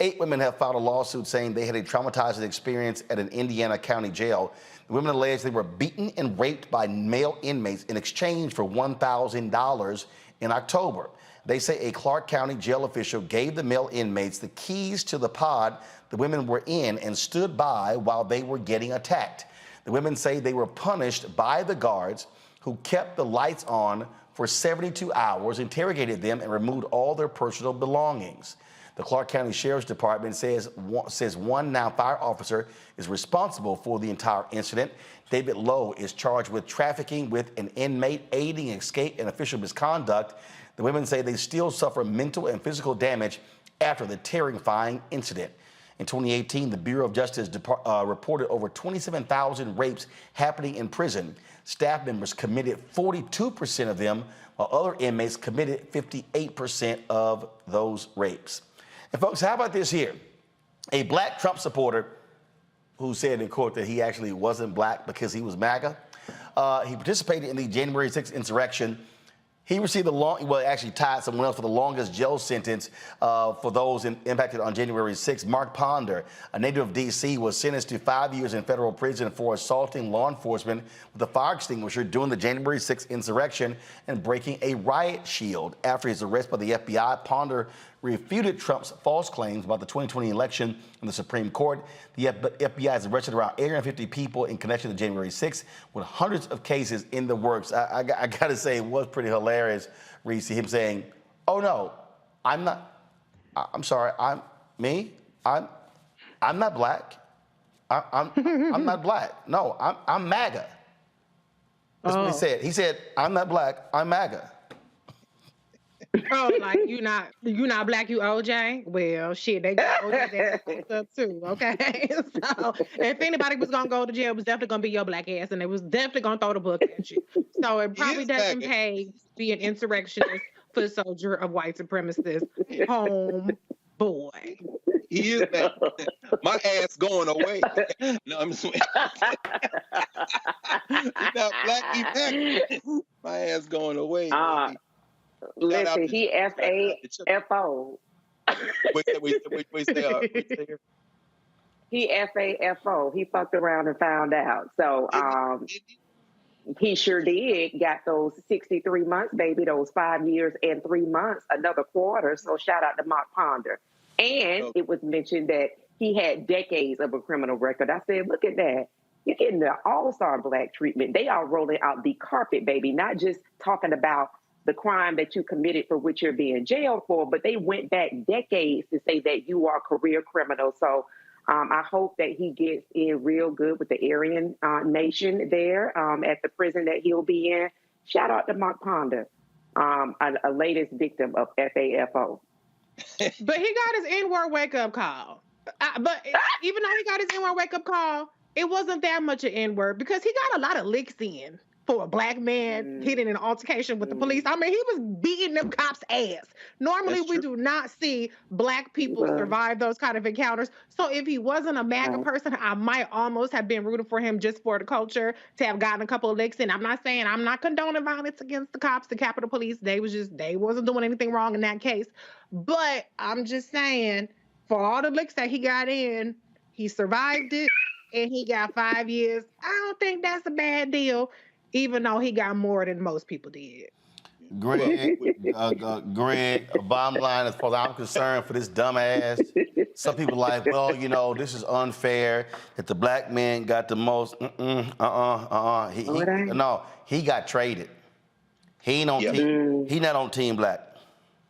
8 women have filed a lawsuit saying they had a traumatizing experience at an Indiana county jail. The women alleged they were beaten and raped by male inmates in exchange for $1,000 in October. They say a Clark County jail official gave the male inmates the keys to the pod the women were in and stood by while they were getting attacked. The women say they were punished by the guards who kept the lights on for 72 hours, interrogated them, and removed all their personal belongings. The Clark County Sheriff's Department says one now fire officer is responsible for the entire incident. David Lowe is charged with trafficking with an inmate, aiding escape, and official misconduct. The women say they still suffer mental and physical damage after the terrifying incident. In 2018, the Bureau of Justice reported over 27,000 rapes happening in prison. Staff members committed 42% of them, while other inmates committed 58% of those rapes. And folks, how about this here? A black Trump supporter who said in court that he actually wasn't black because he was MAGA. He participated in the January 6th insurrection. He received actually tied someone else for the longest jail sentence for those impacted on January 6th. Mark Ponder, a native of D.C., was sentenced to 5 years in federal prison for assaulting law enforcement with a fire extinguisher during the January 6th insurrection and breaking a riot shield. After his arrest by the FBI, Ponder refuted Trump's false claims about the 2020 election in the Supreme Court. The FBI has arrested around 850 people in connection to January 6th, with hundreds of cases in the works. I got to say, it was pretty hilarious, Reese, him saying, oh, no, I'm not, I'm sorry, I'm not black. I'm not black. No, I'm MAGA. That's what he said. He said, I'm not black, I'm MAGA. Oh, like you not black, you OJ? Well, shit, they got OJ up too, okay? So if anybody was gonna go to jail, it was definitely gonna be your black ass, and they was definitely gonna throw the book at you. So it probably doesn't pay to be an insurrectionist, foot soldier of white supremacist, home boy. He is back. My ass going away. No, I'm just He's not black, he's back. My ass going away. Listen, he F-A-F-O. Wait, stay here. He F-A-F-O. He fucked around and found out. So he sure did. Got those 63 months, baby, those 5 years and 3 months, another quarter. So shout out to Mark Ponder. And it was mentioned that he had decades of a criminal record. I said, look at that. You're getting the all-star black treatment. They are rolling out the carpet, baby, not just talking about the crime that you committed for which you're being jailed for, but they went back decades to say that you are a career criminal. So I hope that he gets in real good with the Aryan Nation there at the prison that he'll be in. Shout out to Mark Ponder, a latest victim of FAFO. But he got his N-word wake-up call. But even though he got his N-word wake-up call, it wasn't that much an N-word because he got a lot of licks in for a black man hitting an altercation with the police. I mean, he was beating them cops' ass. Normally, we do not see black people survive those kind of encounters. So if he wasn't a MAGA person, I might almost have been rooting for him just for the culture to have gotten a couple of licks in. I'm not saying I'm not condoning violence against the cops, the Capitol Police. They wasn't doing anything wrong in that case. But I'm just saying, for all the licks that he got in, he survived it and he got 5 years. I don't think that's a bad deal, even though he got more than most people did. Greg, bottom line, as far as I'm concerned, for this dumbass, some people like, well, you know, this is unfair that the black man got the most. No, he got traded. He ain't on team. He not on Team Black.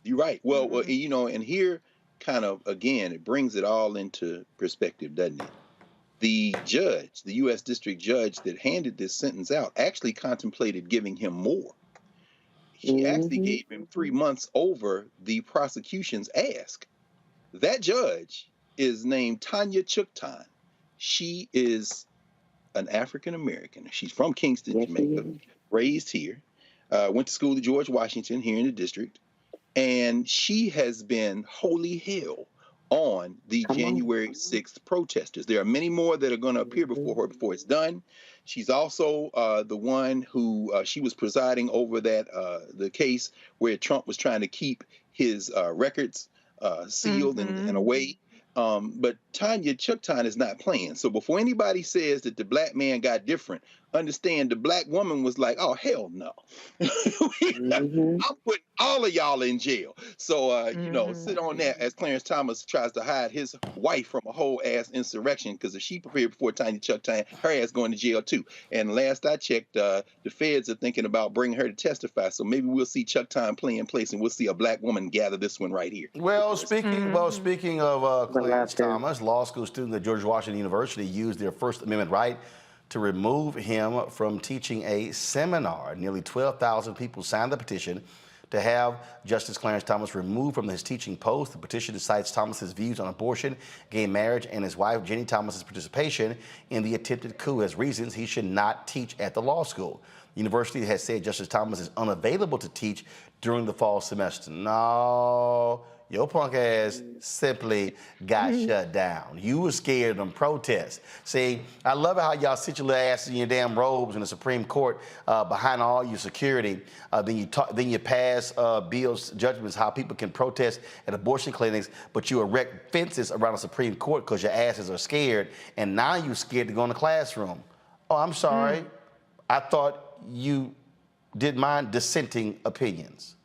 You're right. Well, you know, and here, kind of again, it brings it all into perspective, doesn't it? The judge, the U.S. District Judge that handed this sentence out, actually contemplated giving him more. He actually gave him 3 months over the prosecution's ask. That judge is named Tanya Chuktan. She is an African American. She's from Kingston, Jamaica, raised here, went to school at George Washington here in the district, and she has been holy hell on the January 6th protesters. There are many more that are going to appear before her before it's done. She's also the one who she was presiding over the case where Trump was trying to keep his records sealed and away. But Tanya Chuktan is not playing. So before anybody says that the black man got different, understand the black woman was like, oh, hell no. I'm putting all of y'all in jail. So, you know, sit on that as Clarence Thomas tries to hide his wife from a whole ass insurrection, because if she prepared before Tanya Chuktan, her ass going to jail too. And last I checked, the feds are thinking about bringing her to testify. So maybe we'll see Chuktan play in place and we'll see a black woman gather this one right here. Well, speaking of Clarence Thomas, law school students at George Washington University used their First Amendment right to remove him from teaching a seminar. Nearly 12,000 people signed the petition to have Justice Clarence Thomas removed from his teaching post. The petition cites Thomas's views on abortion, gay marriage, and his wife Jenny Thomas's participation in the attempted coup as reasons he should not teach at the law school. The university has said Justice Thomas is unavailable to teach during the fall semester. No, your punk ass simply got shut down. You were scared of them protests. See, I love how y'all sit your little asses in your damn robes in the Supreme Court behind all your security. Then you pass bills, judgments, how people can protest at abortion clinics, but you erect fences around the Supreme Court because your asses are scared, and now you're scared to go in the classroom. Oh, I'm sorry. I thought you didn't mind dissenting opinions.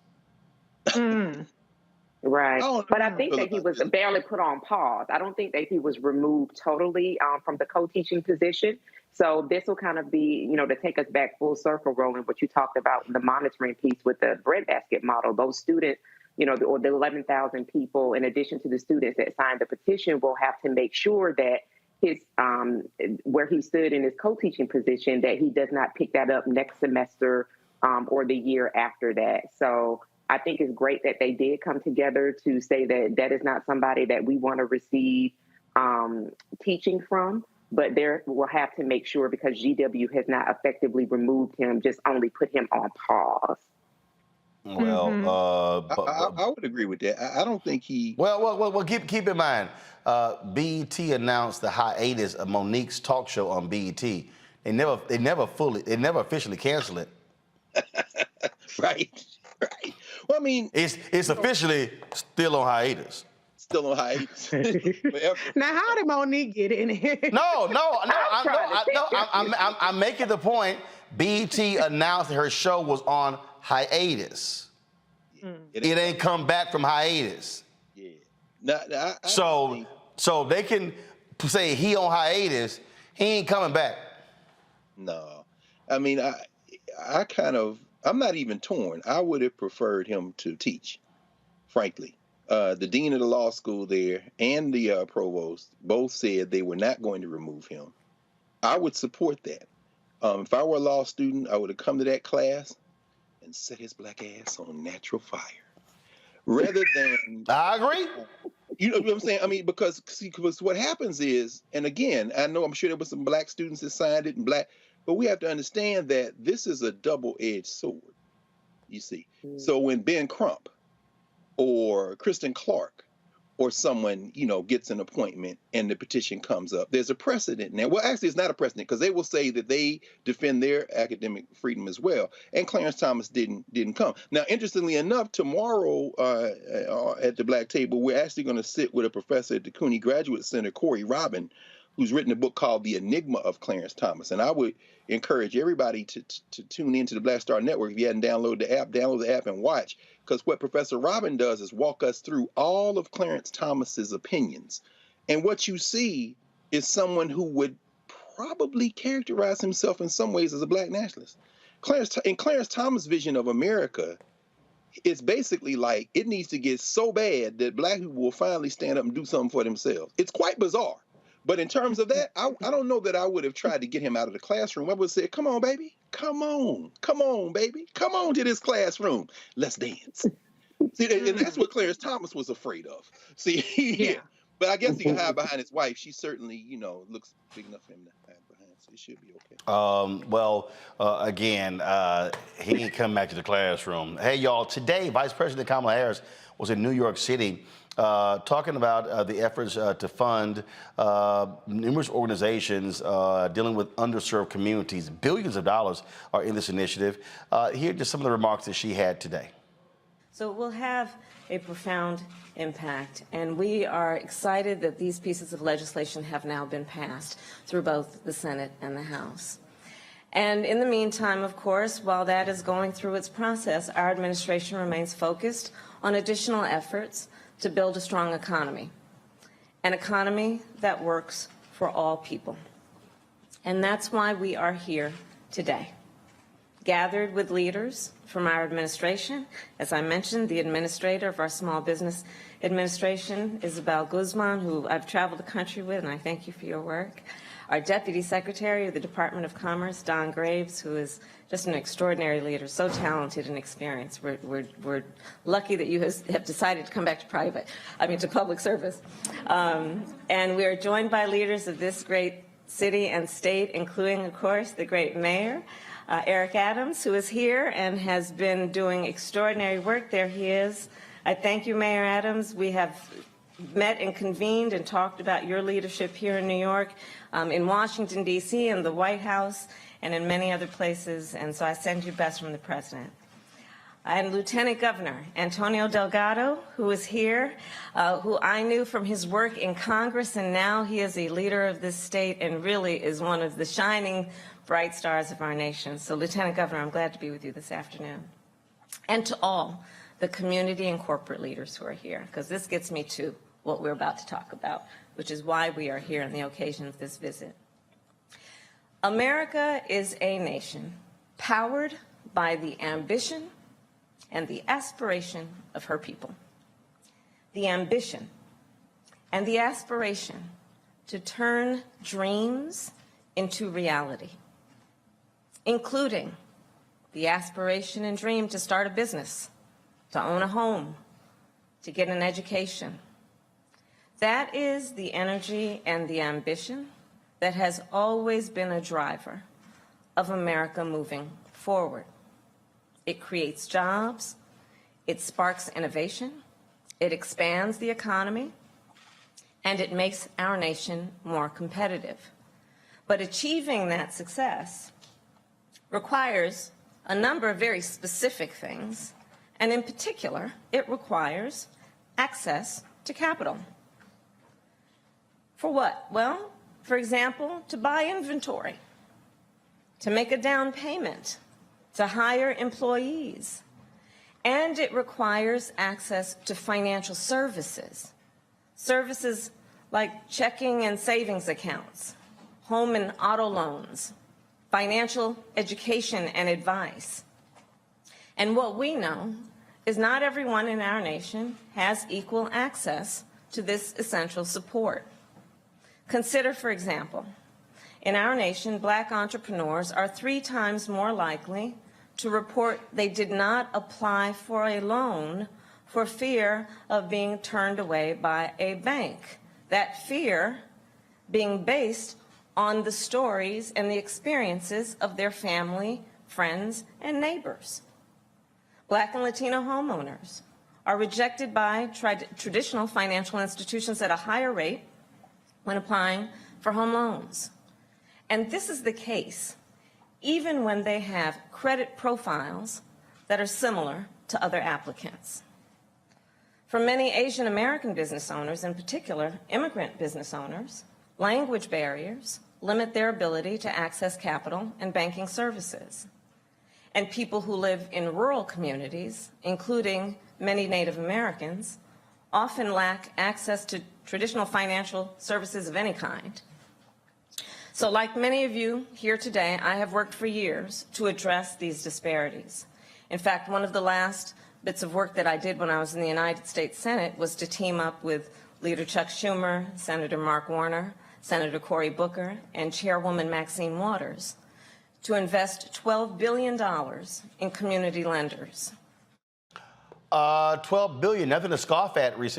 Right. But I think feel that he about was barely put on pause. I don't think that he was removed totally from the co-teaching position. So this will kind of be, to take us back full circle, Roland, what you talked about, the monitoring piece with the breadbasket model. Those students, or the 11,000 people, in addition to the students that signed the petition, will have to make sure that his where he stood in his co-teaching position, that he does not pick that up next semester or the year after that. So I think it's great that they did come together to say that that is not somebody that we want to receive teaching from, but there will have to make sure, because GW has not effectively removed him, just only put him on pause. Well, I would agree with that. I don't think he. Well. Keep in mind, BET announced the hiatus of Monique's talk show on BET. They never officially canceled it. Right. Well, I mean, it's officially still on hiatus. Still on hiatus. Forever. Now, how did Monique get in here? No. I'm making the point. BET announced that her show was on hiatus. It ain't come back from hiatus. Yeah. So they can say he on hiatus. He ain't coming back. No. I mean, I'm not even torn. I would have preferred him to teach, frankly. The dean of the law school there and the provost both said they were not going to remove him. I would support that. If I were a law student, I would have come to that class and set his black ass on natural fire. Rather than... I agree. You know what I'm saying? I mean, because what happens is, and again, I'm sure there were some black students that signed it, but we have to understand that this is a double-edged sword, you see. So when Ben Crump or Kristen Clark or someone, gets an appointment and the petition comes up, there's a precedent now. Well, actually, it's not a precedent, because they will say that they defend their academic freedom as well. And Clarence Thomas didn't come. Now, interestingly enough, tomorrow at the Black Table, we're actually going to sit with a professor at the CUNY Graduate Center, Corey Robin, who's written a book called The Enigma of Clarence Thomas. And I would encourage everybody to tune into the Black Star Network. If you hadn't downloaded the app, download the app and watch. Because what Professor Robin does is walk us through all of Clarence Thomas's opinions. And what you see is someone who would probably characterize himself in some ways as a black nationalist. In Clarence Thomas' vision of America, it's basically like it needs to get so bad that black people will finally stand up and do something for themselves. It's quite bizarre. But in terms of that, I don't know that I would have tried to get him out of the classroom. I would have said, come on, baby. Come on, baby. Come on to this classroom. Let's dance. See, and that's what Clarence Thomas was afraid of. See, yeah. But I guess he can hide behind his wife. She certainly, looks big enough for him to hide behind, so it should be okay. Again, he didn't come back to the classroom. Hey, y'all, today, Vice President Kamala Harris was in New York City talking about the efforts to fund numerous organizations dealing with underserved communities. Billions of dollars are in this initiative. Here are just some of the remarks that she had today. So it will have a profound impact, and we are excited that these pieces of legislation have now been passed through both the Senate and the House. And in the meantime, of course, while that is going through its process, our administration remains focused on additional efforts to build a strong economy, an economy that works for all people. And that's why we are here today, gathered with leaders from our administration. As I mentioned, the administrator of our Small Business Administration, Isabel Guzman, who I've traveled the country with, and I thank you for your work. Our Deputy Secretary of the Department of Commerce, Don Graves, who is just an extraordinary leader, so talented and experienced. We're lucky that you have decided to come back to public service. And we are joined by leaders of this great city and state, including, of course, the great mayor, Eric Adams, who is here and has been doing extraordinary work. There he is. I thank you, Mayor Adams. We have met and convened and talked about your leadership here in New York, in Washington, D.C., in the White House, and in many other places, and so I send you best from the President. And Lieutenant Governor Antonio Delgado, who is here, who I knew from his work in Congress, and now he is a leader of this state and really is one of the shining bright stars of our nation. So, Lieutenant Governor, I'm glad to be with you this afternoon. And to all the community and corporate leaders who are here, because this gets me to what we're about to talk about, which is why we are here on the occasion of this visit. America is a nation powered by the ambition and the aspiration of her people. The ambition and the aspiration to turn dreams into reality, including the aspiration and dream to start a business, to own a home, to get an education. That is the energy and the ambition that has always been a driver of America moving forward. It creates jobs, it sparks innovation, it expands the economy, and it makes our nation more competitive. But achieving that success requires a number of very specific things, and in particular, it requires access to capital. For what? Well, for example, to buy inventory, to make a down payment, to hire employees, and it requires access to financial services. Services like checking and savings accounts, home and auto loans, financial education and advice. And what we know is not everyone in our nation has equal access to this essential support. Consider, for example, in our nation, Black entrepreneurs are 3 times more likely to report they did not apply for a loan for fear of being turned away by a bank. That fear being based on the stories and the experiences of their family, friends, and neighbors. Black and Latino homeowners are rejected by traditional financial institutions at a higher rate when applying for home loans. And this is the case even when they have credit profiles that are similar to other applicants. For many Asian American business owners, in particular immigrant business owners, language barriers limit their ability to access capital and banking services. And people who live in rural communities, including many Native Americans, often lack access to traditional financial services of any kind. So like many of you here today, I have worked for years to address these disparities. In fact, one of the last bits of work that I did when I was in the United States Senate was to team up with Leader Chuck Schumer, Senator Mark Warner, Senator Cory Booker, and Chairwoman Maxine Waters to invest $12 billion in community lenders. $12 billion, nothing to scoff at, Reese.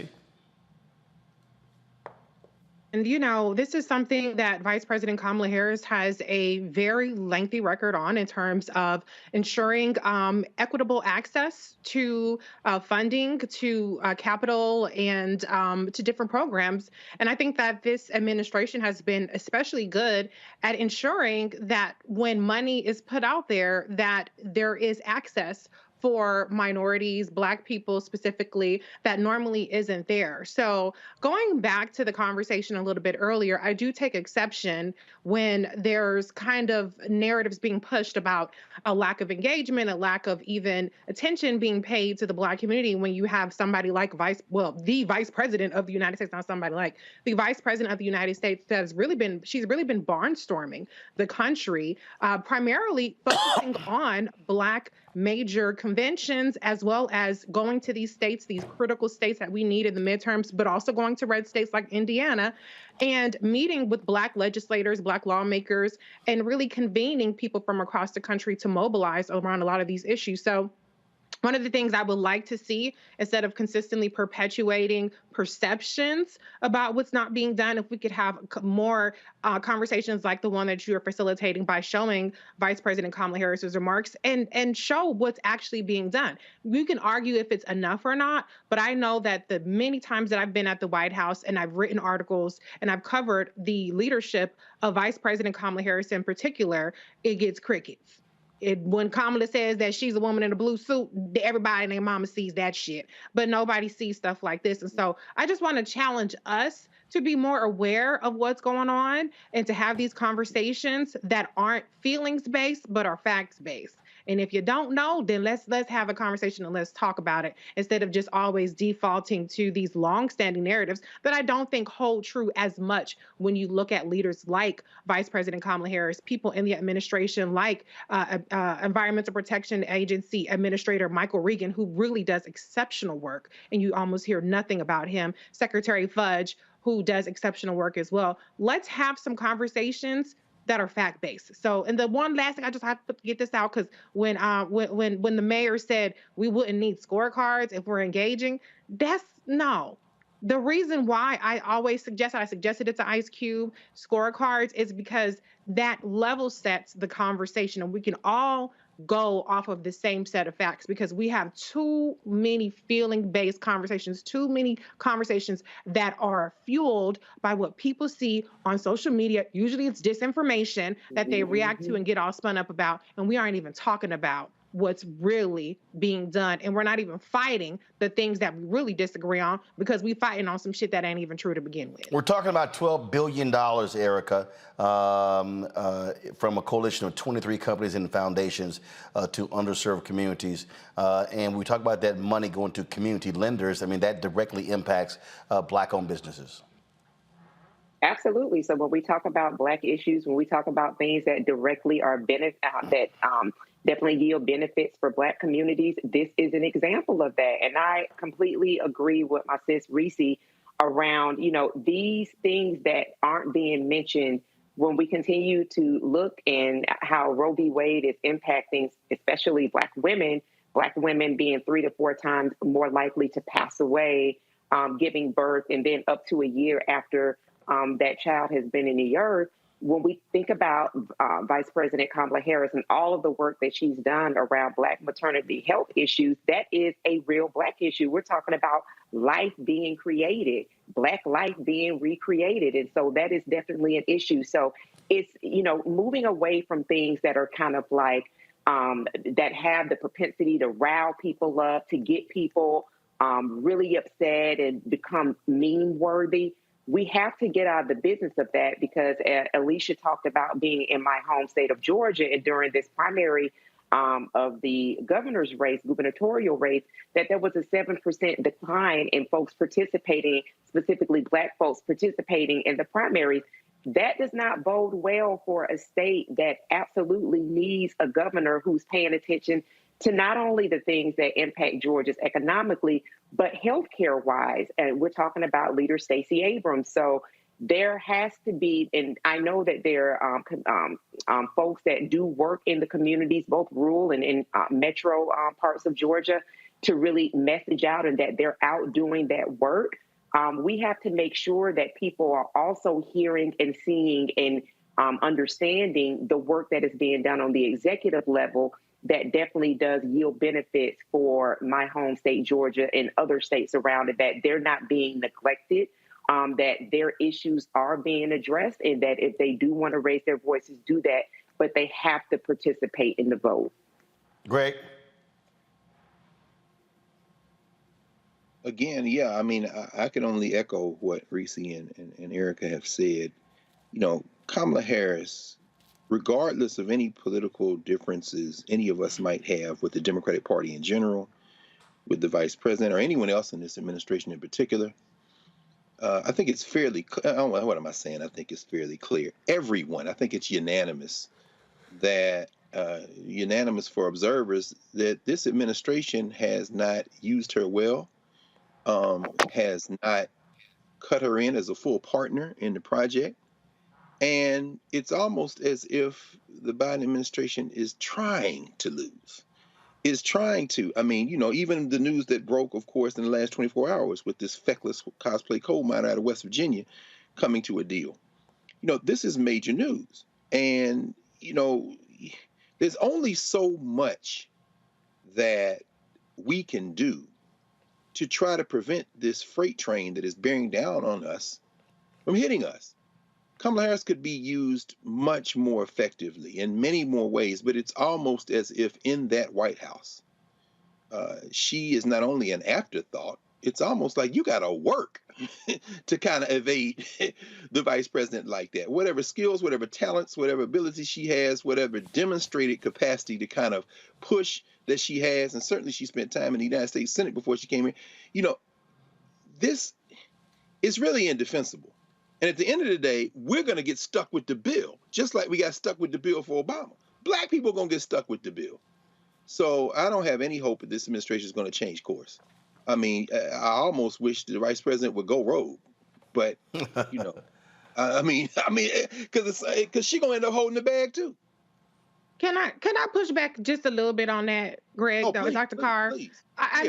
And, you know, this is something that Vice President Kamala Harris has a very lengthy record on in terms of ensuring equitable access to funding, to capital, and to different programs. And I think that this administration has been especially good at ensuring that when money is put out there, that there is access for minorities, Black people specifically, that normally isn't there. So going back to the conversation a little bit earlier, I do take exception when there's kind of narratives being pushed about a lack of engagement, a lack of even attention being paid to the Black community when you have somebody like the Vice President of the United States, not somebody like the Vice President of the United States she's really been barnstorming the country, primarily focusing on Black major conventions, as well as going to these states, these critical states that we need in the midterms, but also going to red states like Indiana and meeting with Black legislators, Black lawmakers, and really convening people from across the country to mobilize around a lot of these issues. So one of the things I would like to see, instead of consistently perpetuating perceptions about what's not being done, if we could have more conversations like the one that you are facilitating by showing Vice President Kamala Harris's remarks and show what's actually being done. We can argue if it's enough or not, but I know that the many times that I've been at the White House and I've written articles and I've covered the leadership of Vice President Kamala Harris in particular, it gets crickets. When Kamala says that she's a woman in a blue suit, everybody and their mama sees that shit, but nobody sees stuff like this. And so I just want to challenge us to be more aware of what's going on and to have these conversations that aren't feelings-based, but are facts-based. And if you don't know, then let's have a conversation and let's talk about it instead of just always defaulting to these long-standing narratives that I don't think hold true as much when you look at leaders like Vice President Kamala Harris, people in the administration like Environmental Protection Agency Administrator Michael Regan, who really does exceptional work, and you almost hear nothing about him. Secretary Fudge, who does exceptional work as well. Let's have some conversations that are fact-based. So, and the one last thing I just have to get this out, because when the mayor said we wouldn't need scorecards if we're engaging, that's no. The reason why I suggested it to Ice Cube, scorecards, is because that level sets the conversation, and we can all go off of the same set of facts, because we have too many feeling-based conversations, too many conversations that are fueled by what people see on social media. Usually it's disinformation that they react to and get all spun up about, and we aren't even talking about what's really being done. And we're not even fighting the things that we really disagree on, because we fighting on some shit that ain't even true to begin with. We're talking about $12 billion, Erica, from a coalition of 23 companies and foundations to underserved communities. And we talk about that money going to community lenders. I mean, that directly impacts Black-owned businesses. Absolutely. So when we talk about Black issues, when we talk about things that directly are definitely yield benefits for Black communities, this is an example of that. And I completely agree with my sis Reese around, these things that aren't being mentioned when we continue to look in how Roe v. Wade is impacting, especially Black women being 3 to 4 times more likely to pass away, giving birth, and then up to a year after that child has been in the earth. When we think about Vice President Kamala Harris and all of the work that she's done around Black maternity health issues, that is a real Black issue. We're talking about life being created, Black life being recreated. And so that is definitely an issue. So it's, moving away from things that are kind of like, that have the propensity to rile people up, to get people really upset and become meme worthy. We have to get out of the business of that, because Alicia talked about being in my home state of Georgia, and during this primary of the governor's race, gubernatorial race, that there was a 7% decline in folks participating, specifically Black folks participating in the primaries. That does not bode well for a state that absolutely needs a governor who's paying attention to not only the things that impact Georgia's economically, but healthcare wise. And we're talking about Leader Stacey Abrams. So there has to be, and I know that there are folks that do work in the communities, both rural and in metro parts of Georgia, to really message out, and that they're out doing that work. We have to make sure that people are also hearing and seeing and understanding the work that is being done on the executive level, that definitely does yield benefits for my home state, Georgia, and other states around it, that they're not being neglected, that their issues are being addressed, and that if they do want to raise their voices, do that, but they have to participate in the vote. Greg? Again, yeah, I mean, I can only echo what Reese and Erica have said. Kamala Harris, regardless of any political differences any of us might have with the Democratic Party in general, with the vice president, or anyone else in this administration in particular, I think it's fairly, what am I saying? I think it's fairly clear. Everyone, I think it's unanimous for observers that this administration has not used her well, has not cut her in as a full partner in the project. And it's almost as if the Biden administration is trying to lose, I mean, even the news that broke, of course, in the last 24 hours with this feckless cosplay coal miner out of West Virginia coming to a deal. This is major news. And, there's only so much that we can do to try to prevent this freight train that is bearing down on us from hitting us. Kamala Harris could be used much more effectively in many more ways, but it's almost as if in that White House, she is not only an afterthought, it's almost like you got to work to kind of evade the vice president like that. Whatever skills, whatever talents, whatever abilities she has, whatever demonstrated capacity to kind of push that she has, and certainly she spent time in the United States Senate before she came in. This is really indefensible. And at the end of the day, we're going to get stuck with the bill, just like we got stuck with the bill for Obama. Black people are going to get stuck with the bill. So I don't have any hope that this administration is going to change course. I mean, I almost wish the vice president would go rogue, but I mean, because she's going to end up holding the bag too. Can I push back just a little bit on that, Greg, Dr. Carr? I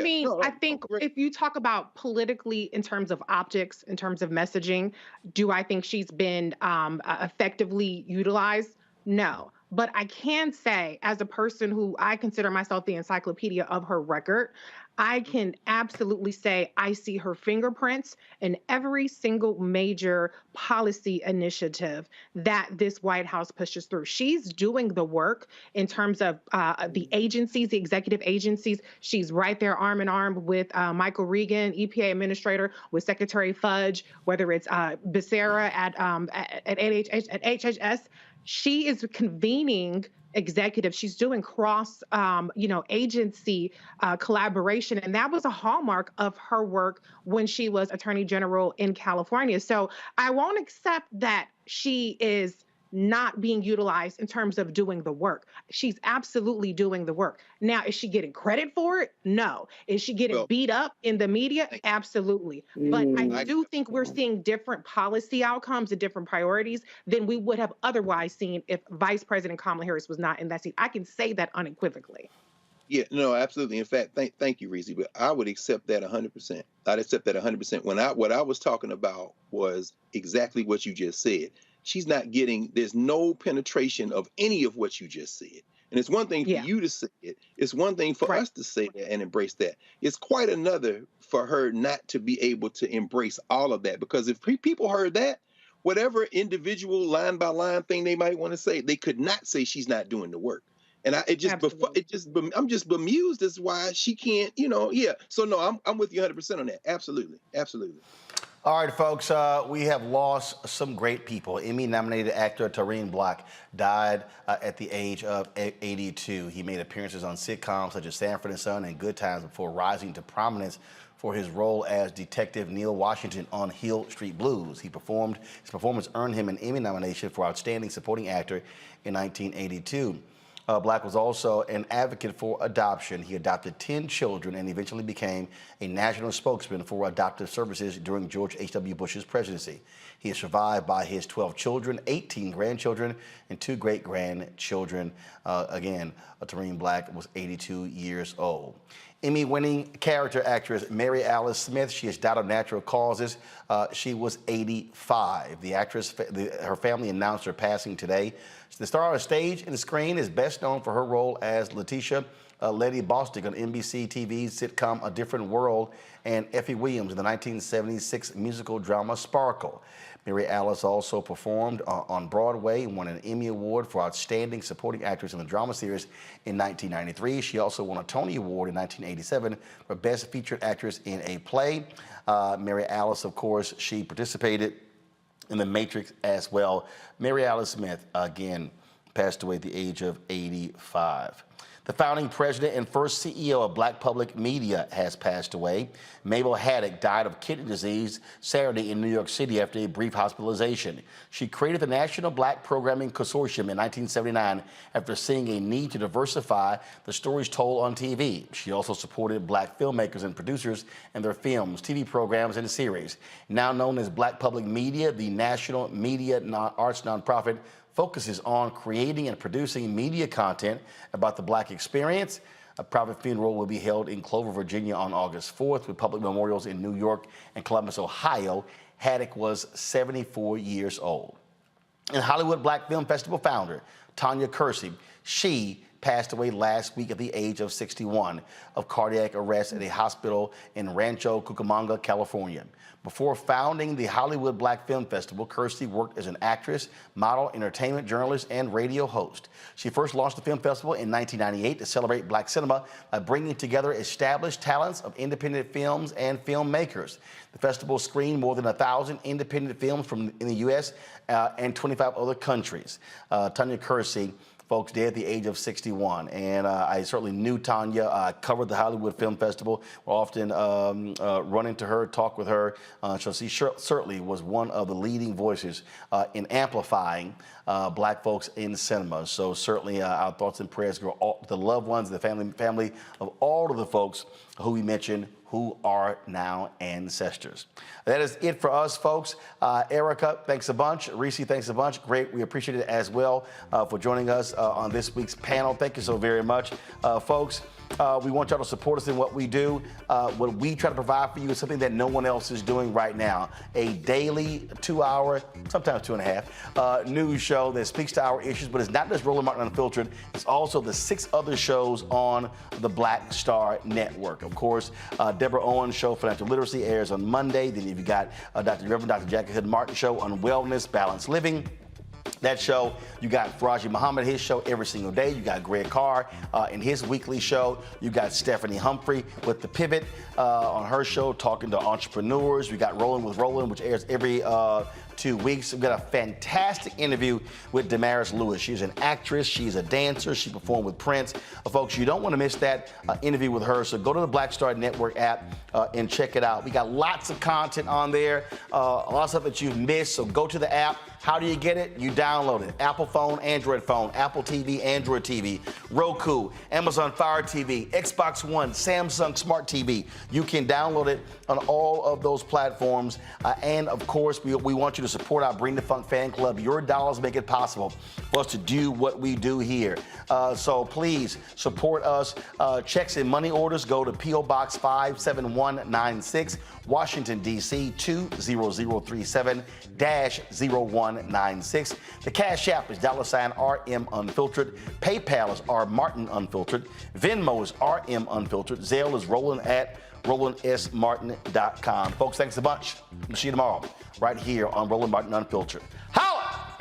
think if you talk about politically in terms of optics, in terms of messaging, do I think she's been effectively utilized? No. But I can say, as a person who I consider myself the encyclopedia of her record, I can absolutely say I see her fingerprints in every single major policy initiative that this White House pushes through. She's doing the work in terms of the agencies, the executive agencies. She's right there arm in arm with Michael Regan, EPA administrator, with Secretary Fudge, whether it's Becerra at HHS. She is convening executives. She's doing cross, agency collaboration. And that was a hallmark of her work when she was Attorney General in California. So I won't accept that she is not being utilized in terms of doing the work. She's absolutely doing the work. Now, is she getting credit for it? No. Is she getting beat up in the media? Absolutely. But I do think we're seeing different policy outcomes and different priorities than we would have otherwise seen if Vice President Kamala Harris was not in that seat. I can say that unequivocally. Yeah, no, absolutely. In fact, thank you, Reese, but I would accept that 100%. I'd accept that 100%. What I was talking about was exactly what you just said. She's not getting, there's no penetration of any of what you just said. And it's one thing for you to say it. It's one thing for us to say that and embrace that. It's quite another for her not to be able to embrace all of that. Because if people heard that, whatever individual line by line thing they might want to say, they could not say she's not doing the work. And I'm just bemused as why she can't, So no, I'm with you 100% on that. Absolutely. Absolutely. All right, folks, we have lost some great people. Emmy-nominated actor Tareen Black died at the age of 82. He made appearances on sitcoms such as Sanford and Son and Good Times before rising to prominence for his role as Detective Neil Washington on Hill Street Blues. His performance earned him an Emmy nomination for Outstanding Supporting Actor in 1982. Black was also an advocate for adoption. He adopted 10 children and eventually became a national spokesman for adoptive services during George H.W. Bush's presidency. He is survived by his 12 children, 18 grandchildren, and 2 great-grandchildren. Again, Tareen Black was 82 years old. Emmy-winning character actress Mary Alice Smith, she has died of natural causes. She was 85. The actress, her family announced her passing today. The star on stage and the screen is best known for her role as Letitia Letty Bostick on NBC TV's sitcom A Different World and Effie Williams in the 1976 musical drama Sparkle. Mary Alice also performed on Broadway and won an Emmy Award for Outstanding Supporting Actress in the Drama Series in 1993. She also won a Tony Award in 1987 for Best Featured Actress in a Play. Mary Alice, of course, she participated in The Matrix as well. Mary Alice Smith, again, passed away at the age of 85. The founding president and first CEO of Black Public Media has passed away. Mabel Haddock died of kidney disease Saturday in New York City after a brief hospitalization. She created the National Black Programming Consortium in 1979 after seeing a need to diversify the stories told on TV. She also supported Black filmmakers and producers in their films, TV programs, and series. Now known as Black Public Media, the national media arts nonprofit focuses on creating and producing media content about the Black experience. A private funeral will be held in Clover, Virginia on August 4th with public memorials in New York and Columbus, Ohio. Haddock was 74 years old. And Hollywood Black Film Festival founder Tanya Kersey, She passed away last week at the age of 61 of cardiac arrest at a hospital in Rancho Cucamonga, California. Before founding the Hollywood Black Film Festival, Kirstie worked as an actress, model, entertainment journalist, and radio host. She first launched the film festival in 1998 to celebrate black cinema by bringing together established talents of independent films and filmmakers. The festival screened more than 1,000 independent films in the U.S. And 25 other countries. Tanya Kirstie, folks, dead at the age of 61. And I certainly knew Tanya. I covered the Hollywood Film Festival. We'll often run into her, talk with her. So she certainly was one of the leading voices in amplifying black folks in cinema. So certainly our thoughts and prayers go all the loved ones, the family of all of the folks who we mentioned who are now ancestors. That is it for us, folks. Erica, thanks a bunch. Reese, thanks a bunch. Great. We appreciate it as well for joining us on this week's panel. Thank you so very much. Folks, we want y'all to support us in what we do. What we try to provide for you is something that no one else is doing right now. A daily 2-hour, sometimes 2.5, news show that speaks to our issues, but it's not just Roland Martin Unfiltered. It's also the 6 other shows on the Black Star Network. Of course, Deborah Owens' show, Financial Literacy, airs on Monday. Then you've got Reverend Dr. Jackie Hood Martin show on wellness, balanced living. That show, you got Faraji Muhammad, his show every single day. You got Greg Carr in his weekly show. You got Stephanie Humphrey with The Pivot on her show, talking to entrepreneurs. We got Roland with Roland, which airs every 2 weeks. We've got a fantastic interview with Damaris Lewis. She's an actress. She's a dancer. She performed with Prince. Folks, you don't want to miss that interview with her. So go to the Black Star Network app and check it out. We got lots of content on there, a lot of stuff that you've missed. So go to the app. How do you get it? You download it. Apple phone, Android phone, Apple TV, Android TV, Roku, Amazon Fire TV, Xbox One, Samsung Smart TV. You can download it on all of those platforms. And of course, we want you to support our Bring the Funk fan club. Your dollars make it possible for us to do what we do here. So please support us. Checks and money orders go to P.O. Box 57196, Washington, D.C. 20037-0196. The Cash App is $RM Unfiltered. PayPal is R Martin Unfiltered. Venmo is RM Unfiltered. Zelle is Roland at RolandSMartin.com. Folks, thanks a bunch. We'll see you tomorrow right here on Roland Martin Unfiltered. Holla!